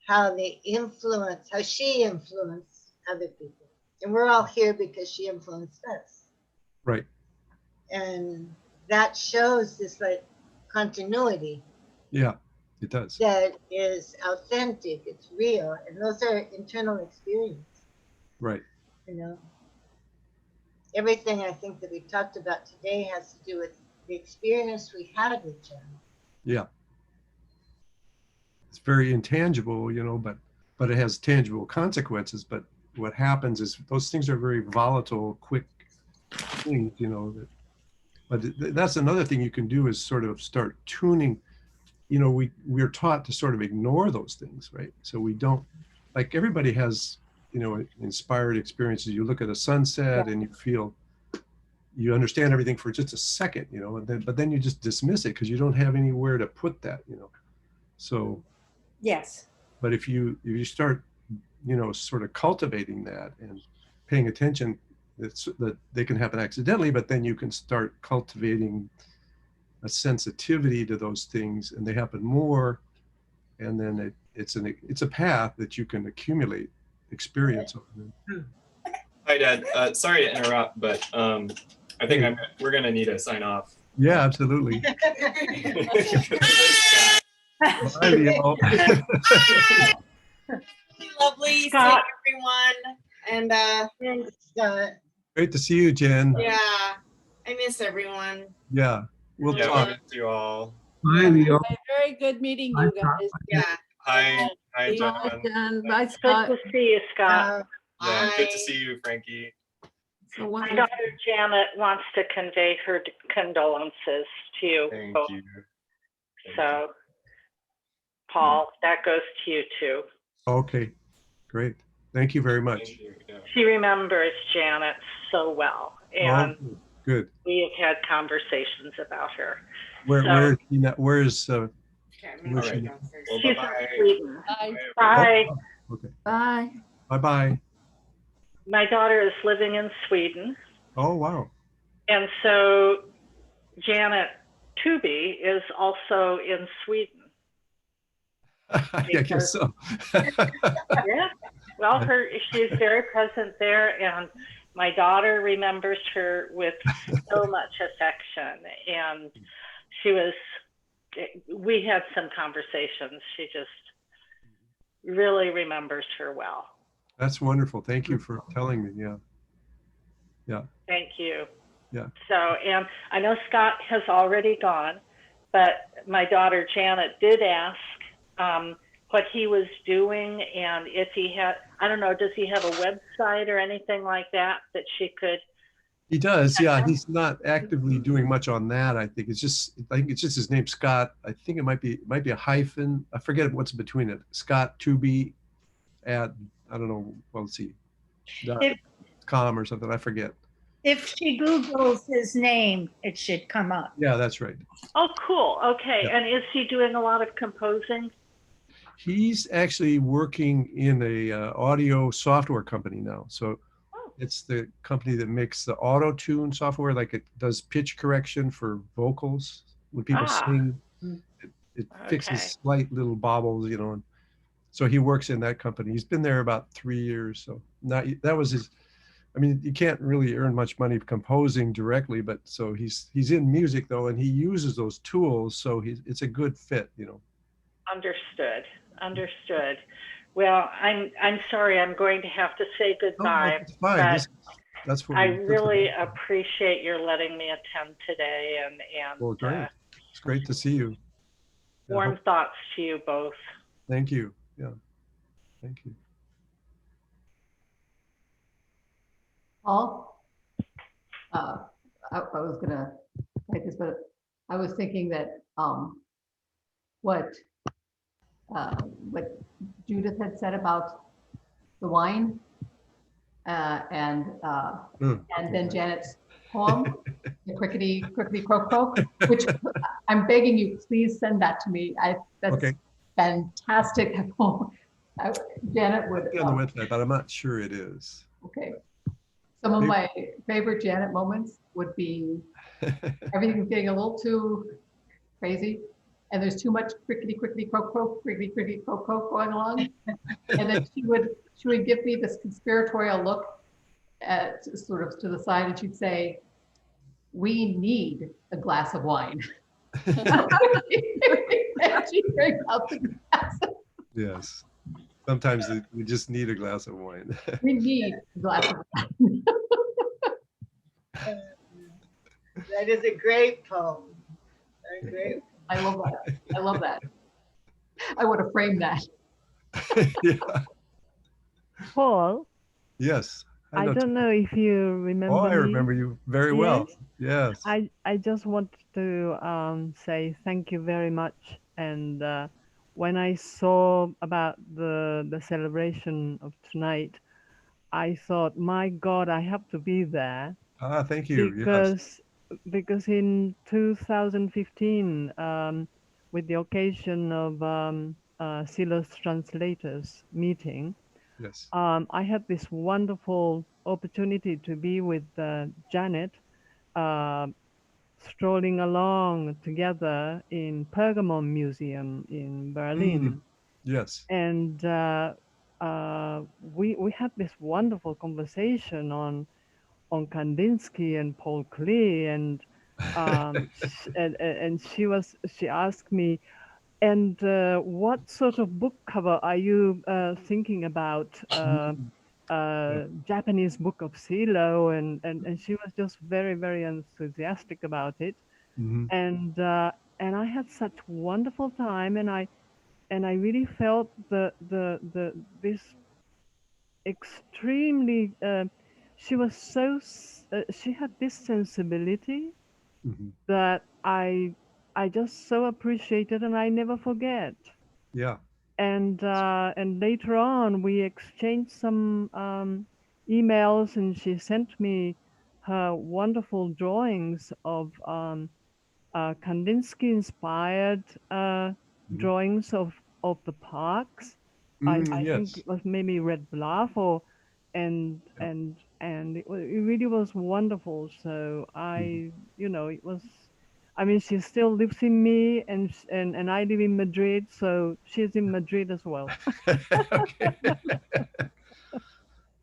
how they influence, how she influenced other people. And we're all here because she influenced us. right. And that shows this like continuity. Yeah, it does. That is authentic, it's real, and those are internal experiences. Right. Everything I think that we talked about today has to do with the experience we had with Janet. Yeah. It's very intangible, but it has tangible consequences. But what happens is those things are very volatile, quick things, but that's another thing you can do, is sort of start tuning. We're taught to sort of ignore those things, right? So we don't, like, everybody has, inspired experiences. You look at a sunset and you understand everything for just a second, but then you just dismiss it because you don't have anywhere to put that, So Yes. but if you start, sort of cultivating that and paying attention, that they can happen accidentally, but then you can start cultivating a sensitivity to those things, and they happen more, and then it's a path that you can accumulate experience over. Hi, Dad. Sorry to interrupt, but I think we're gonna need to sign off. Yeah, absolutely. Bye, Leo. Lovely Scott. seeing everyone. And Great to see you, Jen. yeah, I miss everyone. Yeah, we'll Yeah, talk. we miss you all. Bye, Leo. Very good meeting you guys. Yeah. Hi, Bye, John. Jen. Bye, Good Scott. to see you, Scott. Yeah, good to Bye. see you, Frankie. So My wonderful. daughter Janet wants to convey her condolences to you Thank both. you. So, Paul, that goes to you too. Okay, great. Thank you very much. Thank you. Yeah. She remembers Janet so well, and Oh, good. we have had conversations about her. Where's she now? Where's All where's she right. now? Well, She's bye-bye. in Sweden. Bye. Bye. Okay. Bye. Bye-bye. My daughter is living in Sweden, Oh, wow. and so Janet Tooby is also in Sweden. I guess so. Yeah. Well, she's very present there, and my daughter remembers her with so much affection. And we had some conversations. She just really remembers her well. That's wonderful. Thank you for telling me. Yeah. Yeah. Thank you. Yeah. So, and I know Scott has already gone, but my daughter Janet did ask what he was doing, and if he had, I don't know, does he have a website or anything like that that she could He does, yeah. He's not actively doing much on that. I think it's just his name, Scott. I think it might be a hyphen. I forget what's between it. Scott Tooby at, I don't know. Well, let's see, If, .com or something. I forget. if she Googles his name, it should come up. Yeah, that's right. Oh, cool. Okay. Yeah. And is he doing a lot of composing? He's actually working in a audio software company now. So it's the company that makes the auto tune software, like it does pitch correction for vocals when people sing. It fixes slight little bobbles, you know. And so he works in that company. He's been there about 3 years. So that was his. I mean, you can't really earn much money composing directly, but so he's in music though, and he uses those tools. So it's a good fit, you know. Understood. Understood. Well, I'm sorry. I'm going to have to say goodbye. That's fine. That's what I really appreciate your letting me attend today, and well, great. It's great to see you. Warm thoughts to you both. Thank you. Yeah. Thank you. Paul, I was gonna write this, but I was thinking that what Judith had said about the wine, and then Janet's poem, the crickety croak croak, which I'm begging you, please send that to me. That's fantastic. Janet would. It's on the website, but I'm not sure it is. Okay. Some of my favorite Janet moments would be everything's getting a little too crazy, and there's too much crickety croak croak, crickety croak croak going along, and then she would give me this conspiratorial look at sort of to the side, and she'd say, "We need a glass of wine." And she'd bring out the glass. Yes. Sometimes we just need a glass of wine. We need a glass of wine. That is a great poem. A great. I love that. I love that. I want to frame that. Yeah. Paul. Yes. I don't know if you remember. Oh, I remember you very well. Yes. I just want to say thank you very much. And when I saw about the celebration of tonight, I thought, my God, I have to be there. Ah, thank you. Because in 2015, with the occasion of Silos Translators meeting, yes, I had this wonderful opportunity to be with Janet, strolling along together in Pergamon Museum in Berlin. Yes. And we had this wonderful conversation on Kandinsky and Paul Klee, and and she asked me, and what sort of book cover are you thinking about? Japanese book of Silo, and she was just very, very enthusiastic about it. And I had such wonderful time, and I really felt this extremely. She was so. She had this sensibility that I just so appreciated, and I never forget. Yeah. And later on, we exchanged some emails, and she sent me her wonderful drawings of Kandinsky-inspired drawings of the parks. I think it was maybe Red Bluff, and it really was wonderful. So it was. I mean, she still lives in me, and I live in Madrid, so she's in Madrid as well.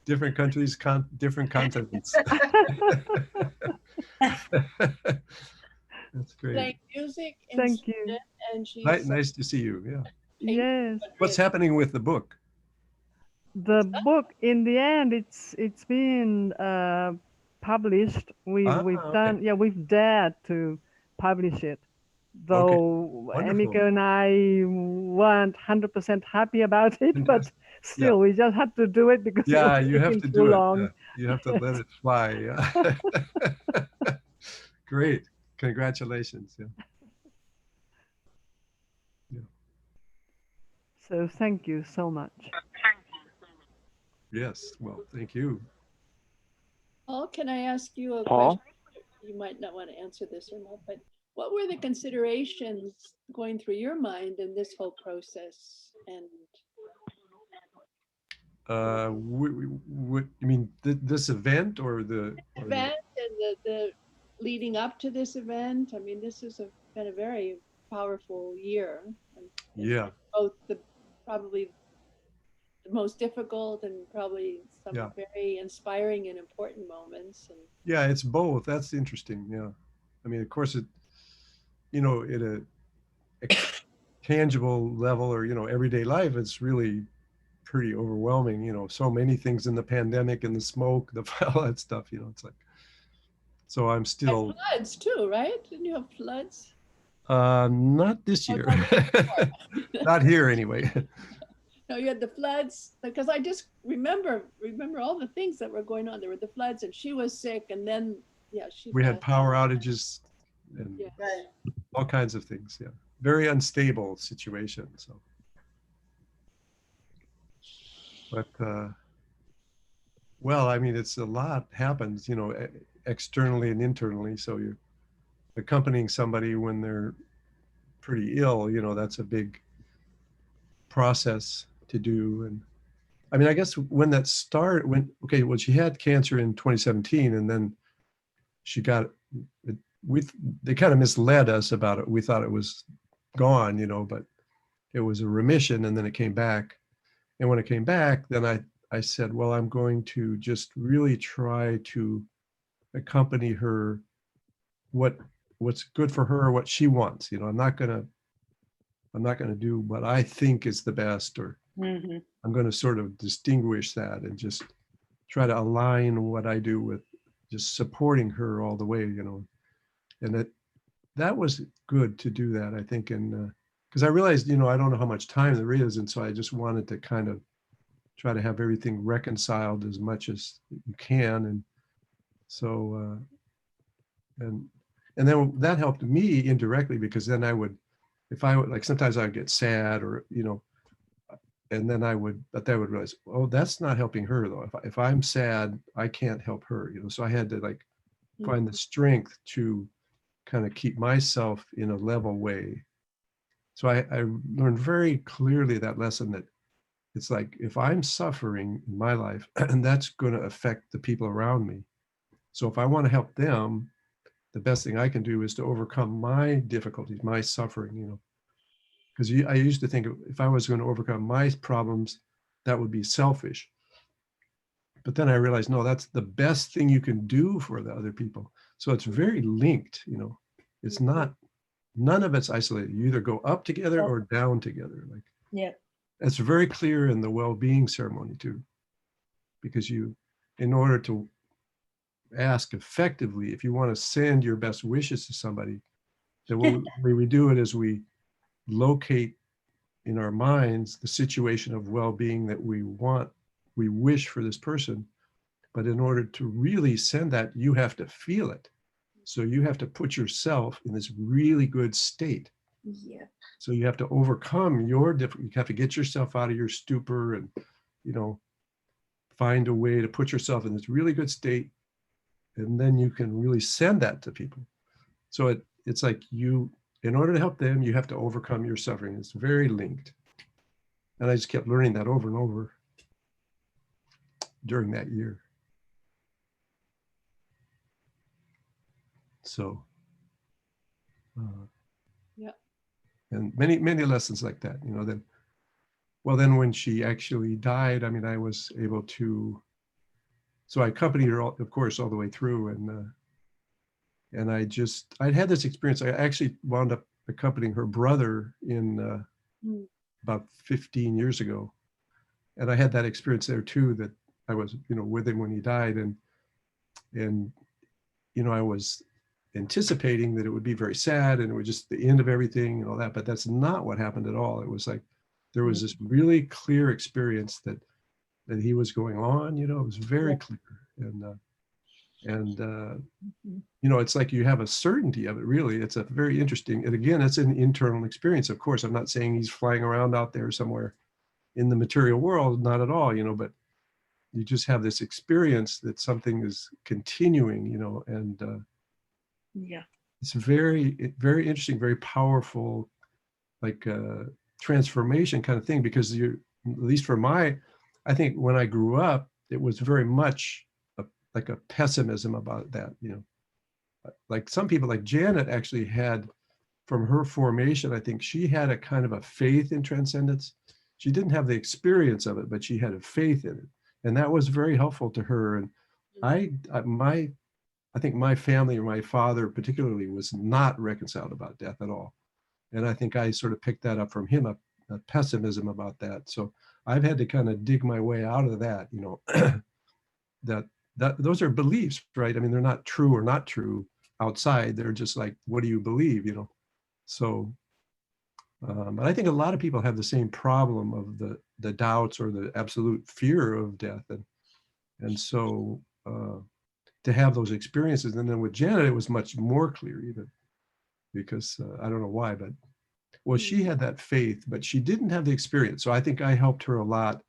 Different countries, different continents. That's great. Playing music. Thank you. And she's Nice to see you. Yeah. Yes. What's happening with the book? The book, in the end, it's been published. We've dared to publish it, though Emiko and I weren't 100% happy about it, but still we just had to do it because it was you have to taking do too it. long. You have to let it fly. Yeah. Great. Congratulations. Yeah. Yeah. So thank you so much. Yes. Well, thank you. Paul, can I ask you a Paul? question? You might not want to answer this or not, but what were the considerations going through your mind in this whole process? And What you mean, this event or the event and the leading up to this event? I mean, this has been a very powerful year. Yeah. Both probably the most difficult and probably some Yeah. very inspiring and important moments. And Yeah, it's both. That's interesting. Yeah. I mean, of course, at a tangible level or, everyday life, it's really pretty overwhelming. So many things in the pandemic and the smoke, all that stuff, it's like, so I'm still. And floods too, right? Didn't you have floods? Not this year. Not here anyway. No, you had the floods, because I just remember all the things that were going on. There were the floods and she was sick, and then We had power outages and all kinds of things. Yeah. Very unstable situation. So, but well, I mean, it's a lot happens, externally and internally. So you're accompanying somebody when they're pretty ill, that's a big process to do. And I mean, I guess when that started, well, she had cancer in 2017, and then she got it. They kind of misled us about it. We thought it was gone, but it was a remission, and then it came back. And when it came back, then I said, well, I'm going to just really try to accompany her, what's good for her, what she wants. I'm not gonna do what I think is the best, or I'm going to sort of distinguish that and just try to align what I do with just supporting her all the way, and that was good to do that, I think. And because I realized, I don't know how much time there is. And so I just wanted to kind of try to have everything reconciled as much as you can. And so, and then that helped me indirectly, because then I would, if I would, like, sometimes I would get sad, or, and then but I would realize, oh, that's not helping her though. If I'm sad, I can't help her, so I had to find the strength to kind of keep myself in a level way. So I learned very clearly that lesson, that it's like, if I'm suffering in my life, and that's going to affect the people around me. So if I want to help them, the best thing I can do is to overcome my difficulties, my suffering, because I used to think if I was going to overcome my problems, that would be selfish. But then I realized, no, that's the best thing you can do for the other people. So it's very linked, it's not, none of it's isolated. You either go up together or down together. It's very clear in the well-being ceremony too, because in order to ask effectively, if you want to send your best wishes to somebody, then what we do it is we locate in our minds the situation of well-being that we wish for this person. But in order to really send that, you have to feel it. So you have to put yourself in this really good state. Yeah. So you have to overcome you have to get yourself out of your stupor, and, find a way to put yourself in this really good state. And then you can really send that to people. So it's like in order to help them, you have to overcome your suffering. It's very linked. And I just kept learning that over and over during that year. So, and many lessons like that, then when she actually died, I mean, I was able to, so I accompanied her, of course, all the way through. And I'd had this experience. I actually wound up accompanying her brother in about 15 years ago. And I had that experience there too, that I was, with him when he died. And I was anticipating that it would be very sad and it was just the end of everything and all that, but that's not what happened at all. It was like, there was this really clear experience that he was going on, it was very clear. you know, it's like you have a certainty of it, really. It's a very interesting, and again, it's an internal experience. Of course, I'm not saying he's flying around out there somewhere in the material world, not at all, you know, but you just have this experience that something is continuing, you know, and Yeah. it's very, very interesting, very powerful, like transformation kind of thing, because you're, at least for I think when I grew up, it was very much like a pessimism about that, you know. Like some people, like Janet actually had, from her formation, I think she had a kind of a faith in transcendence. She didn't have the experience of it, but she had a faith in it. And that was very helpful to her. And I think my family, or my father particularly, was not reconciled about death at all. And I think I sort of picked that up from him, a pessimism about that. So I've had to kind of dig my way out of that, you know, that those are beliefs, right? I mean, they're not true or not true outside. They're just like, what do you believe, you know? So, but I think a lot of people have the same problem of the doubts or the absolute fear of death. And so to have those experiences, and then with Janet, it was much more clear even, because I don't know why, but well, she had that faith, but she didn't have the experience. So I think I helped her a lot,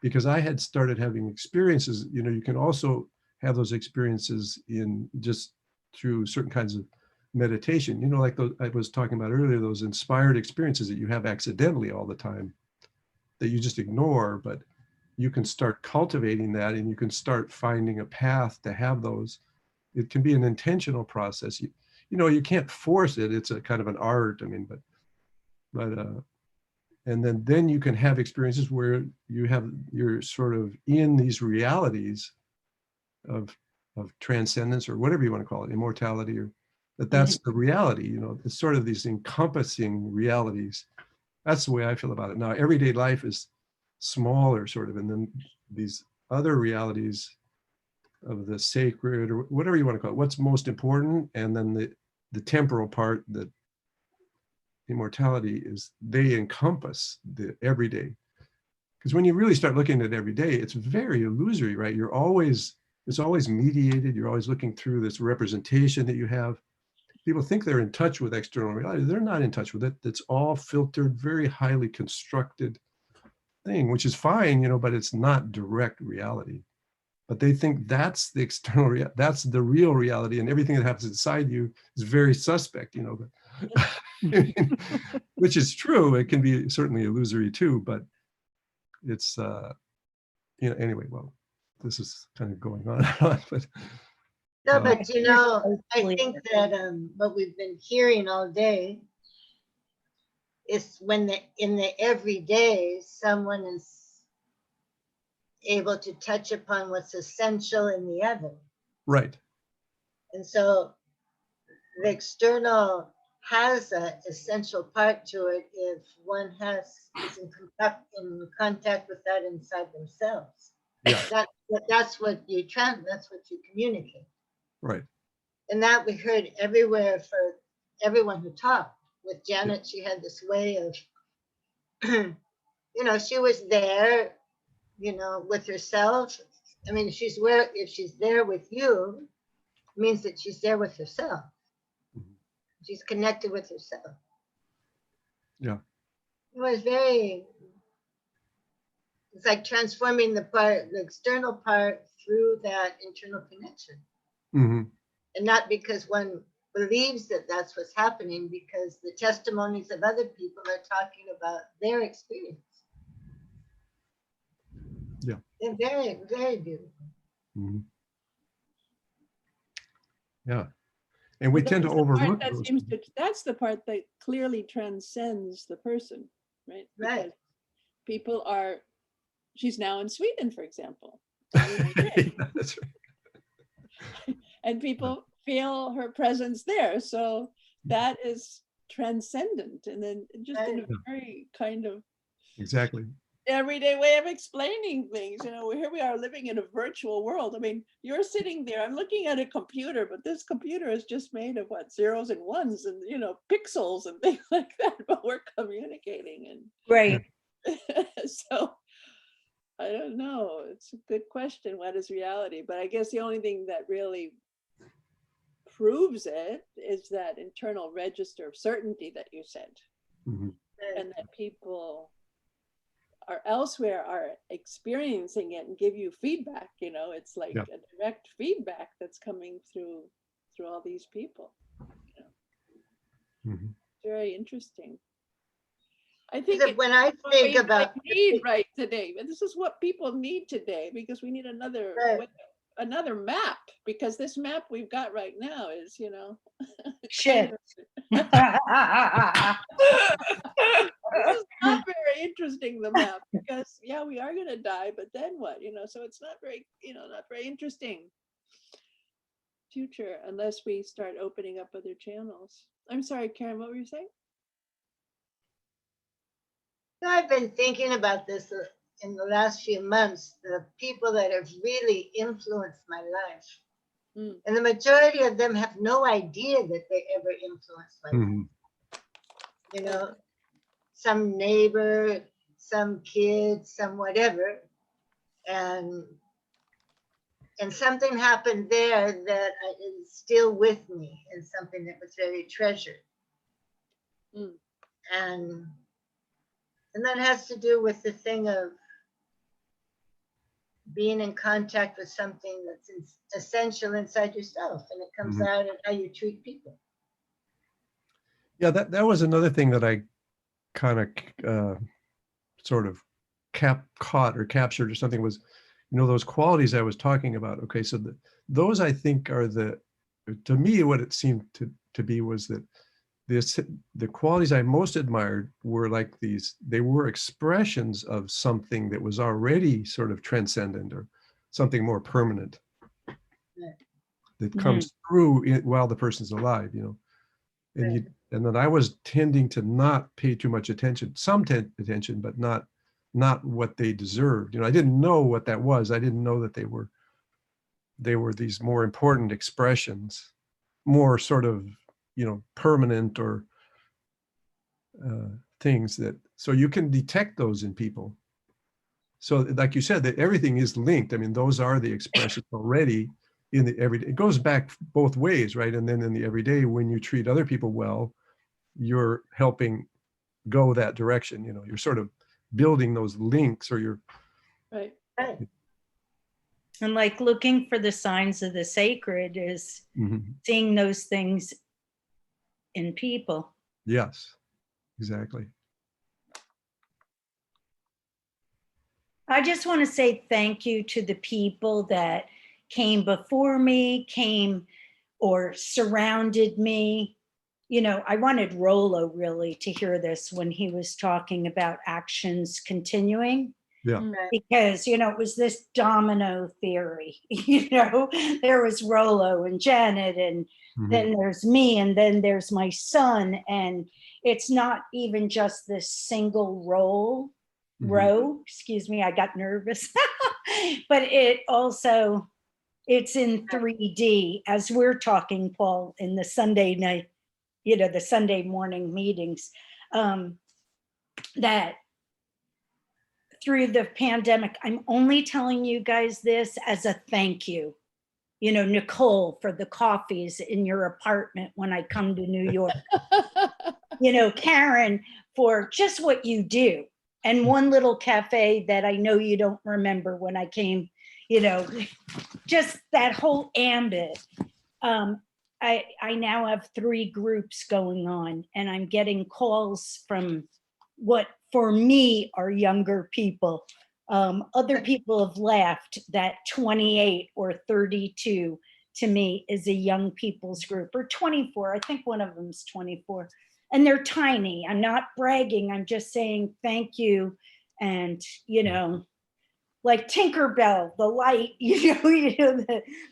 because I had started having experiences. You know, you can also have those experiences in just through certain kinds of meditation, you know, like those I was talking about earlier, those inspired experiences that you have accidentally all the time that you just ignore, but you can start cultivating that, and you can start finding a path to have those. It can be an intentional process. You know, you can't force it. It's a kind of an art. I mean, but and then you can have experiences where you're sort of in these realities of transcendence, or whatever you want to call it, immortality, or that's the reality, you know. It's sort of these encompassing realities. That's the way I feel about it. Now, everyday life is smaller, sort of, and then these other realities of the sacred, or whatever you want to call it, what's most important, and then the temporal part, that immortality, is they encompass the everyday. Because when you really start looking at every day, it's very illusory, right? It's always mediated. You're always looking through this representation that you have. People think they're in touch with external reality. They're not in touch with it. It's all filtered, very highly constructed thing, which is fine, you know, but it's not direct reality. But they think that's the external, that's the real reality, and everything that happens inside you is very suspect, you know. But, which is true. It can be certainly illusory too, but it's, you know, anyway, well, this is kind of going on and on, but. No, but you know, I think that what we've been hearing all day is when in the everyday, someone is able to touch upon what's essential in the other. Right. And so the external has an essential part to it if one is in contact with that inside themselves. Yeah. That's what you communicate. Right. And that we heard everywhere for everyone who talked. With Janet, she had this way of, you know, she was there, you know, with herself. I mean, if she's there with you, it means that she's there with herself. She's connected with herself. Yeah. It was it's like transforming the external part through that internal connection. Mm-hmm. And not because one believes that that's what's happening, because the testimonies of other people are talking about their experience. Yeah. They're very, very beautiful. Mm-hmm. Yeah. And we tend to overlook those. That's the part that clearly transcends the person, right? Right. Because she's now in Sweden, for example. Yeah, that's right. And people feel her presence there. So that is transcendent. And then just in a very kind of exactly everyday way of explaining things. You know, here we are living in a virtual world. I mean, you're sitting there, I'm looking at a computer, but this computer is just made of what, zeros and ones and, you know, pixels and things like that, but we're communicating. And right. So I don't know. It's a good question. What is reality? But I guess the only thing that really proves it is that internal register of certainty that you said. Mhm. And that people are elsewhere are experiencing it and give you feedback. You know, it's like Yeah. a direct feedback that's coming through all these people. You know, Mhm. very interesting. I think Because when I think about need right today, and this is what people need today, because we need another another map, because this map we've got right now is, you know, Shit. This is not very interesting, the map, because yeah, we are gonna die, but then what? You know, so it's not very, you know, not very interesting future unless we start opening up other channels. I'm sorry, Karen, what were you saying? I've been thinking about this in the last few months, the people that have really influenced my life. And the majority of them have no idea that they ever influenced my life. You know, some neighbor, some kid, some whatever. And something happened there that is still with me, and something that was very treasured. And that has to do with the thing of being in contact with something that's essential inside yourself, and it comes out in how you treat people. Yeah, that was another thing that I kind of sort of caught or captured or something was, you know, those qualities I was talking about. Okay, so those I think are to me, what it seemed to be was that the qualities I most admired were like these, they were expressions of something that was already sort of transcendent or something more permanent that comes through while the person's alive, you know. And then I was tending to not pay too much attention, some attention, but not what they deserved. You know, I didn't know what that was. I didn't know that they were these more important expressions, more sort of, you know, permanent or things that, so you can detect those in people. So like you said, that everything is linked. I mean, those are the expressions already in the everyday. It goes back both ways, right? And then in the everyday, when you treat other people well, you're helping go that direction. You know, you're sort of building those links, or you're right. And like looking for the signs of the sacred is seeing those things in people. Yes, exactly. I just want to say thank you to the people that came before me, came or surrounded me. You know, I wanted Rollo really to hear this when he was talking about actions continuing. Yeah. Because, you know, it was this domino theory, you know, there was Rollo and Janet, and then there's me, and then there's my son. And it's not even just this single row, excuse me, I got nervous, but it also, it's in 3D as we're talking, Paul, in the Sunday night, you know, the Sunday morning meetings, that through the pandemic, I'm only telling you guys this as a thank you. You know, Nicole, for the coffees in your apartment when I come to New York. You know, Karen, for just what you do. And one little cafe that I know you don't remember when I came, you know, just that whole ambit. I now have 3 groups going on, and I'm getting calls from what for me are younger people. Other people have laughed that 28 or 32 to me is a young people's group, or 24. I think one of them is 24. And they're tiny. I'm not bragging. I'm just saying thank you. And, you know, like Tinkerbell, the light, you know,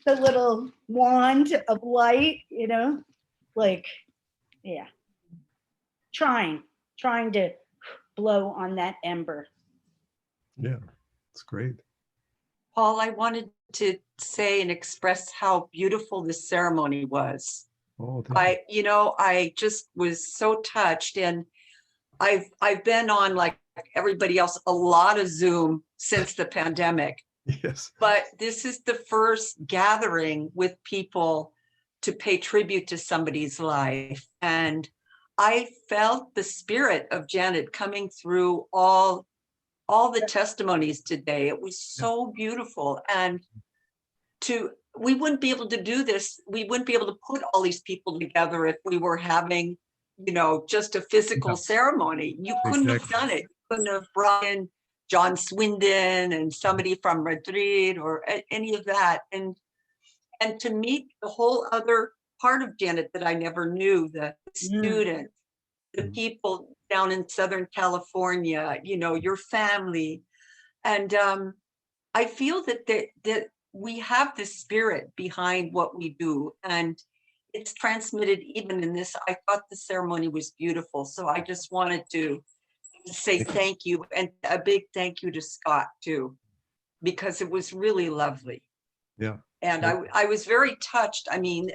the little wand of light, you know, like, yeah. Trying to blow on that ember. Yeah, it's great. Paul, I wanted to say and express how beautiful this ceremony was. Oh, thank you. You know, I just was so touched. And I've been on, like everybody else, a lot of Zoom since the pandemic. Yes. But this is the first gathering with people to pay tribute to somebody's life. And I felt the spirit of Janet coming through all the testimonies today. It was so beautiful. And we wouldn't be able to do this. We wouldn't be able to put all these people together if we were having, just a physical ceremony. You couldn't have done it. You couldn't have brought in John Swindon and somebody from Madrid or any of that. And to meet the whole other part of Janet that I never knew, the students, the people down in Southern California, your family. And I feel that we have the spirit behind what we do, and it's transmitted even in this. I thought the ceremony was beautiful. So I just wanted to say thank you, and a big thank you to Scott too, because it was really lovely. Yeah. And I was very touched. I mean,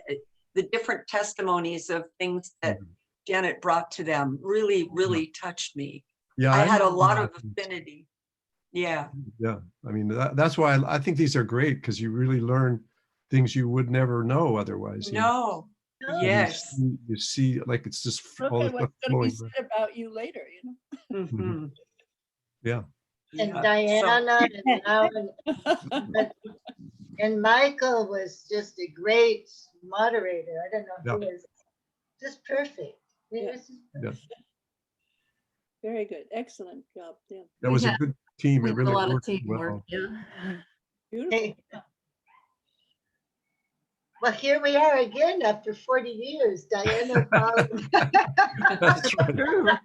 the different testimonies of things that Janet brought to them really, really touched me. Yeah, I had a lot of affinity. Yeah. Yeah. I mean, that's why I think these are great, because you really learn things you would never know otherwise. No. Yes. You see, like, it's just all Okay, the what's stuff going to be flowing. said about you later, Yeah. And Diana and Michael was just a great moderator. I don't know who is just perfect. Yes. Very good. Excellent job. Yeah. That was a good team. We It had a really lot of worked teamwork. well. Yeah. Beautiful. Well, here we are again after 40 years, Diana. That's right.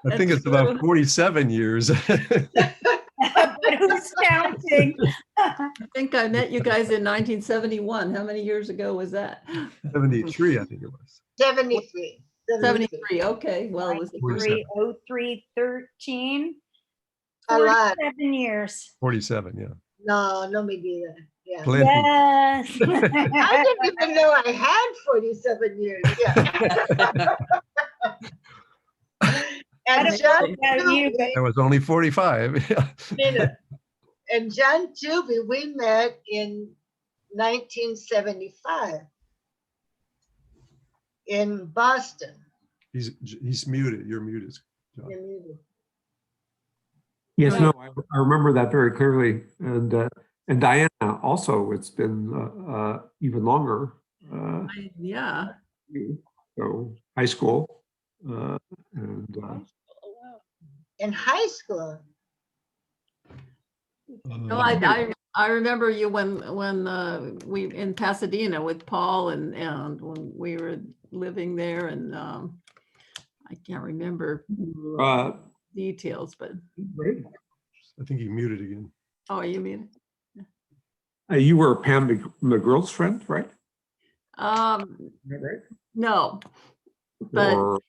I think it's about 47 years. But who's counting? I think I met you guys in 1971. How many years ago was that? 73, I think it was. 73. 73. Okay. Well, it was 47. 03, 13. A lot. 47 years. 47, yeah. No me diga. Yeah. Plenty. Yes. I didn't even know I had 47 years. Yeah. And John Tooby, I was only 45. and John Tooby, we met in 1975 in Boston. He's muted. You're muted, John. You're muted. Yes, no, I remember that very clearly. And Diana also, it's been even longer. Yeah. So high school. In high school. No, I remember you when we in Pasadena with Paul and when we were living there, and I can't remember details, but I think he muted again. oh, you mean you were Pam McGrill's friend, right? right? No, but or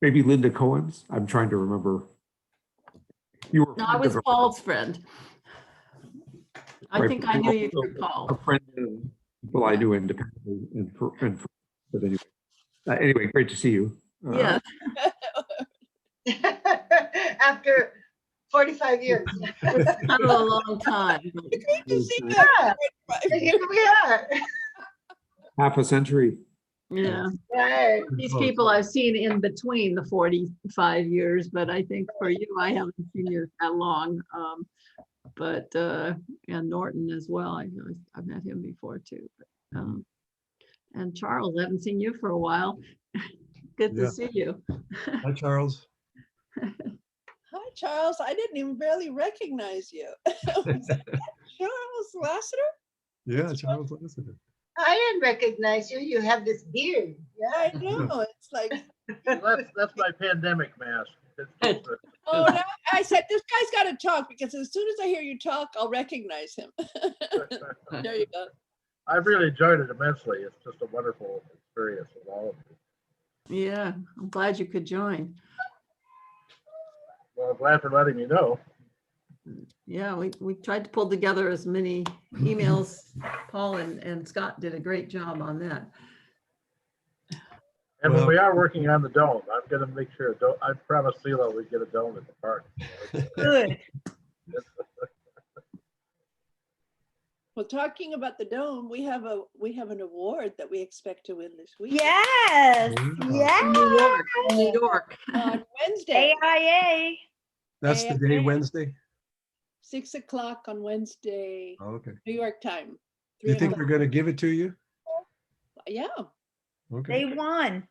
maybe Linda Cohen's. I'm trying to remember. You were. No, I was Paul's friend. I think I knew you through Paul. A friend of people I knew independently, but anyway, great to see you. Yeah. After 45 years. It's not a long time. Great to see you. Yeah. Here we are. Half a century. Yeah. Right. These people I've seen in between the 45 years, but I think for you, I haven't seen you that long. But and Norton as well. I've met him before too. But, and Charles, I haven't seen you for a while. Good to see you. Hi, Charles. Hi, Charles. I didn't even barely recognize you. Was that Charles Lassiter? Yeah, Charles Lassiter. I didn't recognize you. You have this beard. Yeah. I know. It's like That's my pandemic mask. oh, no, I said this guy's got to talk because as soon as I hear you talk, I'll recognize him. There you go. I've really enjoyed it immensely. It's just a wonderful experience with all of you. Yeah, I'm glad you could join. Well, I'm glad for letting me know. Yeah, we tried to pull together as many emails. Paul and Scott did a great job on that. And Well- we are working on the dome. I'm gonna make sure, I promised CeeLo we'd get a dome at the park. Good. Well, talking about the dome, we have an award that we expect to win this week. Yes, yes. New York. On Wednesday. AIA. That's the day, Wednesday? 6 o'clock on Wednesday, Oh, okay. New York time. Do you 3 think o'clock. they're going to give it to you? Yeah. Okay. They won.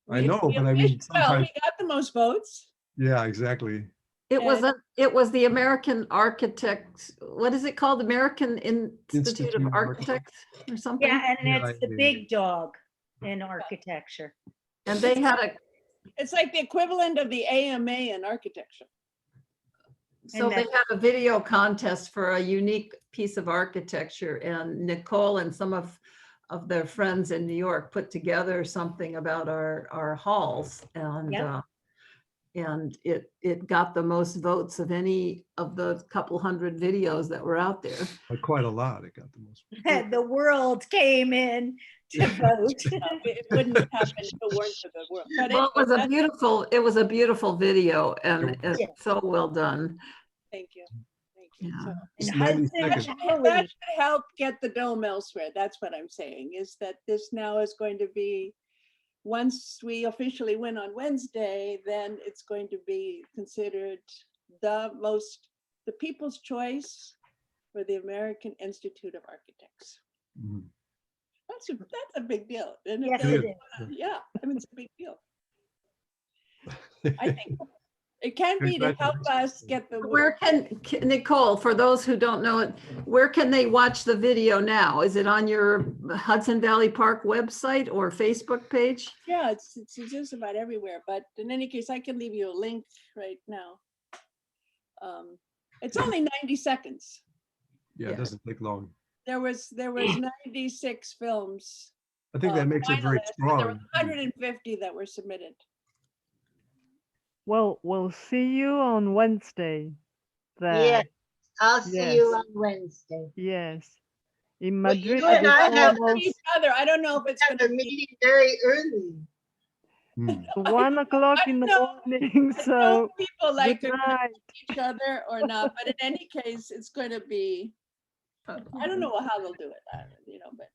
I know, but I mean, Well, sometimes, we got the most votes. yeah, exactly. It was the American Architects, what is it called? American Institute of Architects or something? Yeah, and it's the Yeah. big dog in architecture. And they had It's like the equivalent of the AMA in architecture. So they had a video contest for a unique piece of architecture, and Nicole and some of their friends in New York put together something about our halls, and Yep. And it got the most votes of any of the couple hundred videos that were out there. Quite a lot. It got the most. The world came in to vote. It wouldn't happen if it weren't for the world. But Well, it was a beautiful video, and it's Yeah. so well done. Thank you. Thank you. So, It's And 90 Hudson seconds. that should help get the dome elsewhere. That's what I'm saying, is that this now is going to be, once we officially win on Wednesday, then it's going to be considered the people's choice for the American Institute of Architects. Mhm. That's a big deal. And Yes, it it does- yeah, I mean, it's a big deal. I think it can be to help us get the. Where can, Nicole, for those who don't know it, where can they watch the video now? Is it on your Hudson Valley Park website or Facebook page? Yeah, it's just about everywhere, but in any case, I can leave you a link right now. It's only 90 seconds. Yeah, it doesn't take long. There was 96 films. I think that makes it very finalists, and there were strong. 150 that were submitted. Well, we'll see you on Wednesday. Yes, I'll see you Yes. on Wednesday. Yes. In Well, Madrid. you and I have Each other. I don't know if it's going to be meeting very early. 1 o'clock in the morning. So people like to good night. each other or not, but in any case, it's going to be. I don't know how they'll do it, but.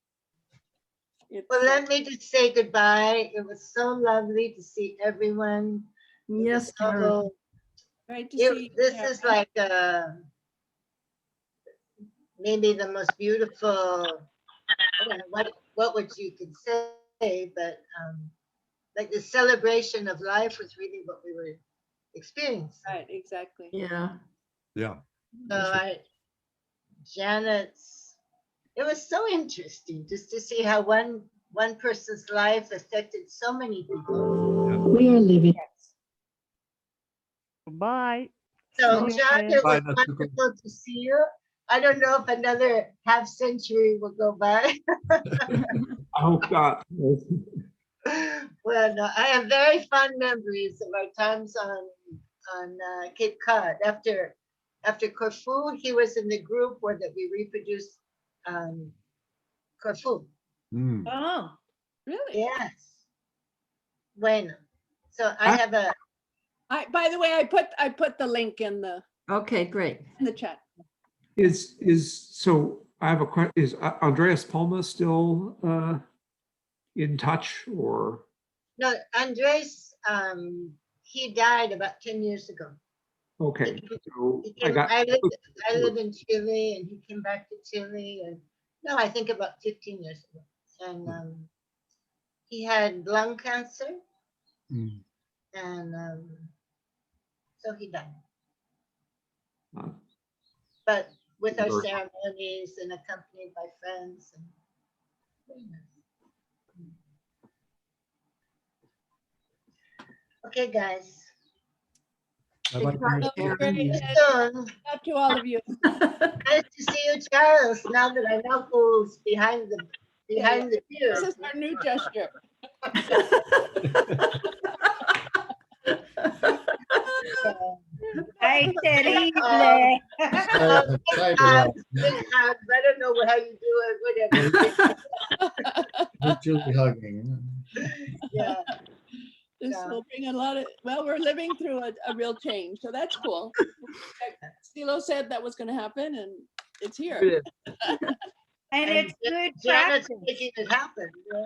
Well, let me just say goodbye. It was so lovely to see everyone. Yes, Karen. Although Right to see. this is like maybe the most beautiful, I don't know what would you could say, but like the celebration of life was really what we were experiencing. Right, exactly. Yeah. Yeah. So Janet's, it was so interesting just to see how one person's life affected so many people. We are living. Bye. So See you John, again. it was Bye, that's okay. wonderful to see you. I don't know if another half century will go by. I hope not. Well, no, I have very fond memories of our times on Cape Cod. After Corfu, he was in the group where that we reproduced Corfu. Mm. Oh, Really? Yes. Bueno. So I have a. By the way, I put the link in the Okay, great. chat. So I have a question. Is Andreas Palma still in touch, or? No, Andres, he died about 10 years ago. Okay, so I live in Chile, and he came back to Chile, and no, I think about 15 years ago. And he had lung cancer, Mm. and so he died. Uh, But with our Sure. ceremonies and accompanied by friends. And very nice. Okay, guys. Bye-bye. See you soon. Up to all of you. Nice to see you, Charles. Now that I know who's behind the This pew. is our new gesture. I said evening. Big hugs. I don't know how you do it, whatever. Mutually hugging. Yeah. Yeah. hoping a lot of, well, we're living through a real change, so that's cool. Stilo said that was going to happen, and it's here. And it's good Janet's practice. making it happen. Yeah.